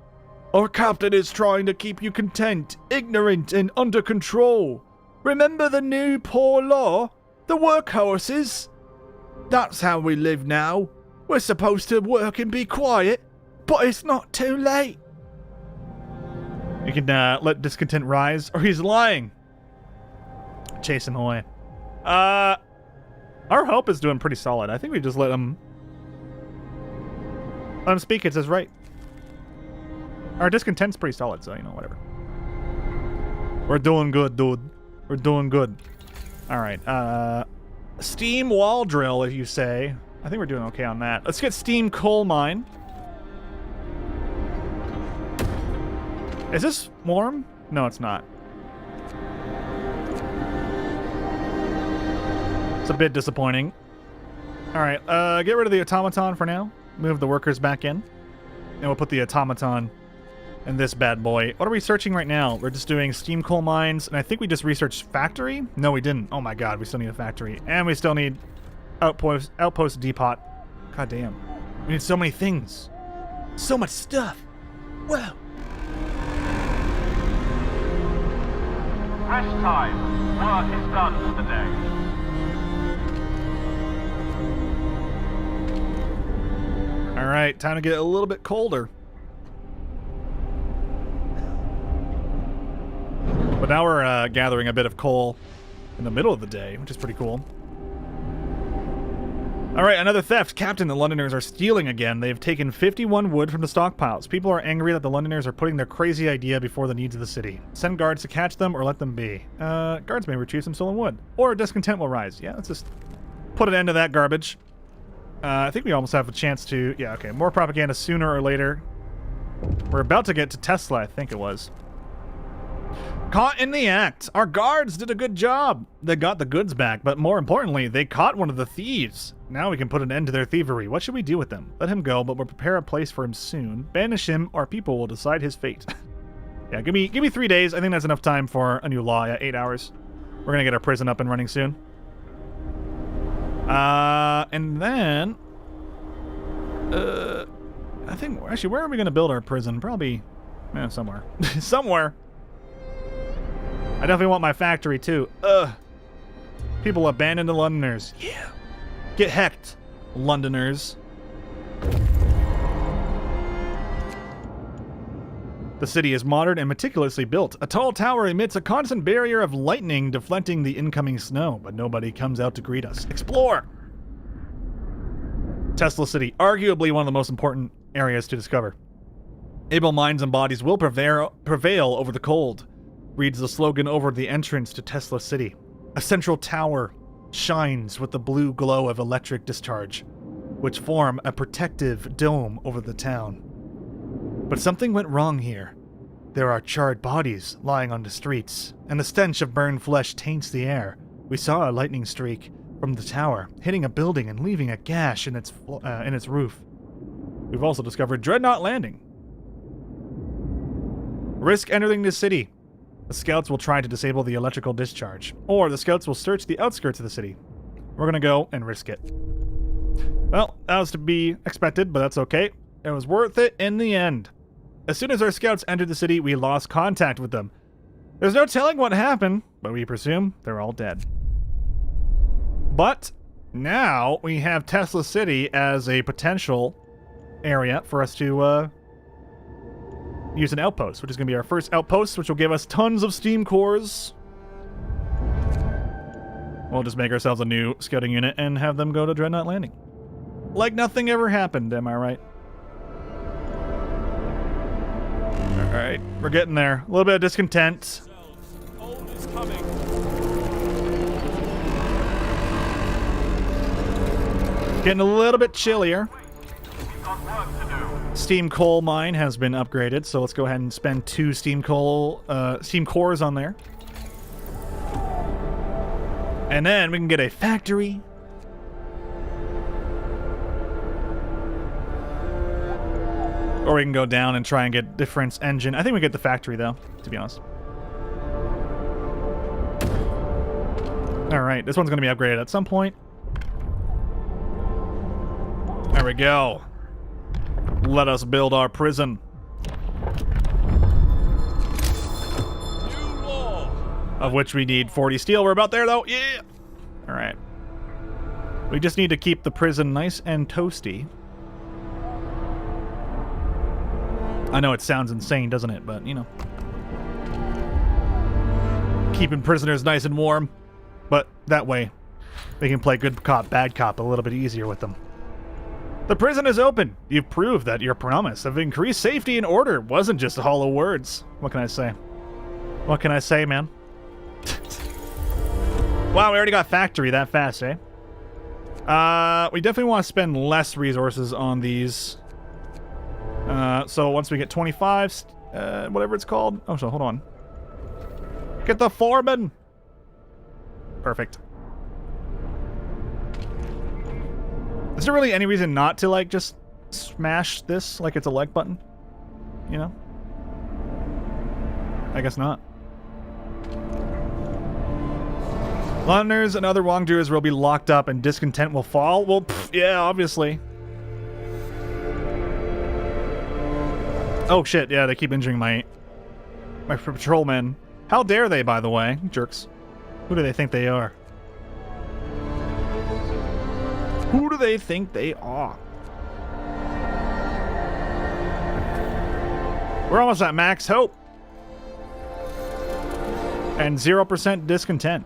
Our captain is trying to keep you content, ignorant, and under control. Remember the new poor law? The workhorses? That's how we live now. We're supposed to work and be quiet, but it's not too late. You can let discontent rise, or he's lying. Chase him away. Our hope is doing pretty solid. I think we just let him speak. It's his right. Our discontent's pretty solid, so, you know, whatever. We're doing good, dude. We're doing good. All right. Steam wall drill, if you say. I think we're doing okay on that. Let's get steam coal mine. Is this warm? No, it's not. It's a bit disappointing. All right, get rid of the automaton for now. Move the workers back in. And we'll put the automaton in this bad boy. What are we searching right now? We're just doing steam coal mines, and I think we just researched factory? No, we didn't. Oh my god, we still need a factory. And we still need outpost depot. God damn. We need so many things. So much stuff. Wow. Rest time. Work is done for the day. All right, time to get a little bit colder. But now we're gathering a bit of coal in the middle of the day, which is pretty cool. All right, another theft. Captain, the Londoners are stealing again. They've taken 51 wood from the stockpiles. People are angry that the Londoners are putting their crazy idea before the needs of the city. Send guards to catch them or let them be. Guards may retrieve some stolen wood. Or discontent will rise. Yeah, let's just put an end to that garbage. I think we almost have a chance to... Yeah, okay. More propaganda sooner or later. We're about to get to Tesla, I think it was. Caught in the act. Our guards did a good job. They got the goods back, but more importantly, they caught one of the thieves. Now we can put an end to their thievery. What should we do with them? Let him go, but we'll prepare a place for him soon. Banish him, our people will decide his fate. Yeah, give me 3 days. I think that's enough time for a new law. Yeah, 8 hours. We're gonna get our prison up and running soon. And then... I think... Actually, where are we gonna build our prison? Probably... somewhere. Somewhere. I definitely want my factory, too. Ugh. People abandon the Londoners. Yeah. Get hecked, Londoners. The city is modern and meticulously built. A tall tower emits a constant barrier of lightning deflecting the incoming snow, but nobody comes out to greet us. Explore! Tesla City, arguably one of the most important areas to discover. Able minds and bodies will prevail over the cold, reads the slogan over the entrance to Tesla City. A central tower shines with the blue glow of electric discharge, which form a protective dome over the town. But something went wrong here. There are charred bodies lying on the streets, and the stench of burned flesh taints the air. We saw a lightning streak from the tower, hitting a building and leaving a gash in its roof. We've also discovered Dreadnought Landing. Risk entering the city. The scouts will try to disable the electrical discharge, or the scouts will search the outskirts of the city. We're gonna go and risk it. Well, that was to be expected, but that's okay. It was worth it in the end. As soon as our scouts entered the city, we lost contact with them. There's no telling what happened, but we presume they're all dead. But now we have Tesla City as a potential area for us to use an outpost, which is going to be our first outpost, which will give us tons of steam cores. We'll just make ourselves a new scouting unit and have them go to Dreadnought Landing. Like nothing ever happened, am I right? Alright, we're getting there. A little bit of discontent. Cold is coming. Getting a little bit chillier. We've got work to do. Steam coal mine has been upgraded, so let's go ahead and spend 2 steam cores on there. And then we can get a factory. Or we can go down and try and get difference engine. I think we get the factory, though, to be honest. Alright, this one's going to be upgraded at some point. There we go. Let us build our prison. New law. Of which we need 40 steel. We're about there, though. Yeah! Alright. We just need to keep the prison nice and toasty. I know it sounds insane, doesn't it? But, you know. Keeping prisoners nice and warm. But that way, they can play good cop, bad cop a little bit easier with them. The prison is open. You've proved that your promise of increased safety and order wasn't just hollow words. What can I say? What can I say, man? Wow, we already got factory that fast, eh? We definitely want to spend less resources on these. So once we get 25, whatever it's called. Oh, so hold on. Get the foreman. Perfect. Is there really any reason not to, like, just smash this like it's a like button? You know? I guess not. Londoners and other wrongdoers will be locked up and discontent will fall? Well, yeah, obviously. Oh, shit, yeah, they keep injuring my patrolmen. How dare they, by the way? Jerks. Who do they think they are? Who do they think they are? We're almost at max hope. And 0% discontent.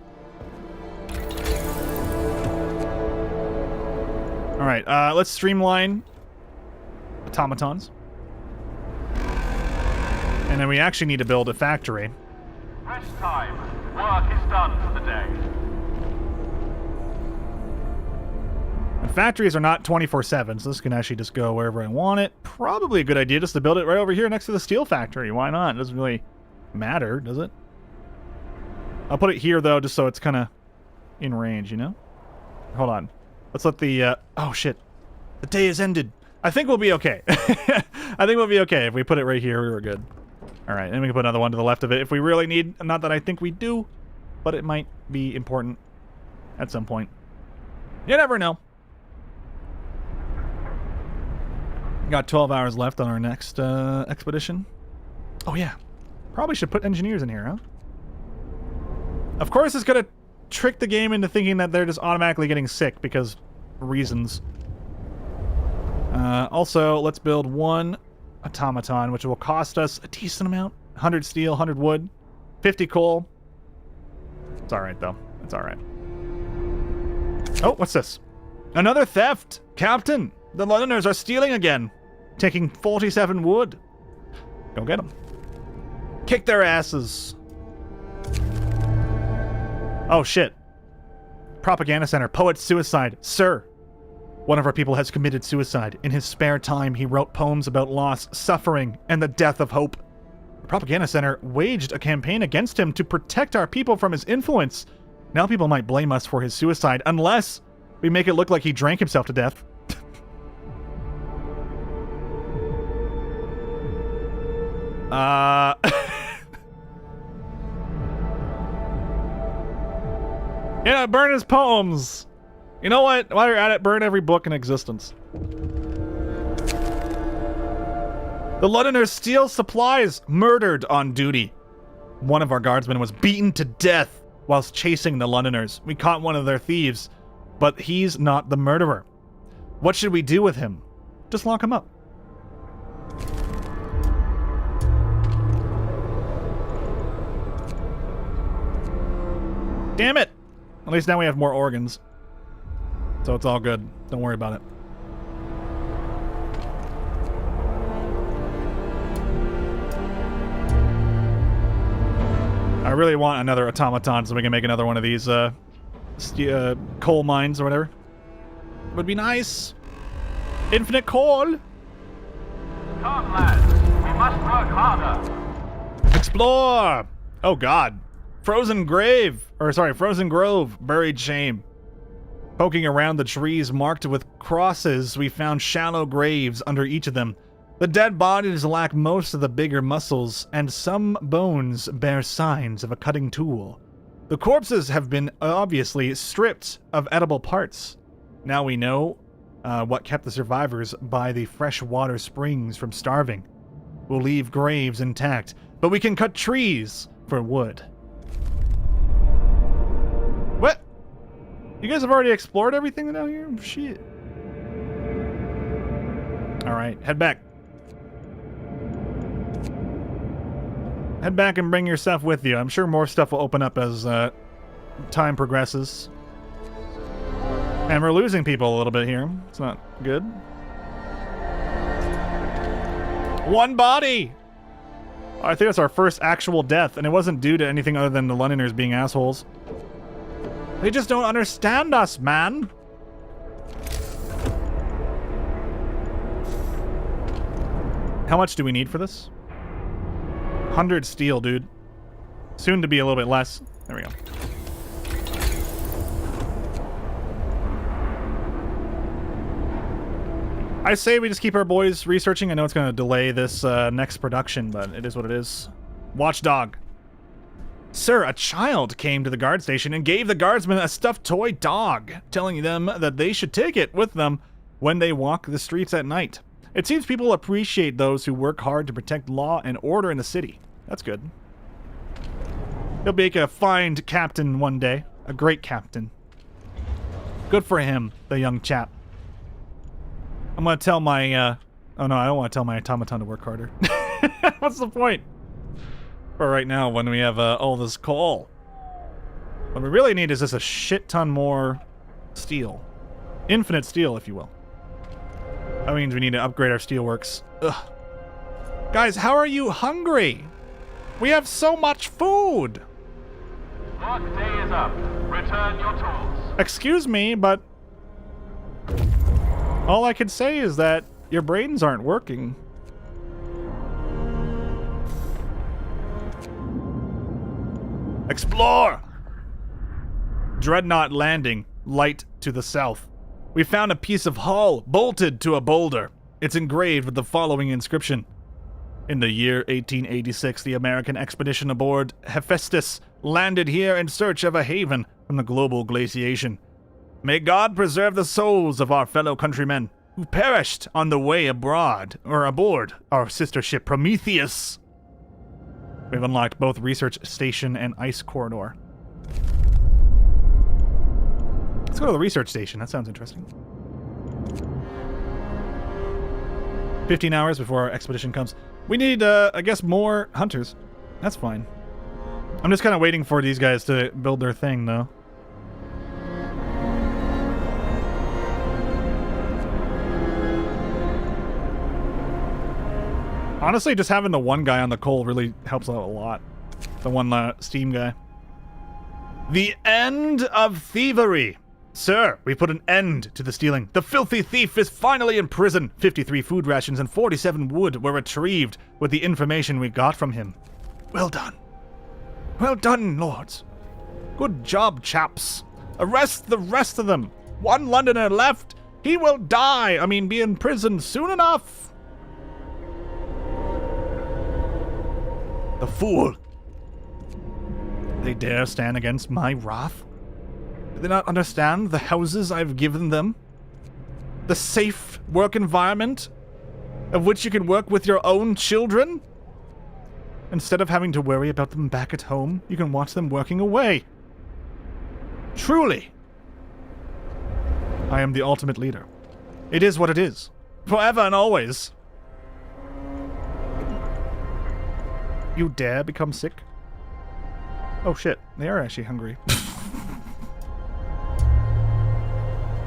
Alright, let's streamline automatons. And then we actually need to build a factory. Rest time. Work is done for the day. And factories are not 24/7, so this can actually just go wherever I want it. Probably a good idea just to build it right over here next to the steel factory. Why not? It doesn't really matter, does it? I'll put it here, though, just so it's kind of in range, you know? Hold on. Let's let the, oh, shit. The day has ended. I think we'll be okay. I think we'll be okay. If we put it right here, we're good. All right, then we can put another one to the left of it if we really need. Not that I think we do, but it might be important at some point. You never know. Got 12 hours left on our next expedition. Oh, yeah. Probably should put engineers in here, huh? Of course, it's going to trick the game into thinking that they're just automatically getting sick because reasons. Also, let's build one automaton, which will cost us a decent amount. 100 steel, 100 wood, 50 coal. It's alright, though. It's alright. Oh, what's this? Another theft! Captain! The Londoners are stealing again! Taking 47 wood. Go get them. Kick their asses. Oh, shit. Propaganda Center. Poet suicide. Sir! One of our people has committed suicide. In his spare time, he wrote poems about loss, suffering, and the death of hope. The Propaganda Center waged a campaign against him to protect our people from his influence. Now people might blame us for his suicide, unless we make it look like he drank himself to death. Yeah, burn his poems. You know what? While you're at it, burn every book in existence. The Londoners steal supplies, murdered on duty. One of our guardsmen was beaten to death whilst chasing the Londoners. We caught one of their thieves, but he's not the murderer. What should we do with him? Just lock him up. Damn it! At least now we have more organs. So it's all good. Don't worry about it. I really want another automaton so we can make another one of these coal mines or whatever. Would be nice. Infinite coal. Come, lads. We must work harder. Explore. Oh God. Frozen Grove. Buried shame. Poking around the trees marked with crosses, we found shallow graves under each of them. The dead bodies lack most of the bigger muscles, and some bones bear signs of a cutting tool. The corpses have been obviously stripped of edible parts. Now we know what kept the survivors by the freshwater springs from starving. We'll leave graves intact, but we can cut trees for wood. What? You guys have already explored everything down here? Shit. Alright, head back. Head back and bring your stuff with you. I'm sure more stuff will open up as time progresses. And we're losing people a little bit here. It's not good. One body! I think that's our first actual death, and it wasn't due to anything other than the Londoners being assholes. They just don't understand us, man! How much do we need for this? 100 steel, dude. Soon to be a little bit less. There we go. I say we just keep our boys researching. I know it's going to delay this next production, but it is what it is. Watchdog. Sir, a child came to the guard station and gave the guardsmen a stuffed toy dog, telling them that they should take it with them when they walk the streets at night. It seems people appreciate those who work hard to protect law and order in the city. That's good. He'll make a fine captain one day. A great captain. Good for him, the young chap. I'm gonna tell my, oh no, I don't want to tell my automaton to work harder. What's the point? For right now, when we have all this coal. What we really need is just a shit ton more steel. Infinite steel, if you will. That means we need to upgrade our steelworks. Ugh. Guys, how are you hungry? We have so much food! Work day is up. Return your tools. Excuse me, but all I can say is that your brains aren't working. Explore! Dreadnought landing, light to the south. We found a piece of hull bolted to a boulder. It's engraved with the following inscription. In the year 1886, the American expedition aboard Hephaestus landed here in search of a haven from the global glaciation. May God preserve the souls of our fellow countrymen who perished on the way abroad or aboard our sister ship Prometheus. We've unlocked both research station and ice corridor. Let's go to the research station. That sounds interesting. 15 hours before our expedition comes. We need, I guess, more hunters. That's fine. I'm just kind of waiting for these guys to build their thing, though. Honestly, just having the one guy on the coal really helps out a lot. The one steam guy. The end of thievery. Sir, we put an end to the stealing. The filthy thief is finally in prison. 53 food rations and 47 wood were retrieved with the information we got from him. Well done. Well done, lords. Good job, chaps. Arrest the rest of them. One Londoner left. He will die. I mean, be in prison soon enough. The fool. They dare stand against my wrath? Do they not understand the houses I've given them? The safe work environment of which you can work with your own children? Instead of having to worry about them back at home, you can watch them working away. Truly, I am the ultimate leader. It is what it is. Forever and always. You dare become sick? Oh shit, they are actually hungry.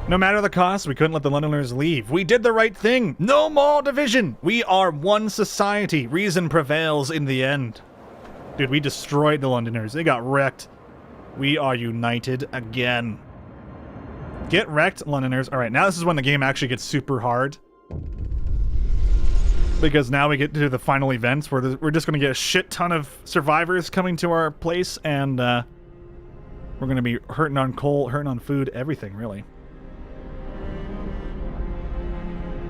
No matter the cost, we couldn't let the Londoners leave. We did the right thing. No more division. We are one society. Reason prevails in the end. Dude, we destroyed the Londoners. They got wrecked. We are united again. Get wrecked, Londoners. All right, now this is when the game actually gets super hard. Because now we get to the final events where we're just going to get a shit ton of survivors coming to our place, and we're going to be hurting on coal, hurting on food, everything, really.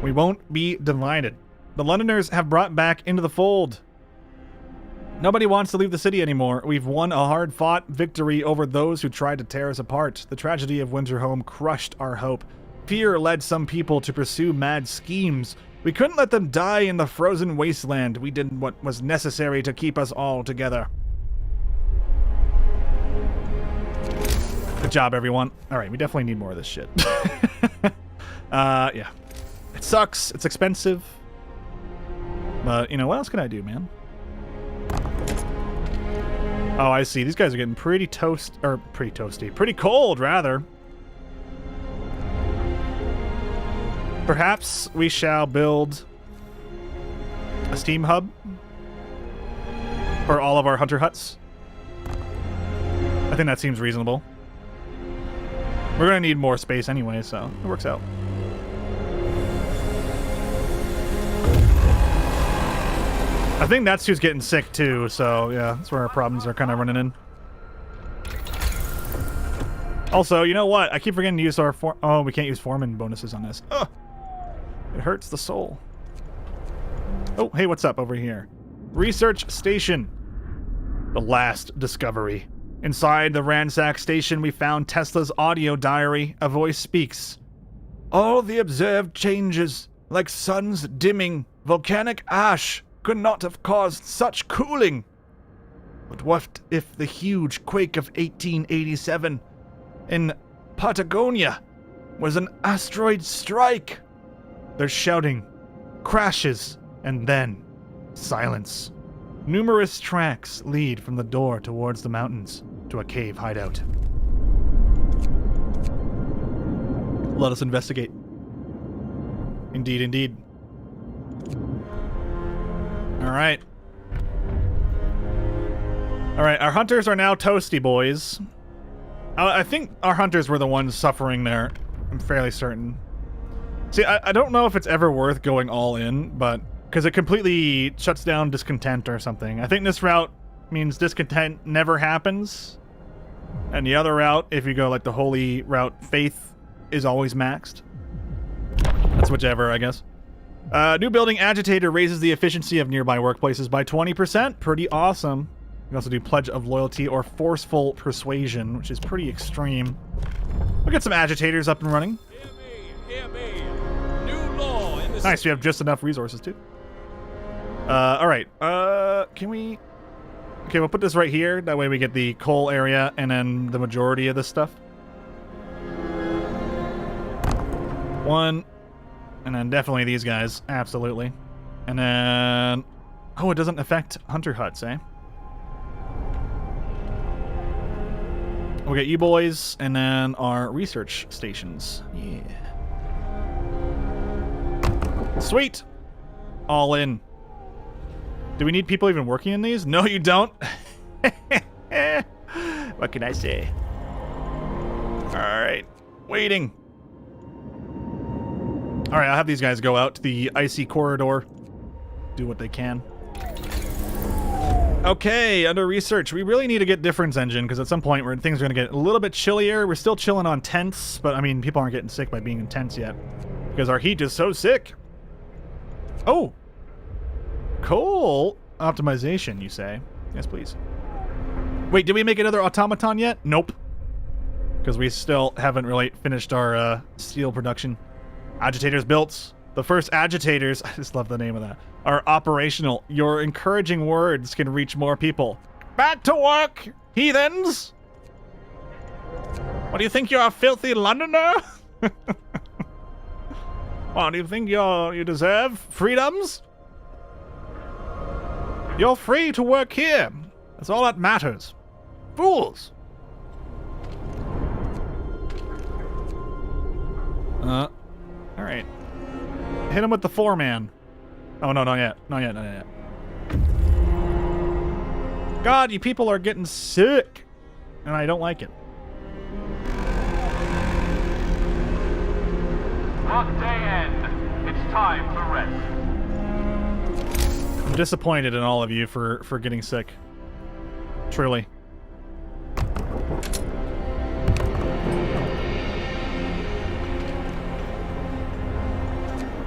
We won't be divided. The Londoners have brought back into the fold Nobody wants to leave the city anymore. We've won a hard-fought victory over those who tried to tear us apart. The tragedy of Winterhome crushed our hope. Fear led some people to pursue mad schemes. We couldn't let them die in the frozen wasteland. We did what was necessary to keep us all together. Good job, everyone. All right, we definitely need more of this shit. Yeah. It sucks. It's expensive. But, you know, what else can I do, man? Oh, I see. These guys are getting pretty toasty. Pretty cold, rather. Perhaps we shall build a steam hub for all of our hunter huts. I think that seems reasonable. We're going to need more space anyway, so it works out. I think that's who's getting sick too, so yeah, that's where our problems are kind of running in. Also, you know what? I keep forgetting to use our oh, we can't use foreman bonuses on this. Ugh! It hurts the soul. Oh, hey, what's up over here? Research station. The last discovery. Inside the ransacked station, we found Tesla's audio diary. A voice speaks. All the observed changes, like suns dimming, volcanic ash, could not have caused such cooling. But what if the huge quake of 1887 in Patagonia was an asteroid strike? There's shouting, crashes, and then silence. Numerous tracks lead from the door towards the mountains to a cave hideout. Let us investigate. Indeed, indeed. Alright. Alright, our hunters are now toasty, boys. I think our hunters were the ones suffering there. I'm fairly certain. See, I don't know if it's ever worth going all in, but... because it completely shuts down discontent or something. I think this route means discontent never happens. And the other route, if you go like the holy route, faith is always maxed. That's whichever, I guess. New building agitator raises the efficiency of nearby workplaces by 20%. Pretty awesome. You can also do pledge of loyalty or forceful persuasion, which is pretty extreme. We'll get some agitators up and running. Hear me. New law in the Nice, we have just enough resources too. Alright. Can we... okay, we'll put this right here. That way we get the coal area and then the majority of this stuff. One. And then definitely these guys. Absolutely. And then... oh, it doesn't affect hunter huts, eh? We'll get you boys and then our research stations. Yeah. Sweet! All in. Do we need people even working in these? No, you don't. What can I say? Alright. Waiting. Alright, I'll have these guys go out to the icy corridor. Do what they can. Okay, under research, we really need to get difference engine, because at some point where things are going to get a little bit chillier. We're still chilling on tents, but I mean, people aren't getting sick by being in tents yet. Because our heat is so sick. Oh! Coal optimization, you say? Yes, please. Wait, did we make another automaton yet? Nope. Because we still haven't really finished our steel production. Agitators built. The first agitators, I just love the name of that, are operational. Your encouraging words can reach more people. Back to work, heathens! What do you think you're a filthy Londoner? What do you think you deserve? Freedoms? You're free to work here. That's all that matters. Fools! Alright. Hit him with the foreman. Oh, no, not yet. Not yet, not yet. God, you people are getting sick. And I don't like it. Work day end. It's time for rest. I'm disappointed in all of you for getting sick. Truly.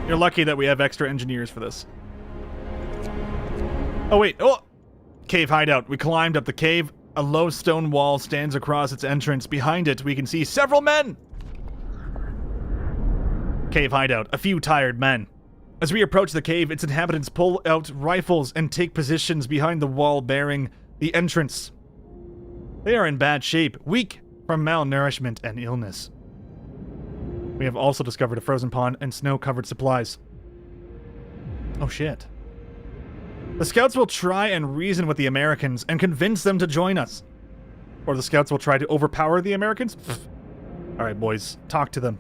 You're lucky that we have extra engineers for this. Oh, wait. Oh! Cave hideout. We climbed up the cave. A low stone wall stands across its entrance. Behind it, we can see several men. Cave hideout. A few tired men. As we approach the cave, its inhabitants pull out rifles and take positions behind the wall bearing the entrance. They are in bad shape, weak from malnourishment and illness. We have also discovered a frozen pond and snow-covered supplies. Oh shit. The scouts will try and reason with the Americans and convince them to join us. Or the scouts will try to overpower the Americans? Alright, boys, talk to them.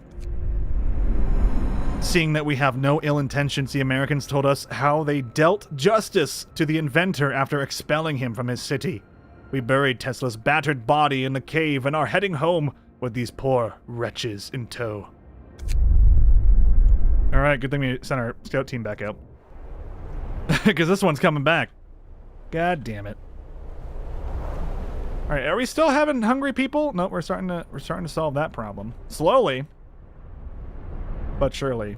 Seeing that we have no ill intentions, the Americans told us how they dealt justice to the inventor after expelling him from his city. We buried Tesla's battered body in the cave and are heading home with these poor wretches in tow. Alright, good thing we sent our scout team back out. Because this one's coming back. God damn it. Alright, are we still having hungry people? No, we're starting to solve that problem. Slowly. But surely.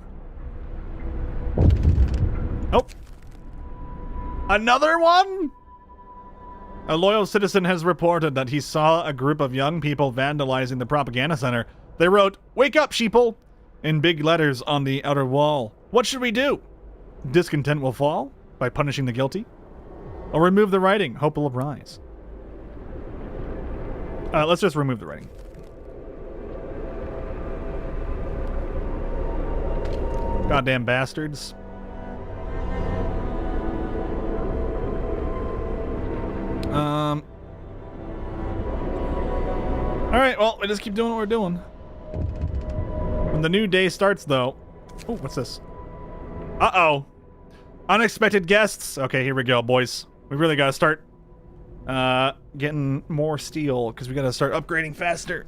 Oh. Another one? A loyal citizen has reported that he saw a group of young people vandalizing the propaganda center. They wrote, "Wake up, sheeple," in big letters on the outer wall. What should we do? Discontent will fall by punishing the guilty. Or remove the writing. Hope will rise. Let's just remove the writing. Goddamn bastards. Alright, well, we just keep doing what we're doing. When the new day starts, though... Oh, what's this? Uh-oh. Unexpected guests. Okay, here we go, boys. We really gotta start getting more steel, because we gotta start upgrading faster.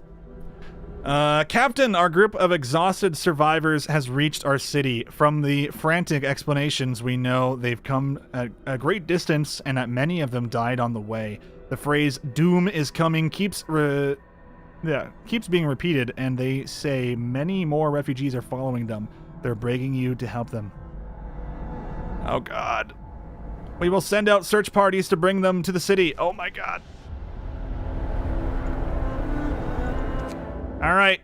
Captain, our group of exhausted survivors has reached our city. From the frantic explanations, we know they've come a great distance and that many of them died on the way. The phrase, "doom is coming," keeps being repeated, and they say many more refugees are following them. They're begging you to help them. Oh god. We will send out search parties to bring them to the city. Oh my god. Alright.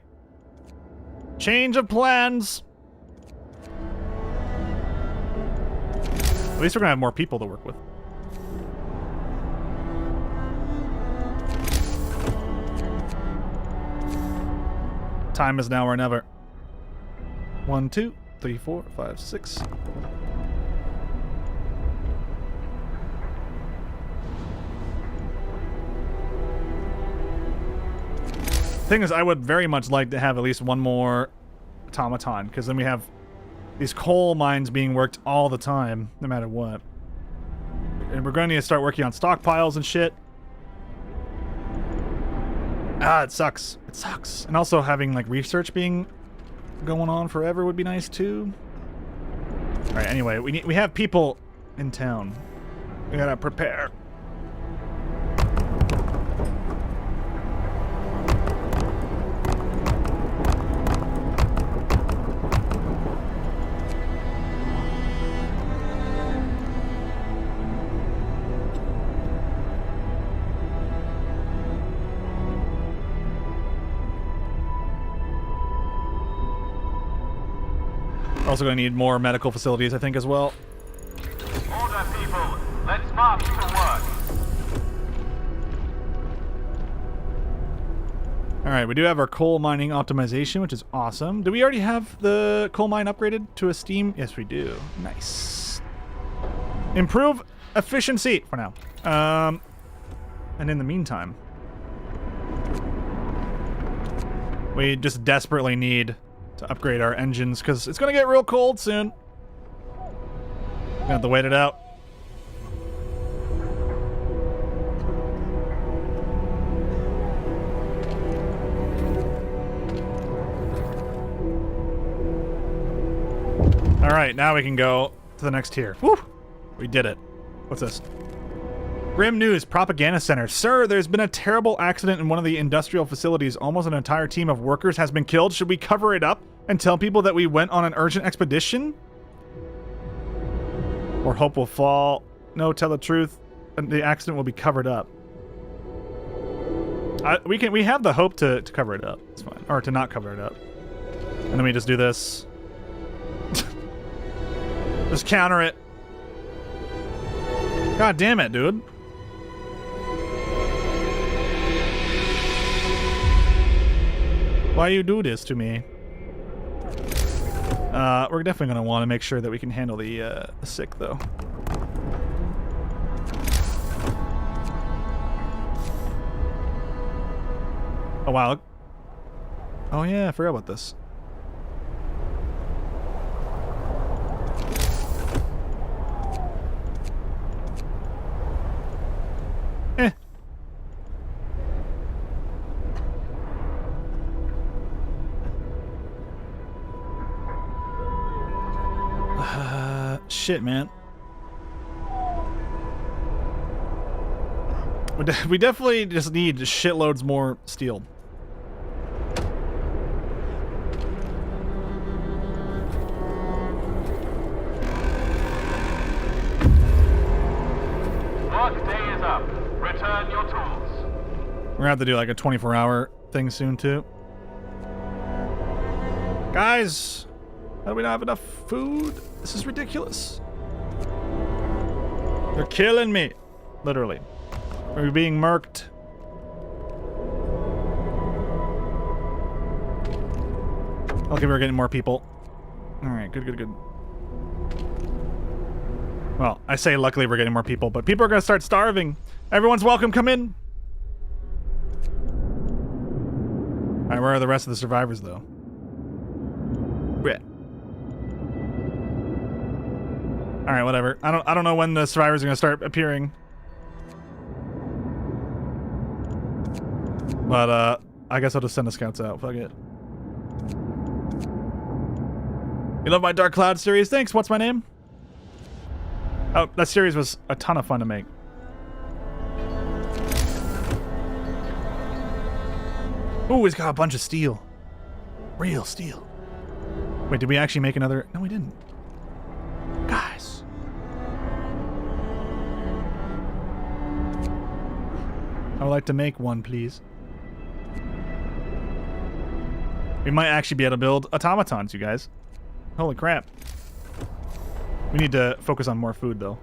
Change of plans. At least we're gonna have more people to work with. Time is now or never. 1, 2, 3, 4, 5, 6. Thing is, I would very much like to have at least one more automaton, because then we have these coal mines being worked all the time, no matter what. And we're going to need to start working on stockpiles and shit. Ah, it sucks. It sucks. And also having, like, research being going on forever would be nice, too. Alright, anyway, we have people in town. We gotta prepare. Also going to need more medical facilities, I think, as well. Order, people. Let's march to work. Alright, we do have our coal mining optimization, which is awesome. Do we already have the coal mine upgraded to a steam? Yes, we do. Nice. Improve efficiency for now. And in the meantime, we just desperately need to upgrade our engines, because it's going to get real cold soon. Gonna have to wait it out. Alright, now we can go to the next tier. Woo! We did it. What's this? Grim news, propaganda center. Sir, there's been a terrible accident in one of the industrial facilities. Almost an entire team of workers has been killed. Should we cover it up and tell people that we went on an urgent expedition? Or hope will fall. No, tell the truth. the accident will be covered up. We have the hope to cover it up. It's fine, or to not cover it up. And then we just do this. Just counter it. God damn it, dude. Why you do this to me? We're definitely gonna want to make sure that we can handle the sick, though. Oh wow. Oh yeah, I forgot about this. Shit, man. We definitely just need shitloads more steel. Work day is up. Return your tools. We're gonna have to do like a 24-hour thing soon too. Guys, how do we not have enough food? This is ridiculous. They're killing me. Literally. We're being murked. Okay, we're getting more people. Alright, good, good, good. Well, I say luckily we're getting more people, but people are gonna start starving. Everyone's welcome, come in. Alright, where are the rest of the survivors though? Blech. All right, whatever. I don't know when the survivors are gonna start appearing, but I guess I'll just send the scouts out. Fuck it. You love my Dark Cloud series? Thanks. What's my name? Oh, that series was a ton of fun to make. Ooh, he's got a bunch of steel. Real steel. Wait, did we actually make another? No, we didn't. Guys. I would like to make one, please. We might actually be able to build automatons, you guys. Holy crap. We need to focus on more food, though.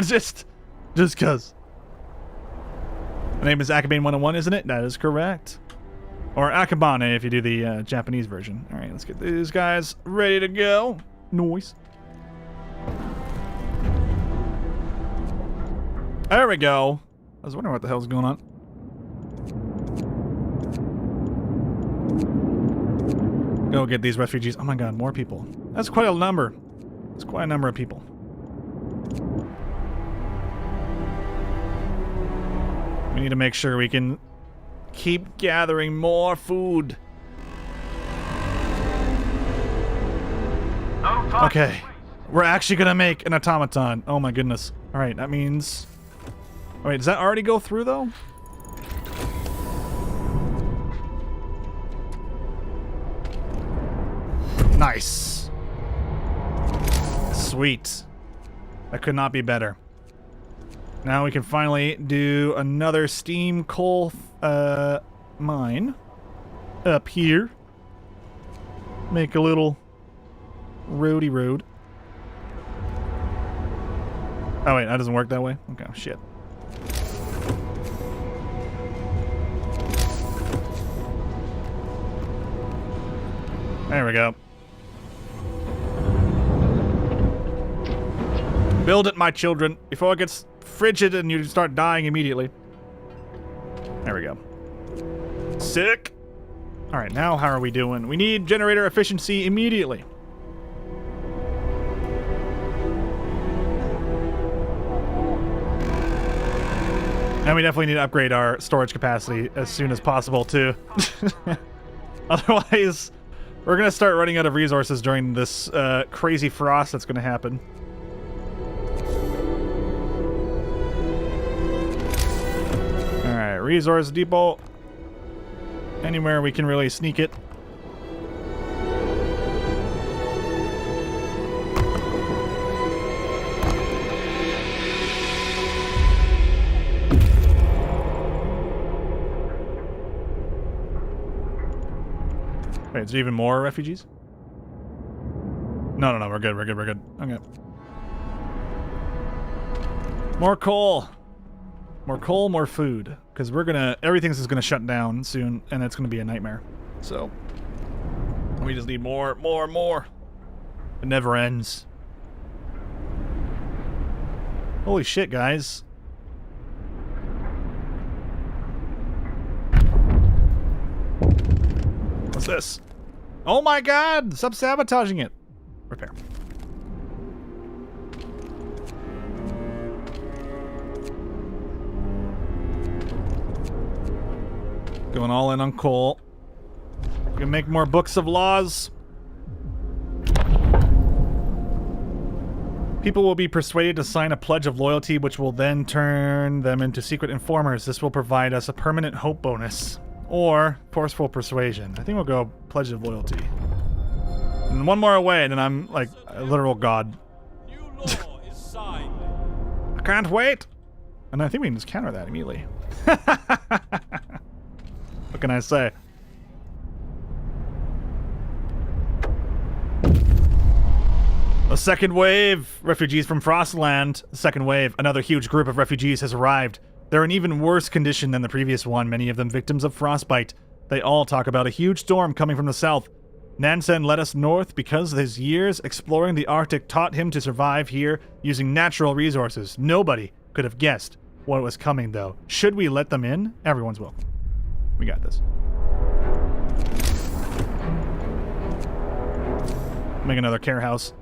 just cuz. The name is Akabane101, isn't it? That is correct. Or Akabane if you do the Japanese version. Alright, let's get these guys ready to go. Noise. There we go. I was wondering what the hell's going on. Go get these refugees. Oh my god, more people. That's quite a number. That's quite a number of people. We need to make sure we can keep gathering more food. Okay. We're actually gonna make an automaton. Oh my goodness. Alright, that means... Wait, does that already go through, though? Nice. Sweet. That could not be better. Now we can finally do another steam coal mine up here. Make a little roady road. Oh wait, that doesn't work that way? Okay, shit. There we go. Build it, my children, before it gets frigid and you start dying immediately. There we go. Sick. Alright, now how are we doing? We need generator efficiency immediately. And we definitely need to upgrade our storage capacity as soon as possible, too. Otherwise, we're going to start running out of resources during this crazy frost that's going to happen. Alright, resource depot. Anywhere we can really sneak it. Wait, is there even more refugees? No, we're good. Okay. More coal. More coal, more food. Because everything's just gonna shut down soon, and it's gonna be a nightmare. So, we just need more. It never ends. Holy shit, guys. What's this? Oh my god! Stop sabotaging it. Repair. Going all in on coal. We can make more books of laws. People will be persuaded to sign a pledge of loyalty, which will then turn them into secret informers. This will provide us a permanent hope bonus. Or forceful persuasion. I think we'll go pledge of loyalty. And one more away, and then I'm like a literal god. New law is signed. I can't wait! And I think we can just counter that immediately. What can I say? A second wave! Refugees from Frostland. Second wave. Another huge group of refugees has arrived. They're in even worse condition than the previous one, many of them victims of frostbite. They all talk about a huge storm coming from the south. Nansen led us north because his years exploring the Arctic taught him to survive here using natural resources. Nobody could have guessed what was coming, though. Should we let them in? Everyone's welcome. We got this. Make another care house.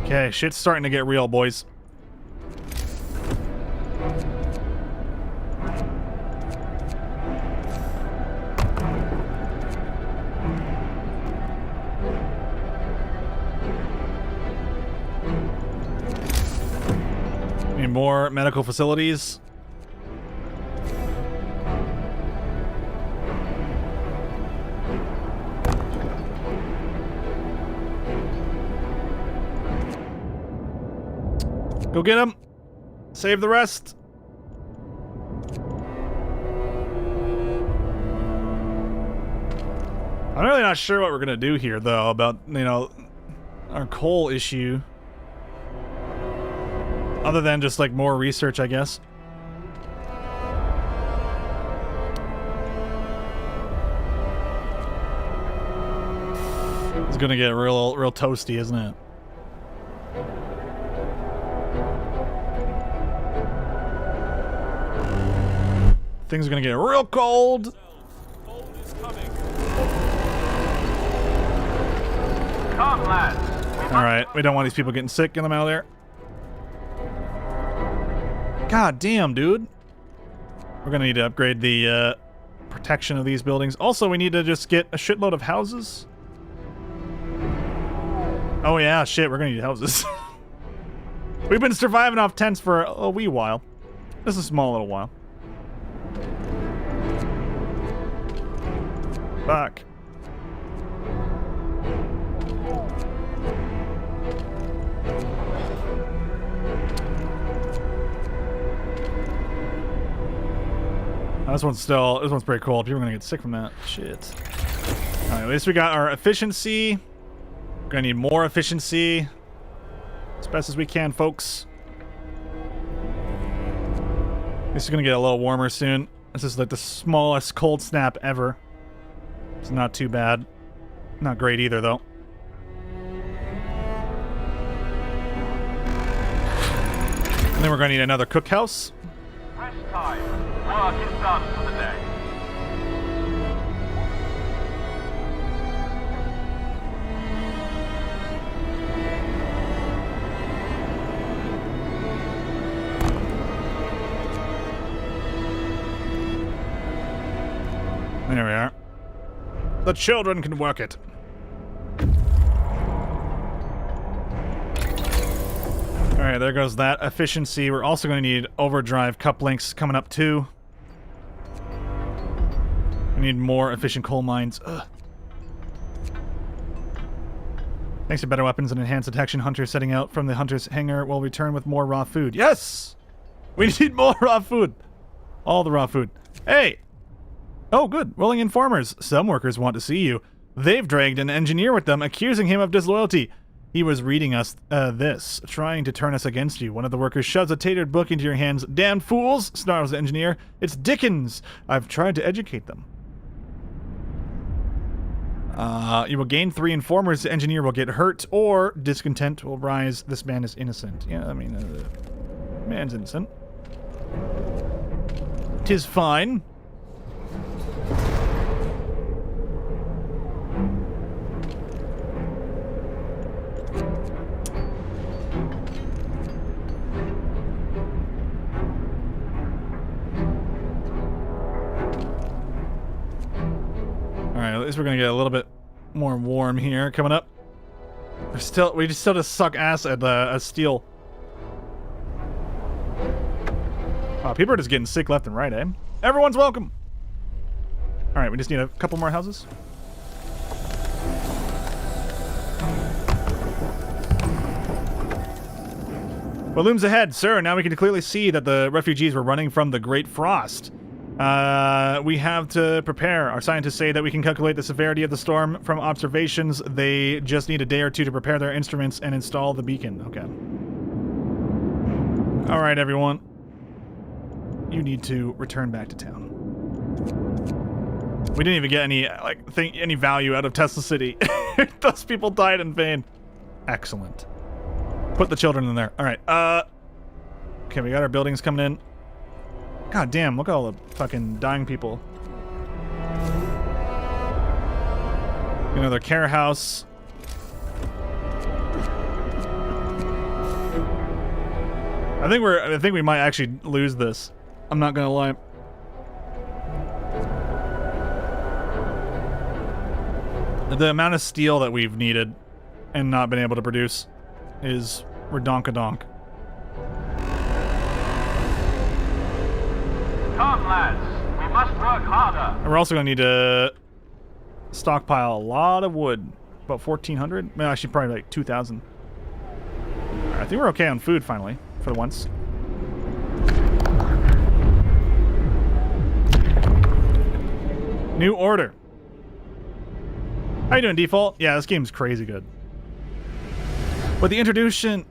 Okay, shit's starting to get real, boys. Need more medical facilities. Go get him. Save the rest. I'm really not sure what we're gonna do here, though, about, you know, our coal issue. Other than just, like, more research, I guess. It's gonna get real toasty, isn't it? Things are gonna get real cold. Cold is coming. Come, lads. Alright, we don't want these people getting sick. Get them out of there. God damn, dude. We're gonna need to upgrade the protection of these buildings. Also, we need to just get a shitload of houses. Oh yeah, shit, we're gonna need houses. We've been surviving off tents for a wee while. Just a small little while. Fuck. This one's pretty cool. People are gonna get sick from that. Shit. Alright, at least we got our efficiency. We're gonna need more efficiency. As best as we can, folks. This is gonna get a little warmer soon. This is like the smallest cold snap ever. It's not too bad. Not great either, though. And then we're gonna need another cookhouse. Rest time. Work is done for the day. There we are. The children can work it. Alright, there goes that efficiency. We're also going to need overdrive cup links coming up too. We need more efficient coal mines. Ugh. Thanks to better weapons and enhanced detection, hunters setting out from the hunter's hangar will return with more raw food. Yes! We need more raw food. All the raw food. Hey! Oh, good. Rolling informers. Some workers want to see you. They've dragged an engineer with them, accusing him of disloyalty. He was reading us this, trying to turn us against you. One of the workers shoves a tatered book into your hands. Damn fools, snarls the engineer. It's Dickens. I've tried to educate them. You will gain 3 informers. The engineer will get hurt, or discontent will rise. This man is innocent. Yeah, I mean, man's innocent. 'Tis fine. Alright, at least we're gonna get a little bit more warm here coming up. We just still just suck ass at steel. Wow, people are just getting sick left and right, eh? Everyone's welcome! Alright, we just need a couple more houses. What looms ahead? Sir, now we can clearly see that the refugees were running from the Great Frost. We have to prepare. Our scientists say that we can calculate the severity of the storm from observations. They just need a day or two to prepare their instruments and install the beacon. Okay. Alright, everyone. You need to return back to town. We didn't even get any, any value out of Tesla City. Those people died in vain. Excellent. Put the children in there. Alright, okay, we got our buildings coming in. God damn, look at all the fucking dying people. Another care house. I think we might actually lose this. I'm not gonna lie. The amount of steel that we've needed and not been able to produce is redonkadonk. Come, lads. We must work harder. And we're also going to need to stockpile a lot of wood. About 1,400? Well, actually, probably like 2,000. I think we're okay on food, finally, for once. New order. How you doing, Default? Yeah, this game's crazy good. With the introduction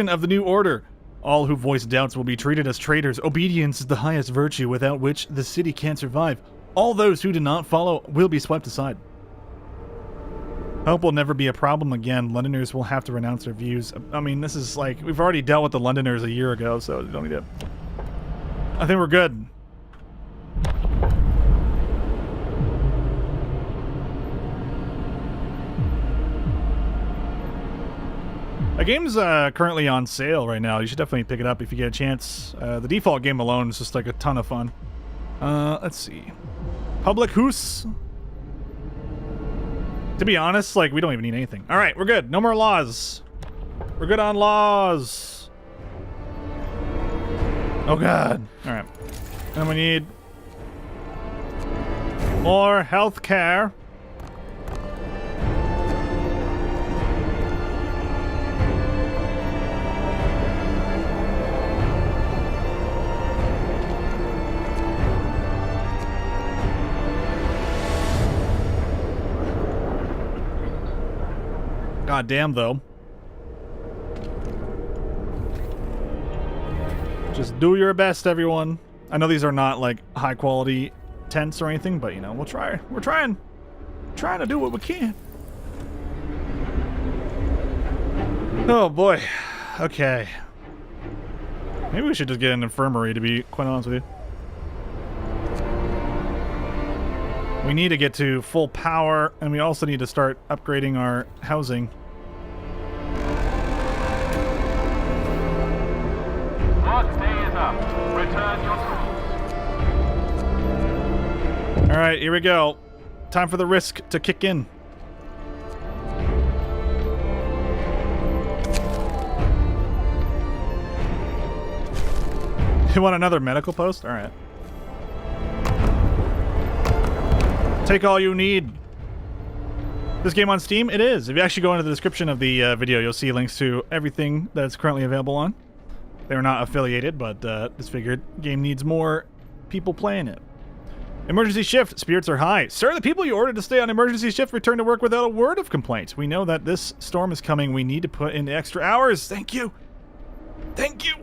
of the new order, all who voice doubts will be treated as traitors. Obedience is the highest virtue, without which the city can't survive. All those who do not follow will be swept aside. Hope will never be a problem again. Londoners will have to renounce their views. I mean, this is like, we've already dealt with the Londoners a year ago, so we don't need to... I think we're good. The game's currently on sale right now. You should definitely pick it up if you get a chance. The default game alone is just like a ton of fun. Let's see. Public House. To be honest, like, we don't even need anything. Alright, we're good. No more laws. We're good on laws. Oh god. Alright. And we need more health care. God damn, though. Just do your best, everyone. I know these are not, like, high-quality tents or anything, but, you know, we'll try. We're trying. Trying to do what we can. Oh, boy. Okay. Maybe we should just get an infirmary, to be quite honest with you. We need to get to full power, and we also need to start upgrading our housing. Work day is up. Return your tools. Alright, here we go. Time for the risk to kick in. You want another medical post? Alright. Take all you need. This game on Steam? It is. If you actually go into the description of the video, you'll see links to everything that's currently available on. They're not affiliated, but just figured game needs more people playing it. Emergency shift. Spirits are high. Sir, the people you ordered to stay on emergency shift return to work without a word of complaint. We know that this storm is coming. We need to put in extra hours. Thank you. Thank you.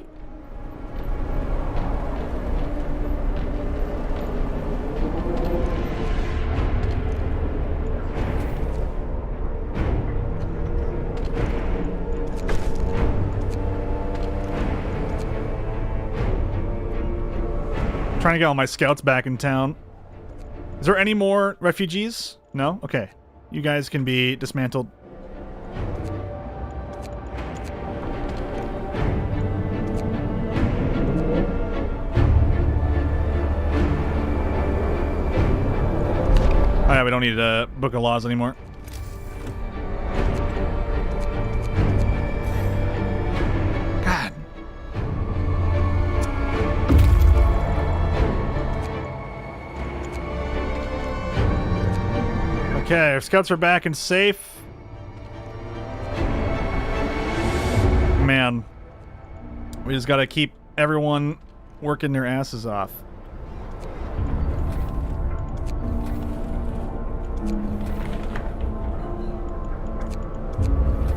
Trying to get all my scouts back in town. Is there any more refugees? No? Okay. You guys can be dismantled. Oh yeah, we don't need a book of laws anymore. God. Okay, our scouts are back and safe. Man, we just gotta keep everyone working their asses off.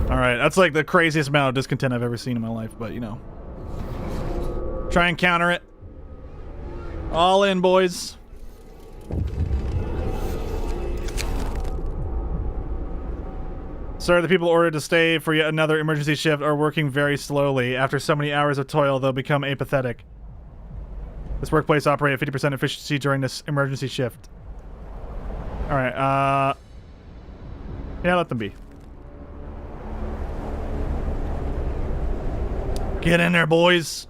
Alright, that's like the craziest amount of discontent I've ever seen in my life, but you know. Try and counter it. All in, boys. Sir, the people ordered to stay for yet another emergency shift are working very slowly. After so many hours of toil, they'll become apathetic. This workplace operates at 50% efficiency during this emergency shift. Alright, yeah, let them be. Get in there, boys.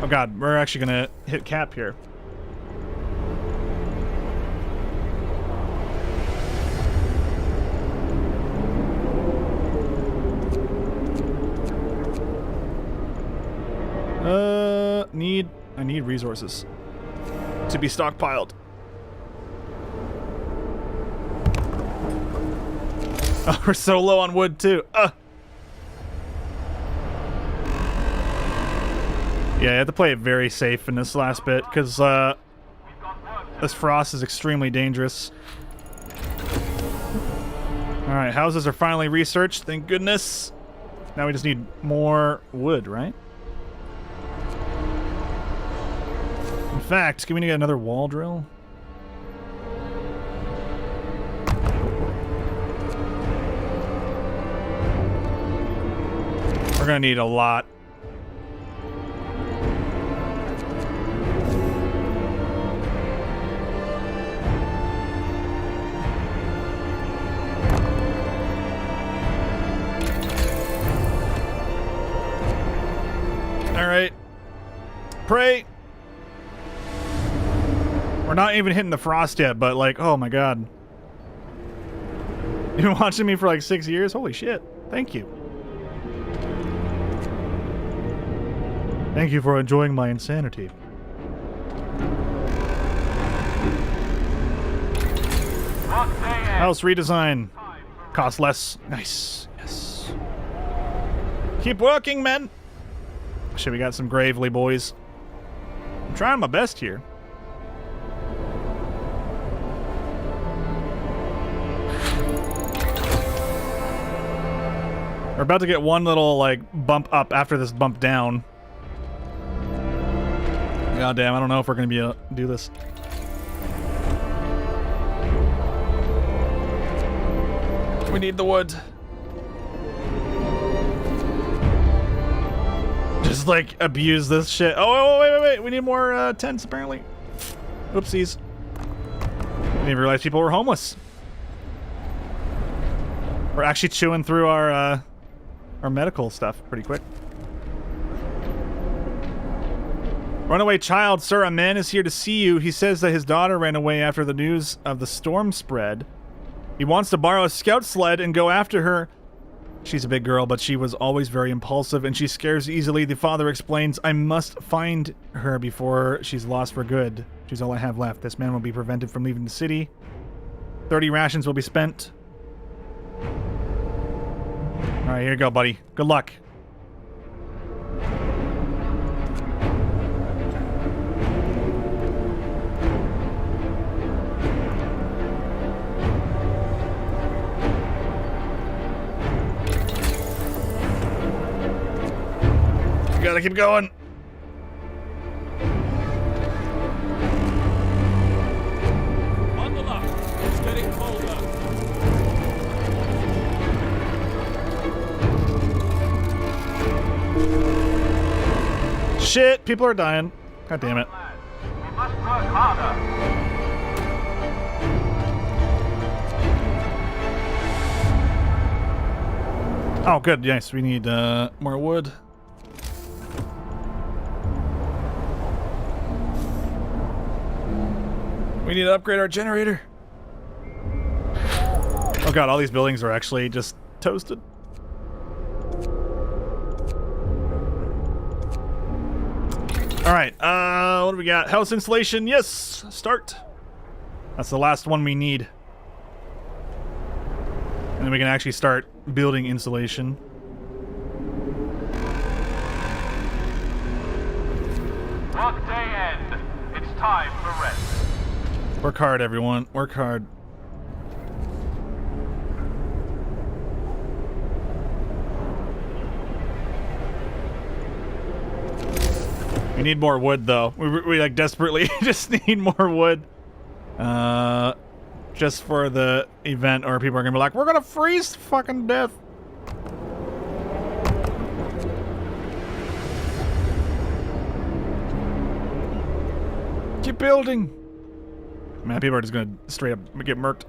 Oh god, we're actually gonna hit cap here. I need resources to be stockpiled. Oh, we're so low on wood too. Yeah, you have to play it very safe in this last bit, because this frost is extremely dangerous. Alright, houses are finally researched, thank goodness. Now we just need more wood, right? In fact, can we get another wall drill? We're gonna need a lot. Alright. Pray! We're not even hitting the frost yet, but like, oh my god. You've been watching me for like 6 years? Holy shit. Thank you. Thank you for enjoying my insanity. House redesign. Cost less. Nice. Yes. Keep working, men. Shit, we got some gravely, boys. I'm trying my best here. We're about to get one little, like, bump up after this bump down. God damn, I don't know if we're gonna be able to do this. We need the wood. Just, like, abuse this shit. Oh, wait. We need more tents, apparently. Oopsies. Didn't even realize people were homeless. We're actually chewing through our medical stuff pretty quick. Runaway child, sir, a man is here to see you. He says that his daughter ran away after the news of the storm spread. He wants to borrow a scout sled and go after her She's a big girl, but she was always very impulsive and she scares easily. The father explains, I must find her before she's lost for good. She's all I have left. This man will be prevented from leaving the city. 30 rations will be spent. Alright, here you go, buddy. Good luck. Gotta keep going. Bundle up. It's getting colder. Shit, people are dying. God damn it. We must work harder. Oh, good. Yes, we need more wood. We need to upgrade our generator. Oh god, all these buildings are actually just toasted. Alright, what do we got? House insulation, yes! Start. That's the last one we need. And then we can actually start building insulation. Work day end. It's time for rest. Work hard, everyone. Work hard. We need more wood, though. We like desperately just need more wood. Just for the event, or people are gonna be like, we're gonna freeze to fucking death. Keep building. Man, people are just gonna straight up get murked.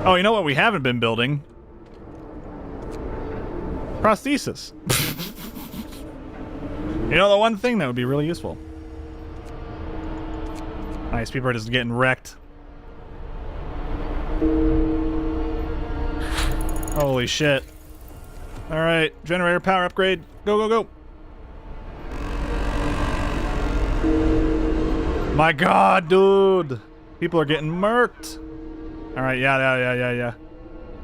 Oh, you know what we haven't been building? Prosthesis. You know, the one thing that would be really useful. Nice, people are just getting wrecked. Holy shit. Alright, generator power upgrade. Go, go, go. My god, dude. People are getting murked. Alright, yeah.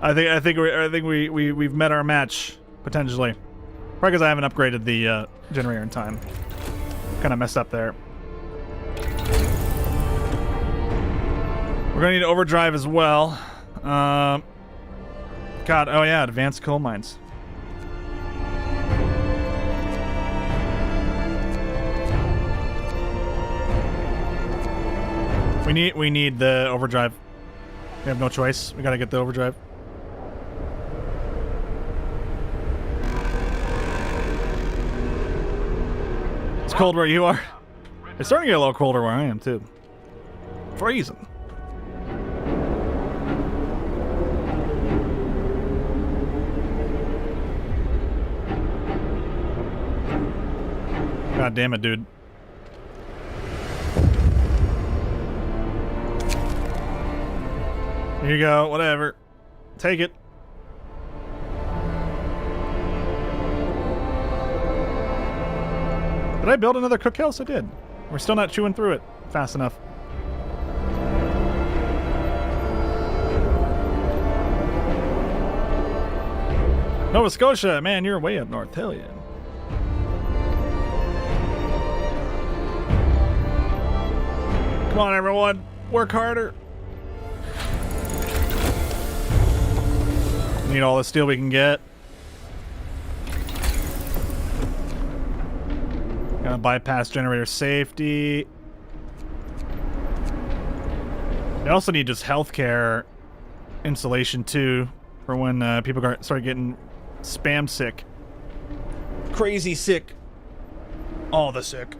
I think we've met our match, potentially. Probably because I haven't upgraded the generator in time. Kinda messed up there. We're gonna need overdrive as well. God, oh yeah, advanced coal mines. We need the overdrive. We have no choice. We gotta get the overdrive. It's cold where you are. It's starting to get a little colder where I am too. Freezing. God damn it, dude. Here you go, whatever. Take it. Did I build another cookhouse? I did. We're still not chewing through it fast enough. Nova Scotia, man, you're way up north. Hell yeah. Come on, everyone. Work harder. Need all the steel we can get. Gonna bypass generator safety. We also need just healthcare insulation too, for when people start getting spam sick. Crazy sick. All the sick.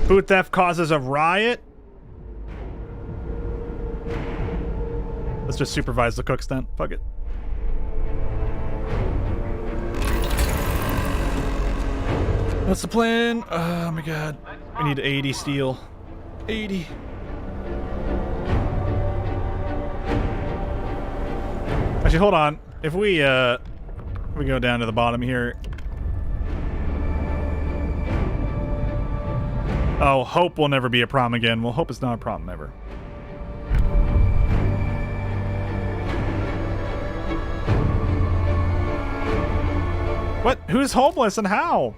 Food theft causes a riot. Let's just supervise the cooks then. Fuck it. That's the plan. Oh my god. Let's We need 80 steel. 80. Actually, hold on. If we go down to the bottom here. Oh, hope will never be a problem again. Well, hope is not a problem ever. What? Who's homeless and how?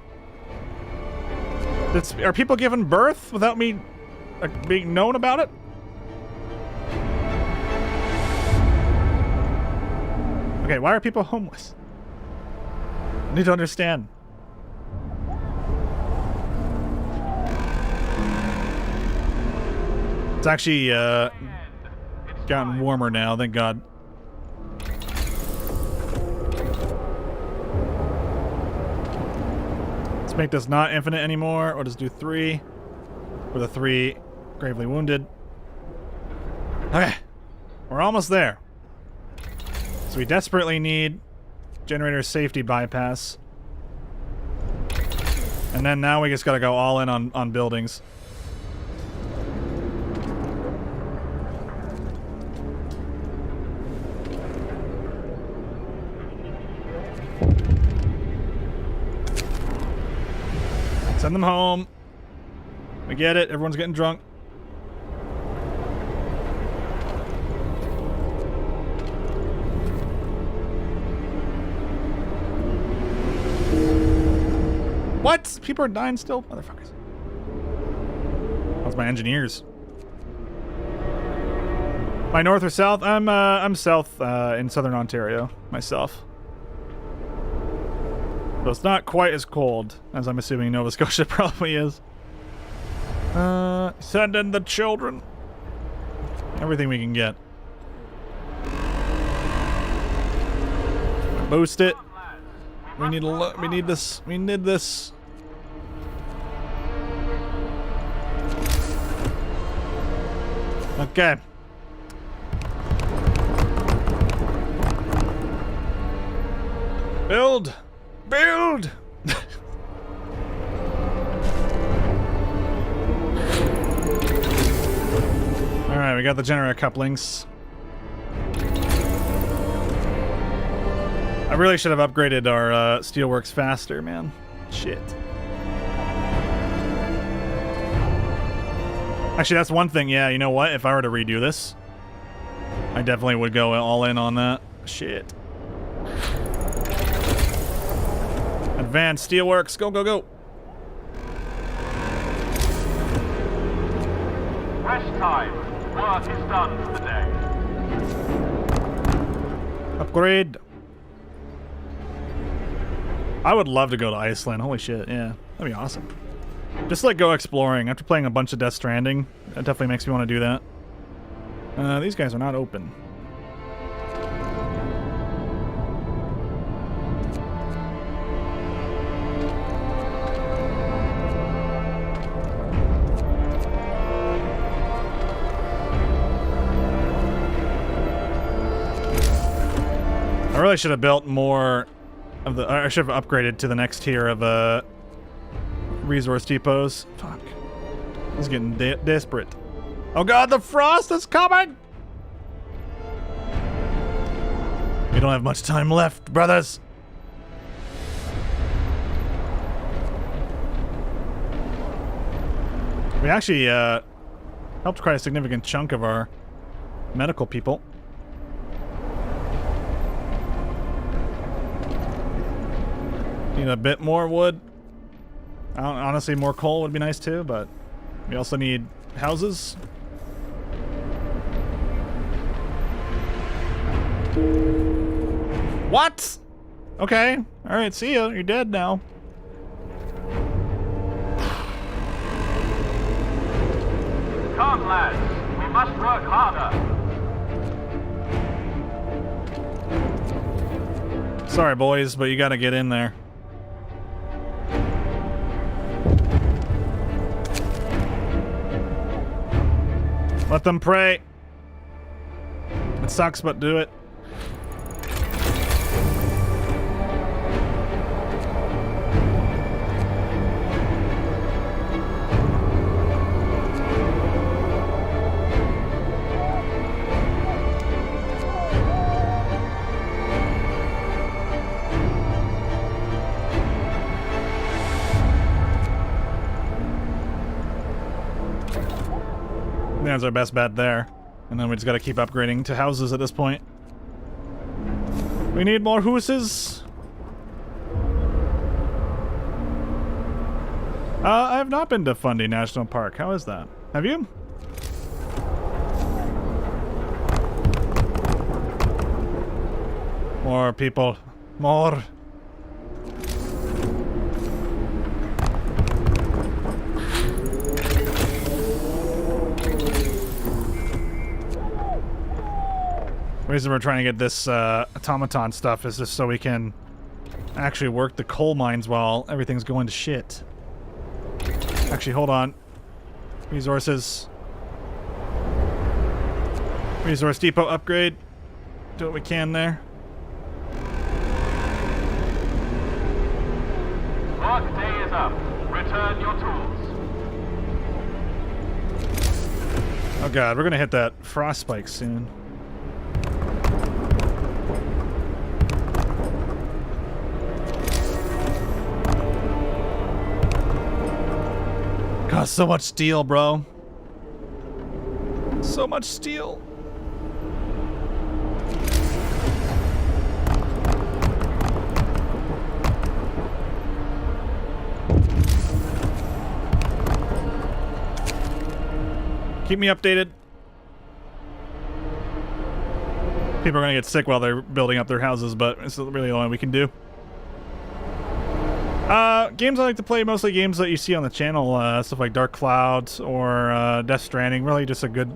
Are people giving birth without me being known about it? Okay, why are people homeless? I need to understand. It's actually gotten warmer now, thank God. Let's make this not infinite anymore. Or just do 3 for the 3 gravely wounded. Okay, we're almost there. So we desperately need generator safety bypass. And then now we just gotta go all in on buildings. Send them home. We get it. Everyone's getting drunk. What? People are dying still? Motherfuckers. How's my engineers? My north or south? I'm south in southern Ontario myself. So it's not quite as cold as I'm assuming Nova Scotia probably is. Send in the children. Everything we can get. Boost it. We need we need this. We need this. Okay. Build! Build! Alright, we got the generator couplings. I really should have upgraded our steelworks faster, man. Shit. Actually, that's one thing. Yeah, you know what? If I were to redo this, I definitely would go all in on that. Shit. Advanced steelworks. Go, go, go. Rest time. Work is done for the day. Upgrade. I would love to go to Iceland. Holy shit, yeah. That'd be awesome. Just like go exploring. After playing a bunch of Death Stranding, that definitely makes me want to do that. These guys are not open. I really should have built more of the. I should have upgraded to the next tier of resource depots. Fuck. I was getting desperate. Oh god, the frost is coming! We don't have much time left, brothers. We actually helped quite a significant chunk of our medical people. Need a bit more wood. Honestly, more coal would be nice too, but we also need houses. What? Okay. Alright, see ya. You're dead now. Come, lads. We must work harder. Sorry, boys, but you gotta get in there. Let them pray. It sucks, but do it. that's our best bet there. And then we just gotta keep upgrading to houses at this point. We need more houses. I have not been to Fundy National Park. How is that? Have you? More people. More. The reason we're trying to get this automaton stuff is just so we can actually work the coal mines while everything's going to shit. Actually, hold on. Resources. Resource depot upgrade. Do what we can there. Work day is up. Return your tools. Oh god, we're gonna hit that frost spike soon. God, so much steel, bro. So much steel. Keep me updated. People are gonna get sick while they're building up their houses, but it's really the only we can do. Games I like to play, mostly games that you see on the channel, stuff like Dark Clouds or Death Stranding. Really just a good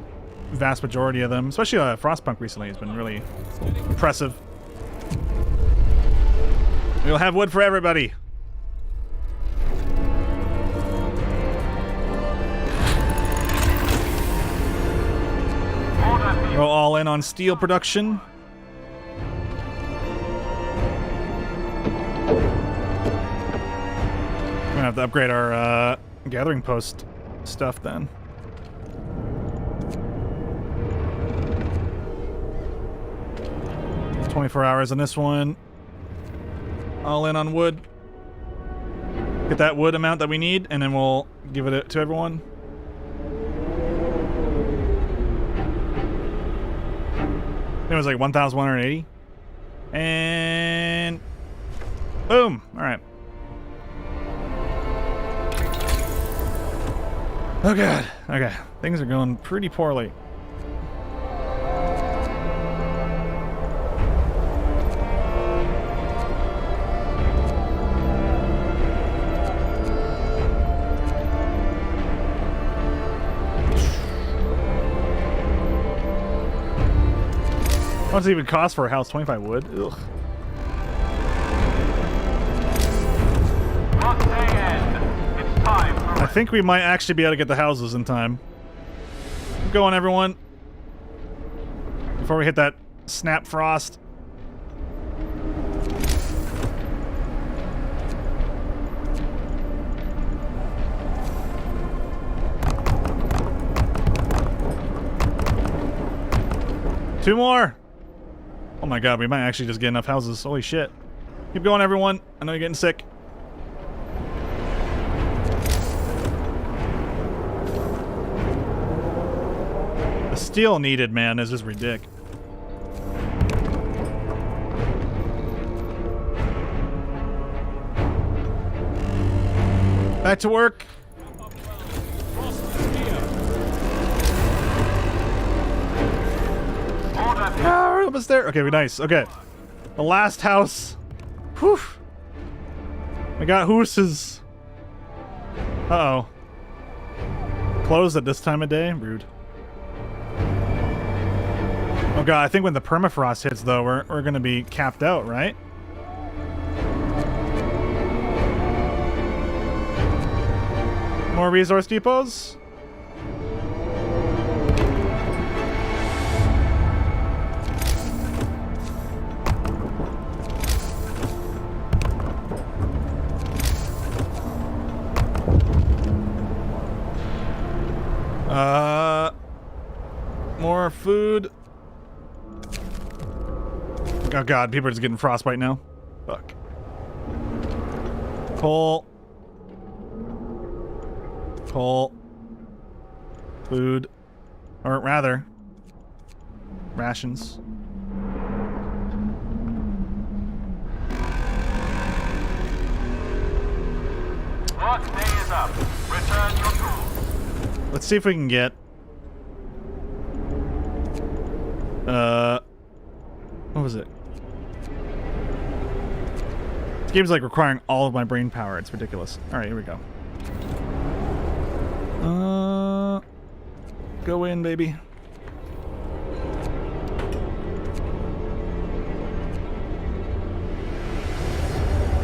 vast majority of them, especially Frostpunk recently has been really impressive. We'll have wood for everybody. Go all in on steel production. We're gonna have to upgrade our gathering post stuff then. $24 hours on this one. All in on wood. Get that wood amount that we need, and then we'll give it to everyone. It was like 1,180. And boom. All right. Oh god. Okay. Things are going pretty poorly. What's it even cost for a house? 25 wood? Ugh. It's time for I think we might actually be able to get the houses in time. Keep going, everyone. Before we hit that snap frost. Two more. Oh my god, we might actually just get enough houses. Holy shit. Keep going, everyone. I know you're getting sick. The steel needed, man, is just ridiculous. Back to work. Ah, we're almost there. Okay, we're nice. Okay. The last house. Whew. We got horses. Uh-oh. Closed at this time of day? Rude. Oh god, I think when the permafrost hits, though, we're gonna be capped out, right? More resource depots? More food. Oh god, people are just getting frostbite now. Fuck. Coal. Coal. Food. Or rather, rations. Work day is up. Return your tools. Let's see if we can get... What was it? This game's like requiring all of my brain power. It's ridiculous. Alright, here we go. Go in, baby.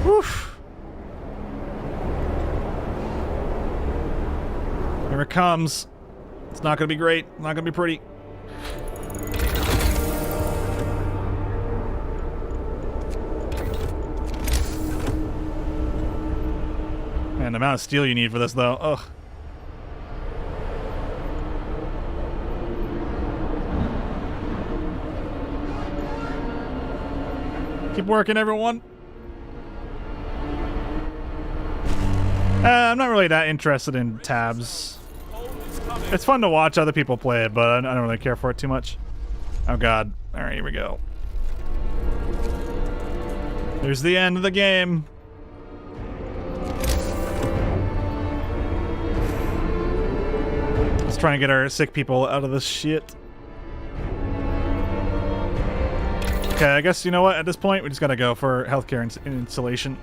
Woof. Here it comes. It's not gonna be great. Not gonna be pretty. Man, the amount of steel you need for this, though. Ugh. Keep working, everyone. I'm not really that interested in tabs. It's fun to watch other people play it, but I don't really care for it too much. Oh god. Alright, here we go. There's the end of the game. Let's try and get our sick people out of this shit. Okay, I guess, you know what? At this point, we just gotta go for healthcare installation.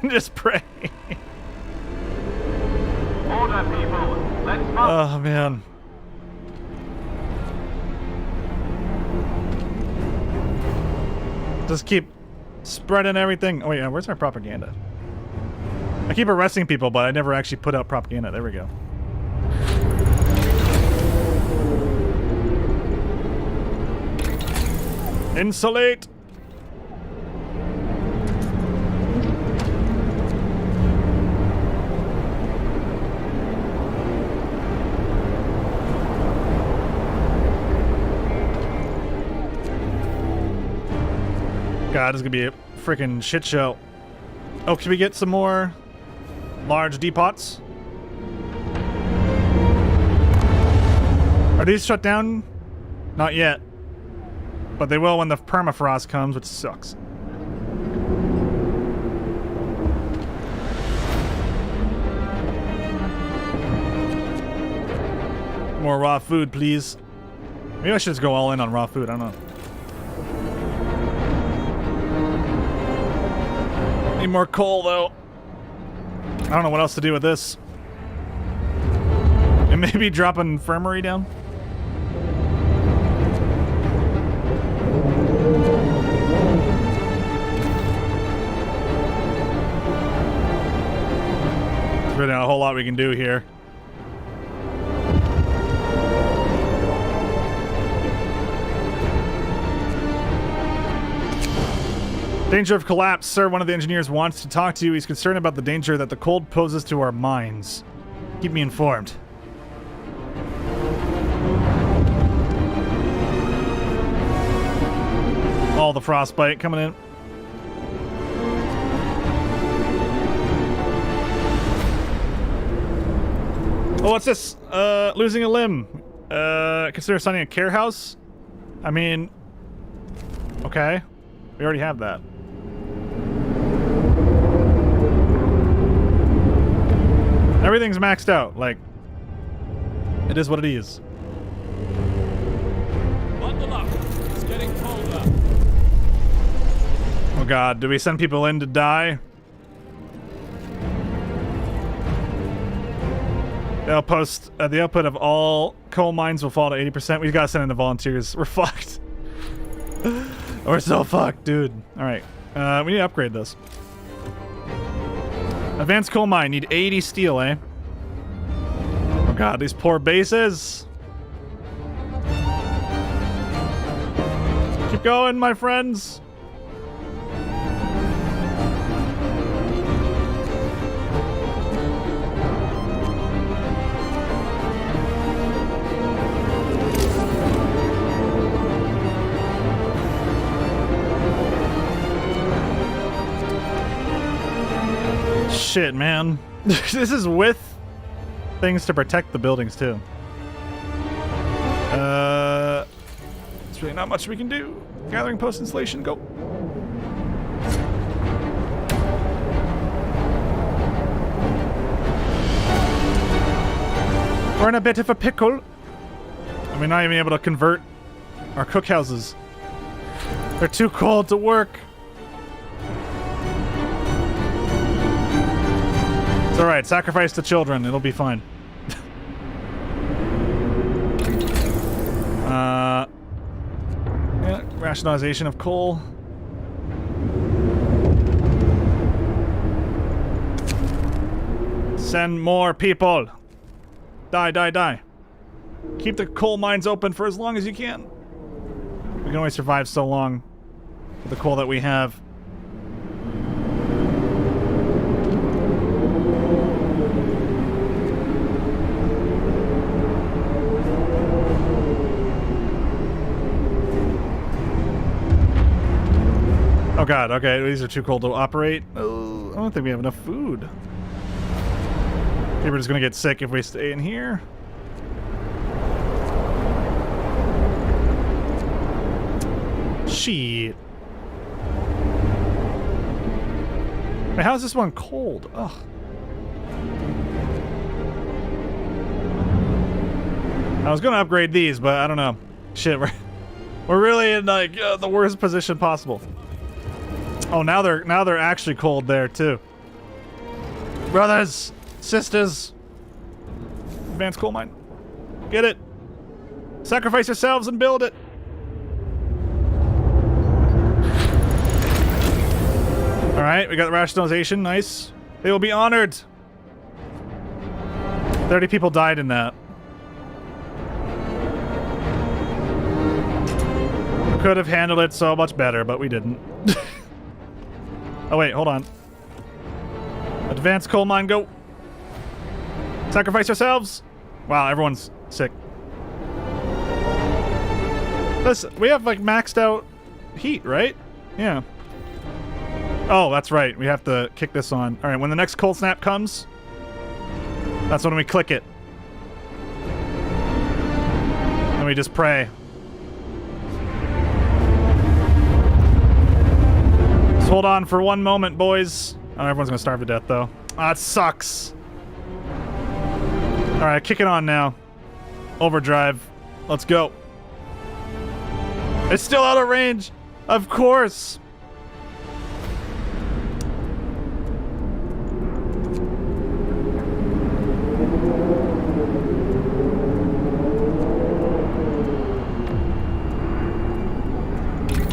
Just pray. Order, people. Let's move. Oh, man. Just keep spreading everything. Oh, wait, where's our propaganda? I keep arresting people, but I never actually put out propaganda. There we go. Insulate! God, this is gonna be a freaking shit show. Oh, can we get some more large depots? Are these shut down? Not yet. But they will when the permafrost comes, which sucks. More raw food, please. Maybe I should just go all in on raw food. I don't know. Need more coal, though. I don't know what else to do with this. And maybe drop an infirmary down? There's really not a whole lot we can do here. Danger of collapse. Sir, one of the engineers wants to talk to you. He's concerned about the danger that the cold poses to our mines. Keep me informed. All the frostbite coming in. Oh, what's this? Losing a limb. Consider signing a care house? I mean... Okay. We already have that. Everything's maxed out. Like, it is what it is. Bundle up. It's getting colder. Oh god, do we send people in to die? The output of all coal mines will fall to 80%. We gotta send in the volunteers. We're fucked. We're so fucked, dude. Alright. We need to upgrade this. Advanced coal mine. Need 80 steel, eh? Oh god, these poor bases. Keep going, my friends. Shit, man. This is with things to protect the buildings, too. There's really not much we can do. Gathering post installation, go. We're in a bit of a pickle. And we're not even able to convert our cookhouses. They're too cold to work. It's alright, sacrifice the children, it'll be fine. Yeah, rationalization of coal. Send more people. Die, die, die. Keep the coal mines open for as long as you can. We can only survive so long with the coal that we have. Oh god, okay, these are too cold to operate. Oh, I don't think we have enough food. Maybe we're just gonna get sick if we stay in here. Shit. Wait, how is this one cold? Ugh. I was gonna upgrade these, but I don't know. Shit, we're really in like the worst position possible. Oh, now they're actually cold there too. Brothers, sisters, advanced coal mine, get it. Sacrifice yourselves and build it. All right, we got the rationalization. Nice. They will be honored. 30 people died in that. We could have handled it so much better, but we didn't. Oh wait, hold on. Advanced coal mine, go. Sacrifice yourselves. Wow, everyone's sick. Listen, we have like maxed out heat, right? Yeah. Oh, that's right. We have to kick this on. All right, when the next cold snap comes, that's when we click it. And we just pray. Just hold on for one moment, boys. Oh, everyone's gonna starve to death, though. Ah, it sucks. All right, kick it on now. Overdrive. Let's go. It's still out of range. Of course.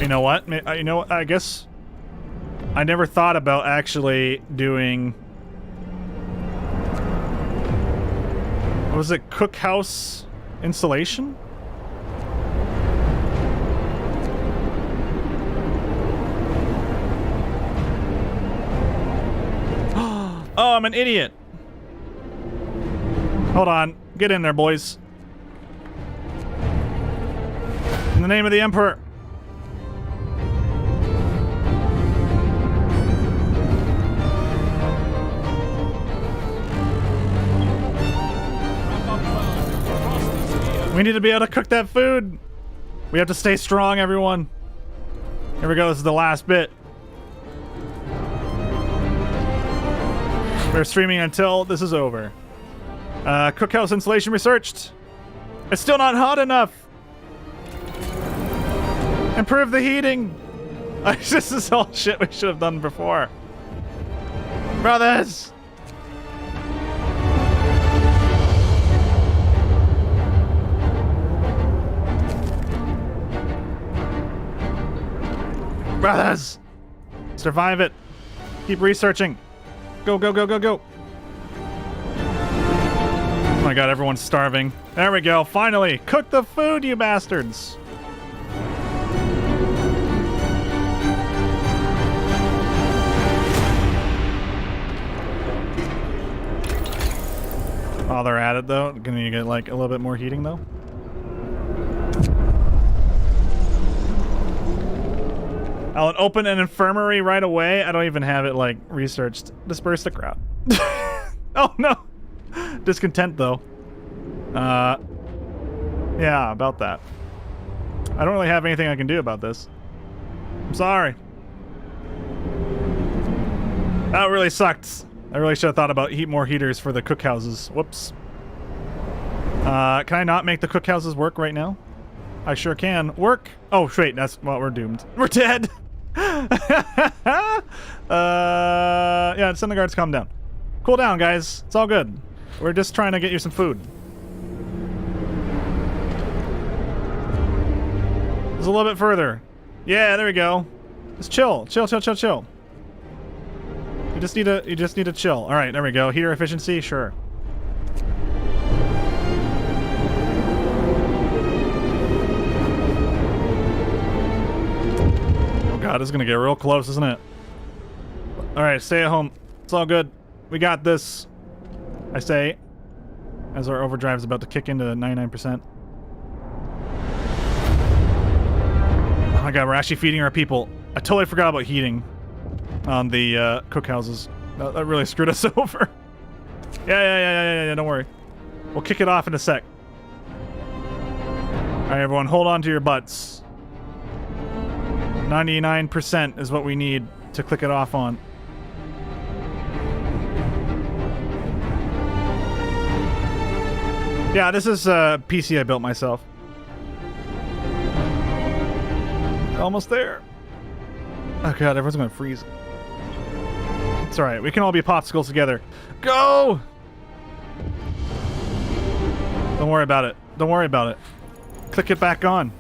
You know what? You know what? I guess I never thought about actually doing... What was it? Cookhouse installation? Oh, I'm an idiot. Hold on. Get in there, boys. In the name of the Emperor. We need to be able to cook that food. We have to stay strong, everyone. Here we go. This is the last bit. We're streaming until this is over. Cookhouse installation researched. It's still not hot enough. Improve the heating. This is all shit we should have done before. Brothers. Brothers! Survive it. Keep researching. Go, go, go, go, go. Oh my god, everyone's starving. There we go, finally! Cook the food, you bastards! While they're at it, though, can you get, like, a little bit more heating, though? I'll open an infirmary right away. I don't even have it, like, researched. Disperse the crowd. Oh, no! Discontent, though. Yeah, about that. I don't really have anything I can do about this. I'm sorry. That really sucked. I really should have thought about more heaters for the cookhouses. Whoops. Can I not make the cookhouses work right now? I sure can. Work! Oh, wait, that's... Well, we're doomed. We're dead! Yeah, send the guards calm down. Cool down, guys. It's all good. We're just trying to get you some food. Just a little bit further. Yeah, there we go. Just chill. Chill, chill, chill, chill. You just need to chill. Alright, there we go. Heater efficiency, sure. God, this is gonna get real close, isn't it? Alright, stay at home. It's all good. We got this. I say, as our overdrive's about to kick into 99%. Oh my god, we're actually feeding our people. I totally forgot about heating on the cookhouses. That really screwed us over. Yeah, don't worry. We'll kick it off in a sec. Alright, everyone, hold on to your butts. 99% is what we need to click it off on. Yeah, this is a PC I built myself. Almost there. Oh god, everyone's gonna freeze. It's alright, we can all be popsicles together. Go! Don't worry about it. Don't worry about it. Click it back on.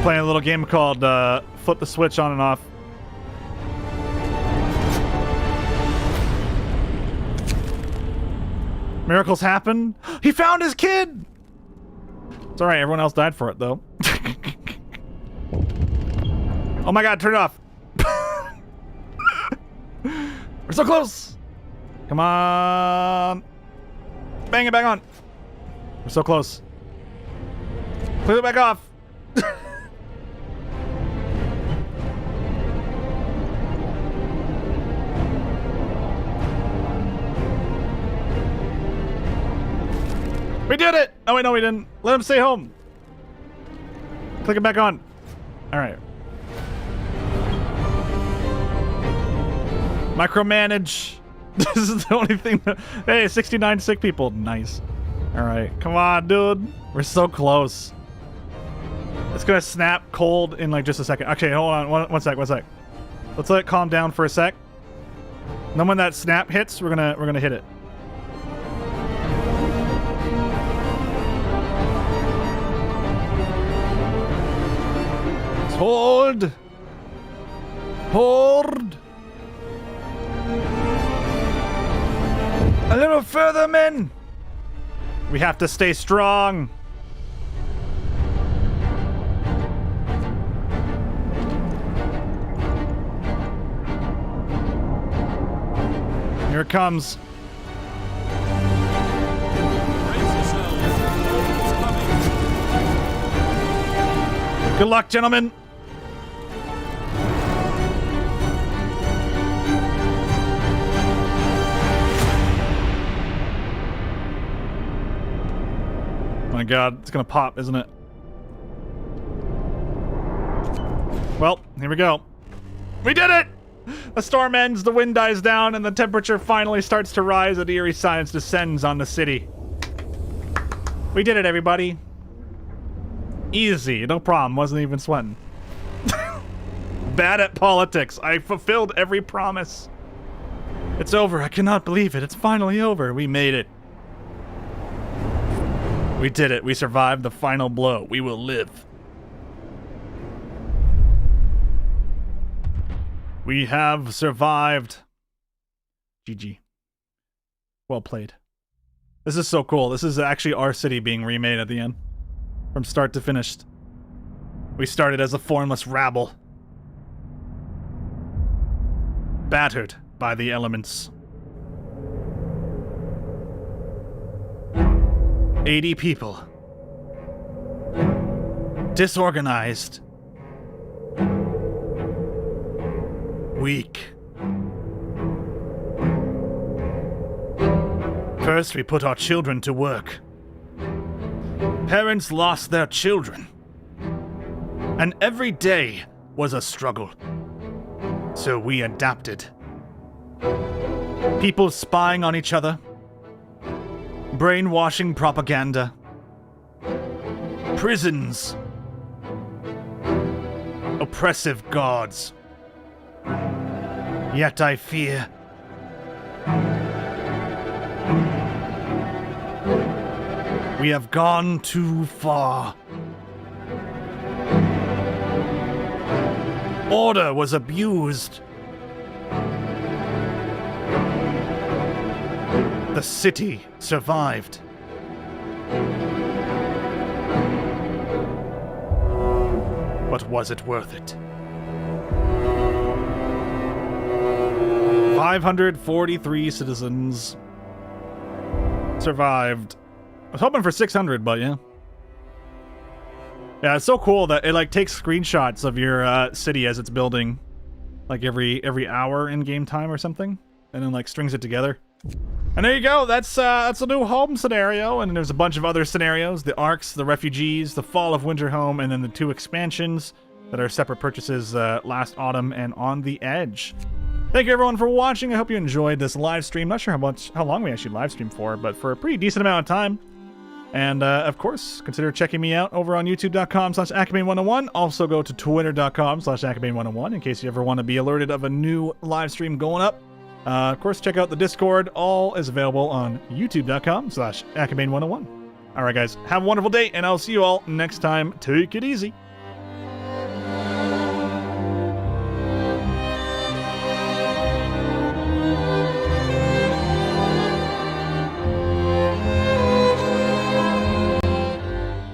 Playing a little game called Flip the Switch on and off. Miracles happen. He found his kid! It's alright, everyone else died for it, though. Oh my god, turn it off! We're so close! Come on! Bang it back on! We're so close. Clear it back off! We did it! Oh wait, no we didn't. Let him stay home. Click it back on. Alright. Micromanage. This is the only thing that... Hey, 69 sick people. Nice. Alright, come on, dude. We're so close. It's gonna snap cold in like just a second. Okay, hold on. One sec. Let's let it calm down for a sec. And then when that snap hits, we're gonna hit it. Hold! Hold! A little further, men! We have to stay strong! Here it comes. Brace yourselves. It's coming. Good luck, gentlemen! Oh my god, it's gonna pop, isn't it? Well, here we go. We did it! The storm ends, the wind dies down, and the temperature finally starts to rise as eerie silence descends on the city. We did it, everybody. Easy, no problem, wasn't even sweating. Bad at politics. I fulfilled every promise. It's over, I cannot believe it. It's finally over. We made it. We did it. We survived the final blow. We will live. We have survived. GG. Well played. This is so cool. This is actually our city being remade at the end. From start to finish. We started as a formless rabble. Battered by the elements. 80 people. Disorganized. Weak. First, we put our children to work. Parents lost their children. And every day was a struggle. So we adapted. People spying on each other. Brainwashing propaganda. Prisons. Oppressive gods. Yet I fear. We have gone too far. Order was abused. The city survived. But was it worth it? 543 citizens survived. I was hoping for 600, but yeah. Yeah, it's so cool that it like takes screenshots of your city as it's building, like every hour in game time or something, and then like strings it together. And there you go. That's a new home scenario, and then there's a bunch of other scenarios: the Arks, the Refugees, the Fall of Winterhome, and then the 2 expansions that are separate purchases last autumn and On the Edge. Thank you everyone for watching. I hope you enjoyed this live stream. Not sure how long we actually live streamed for, but for a pretty decent amount of time. And, of course, consider checking me out over on youtube.com/Acabane101. Also go to twitter.com/Acabane101 in case you ever want to be alerted of a new live stream going up. Of course, check out the Discord. All is available on youtube.com/Acabane101. All right, guys, have a wonderful day, and I'll see you all next time. Take it easy.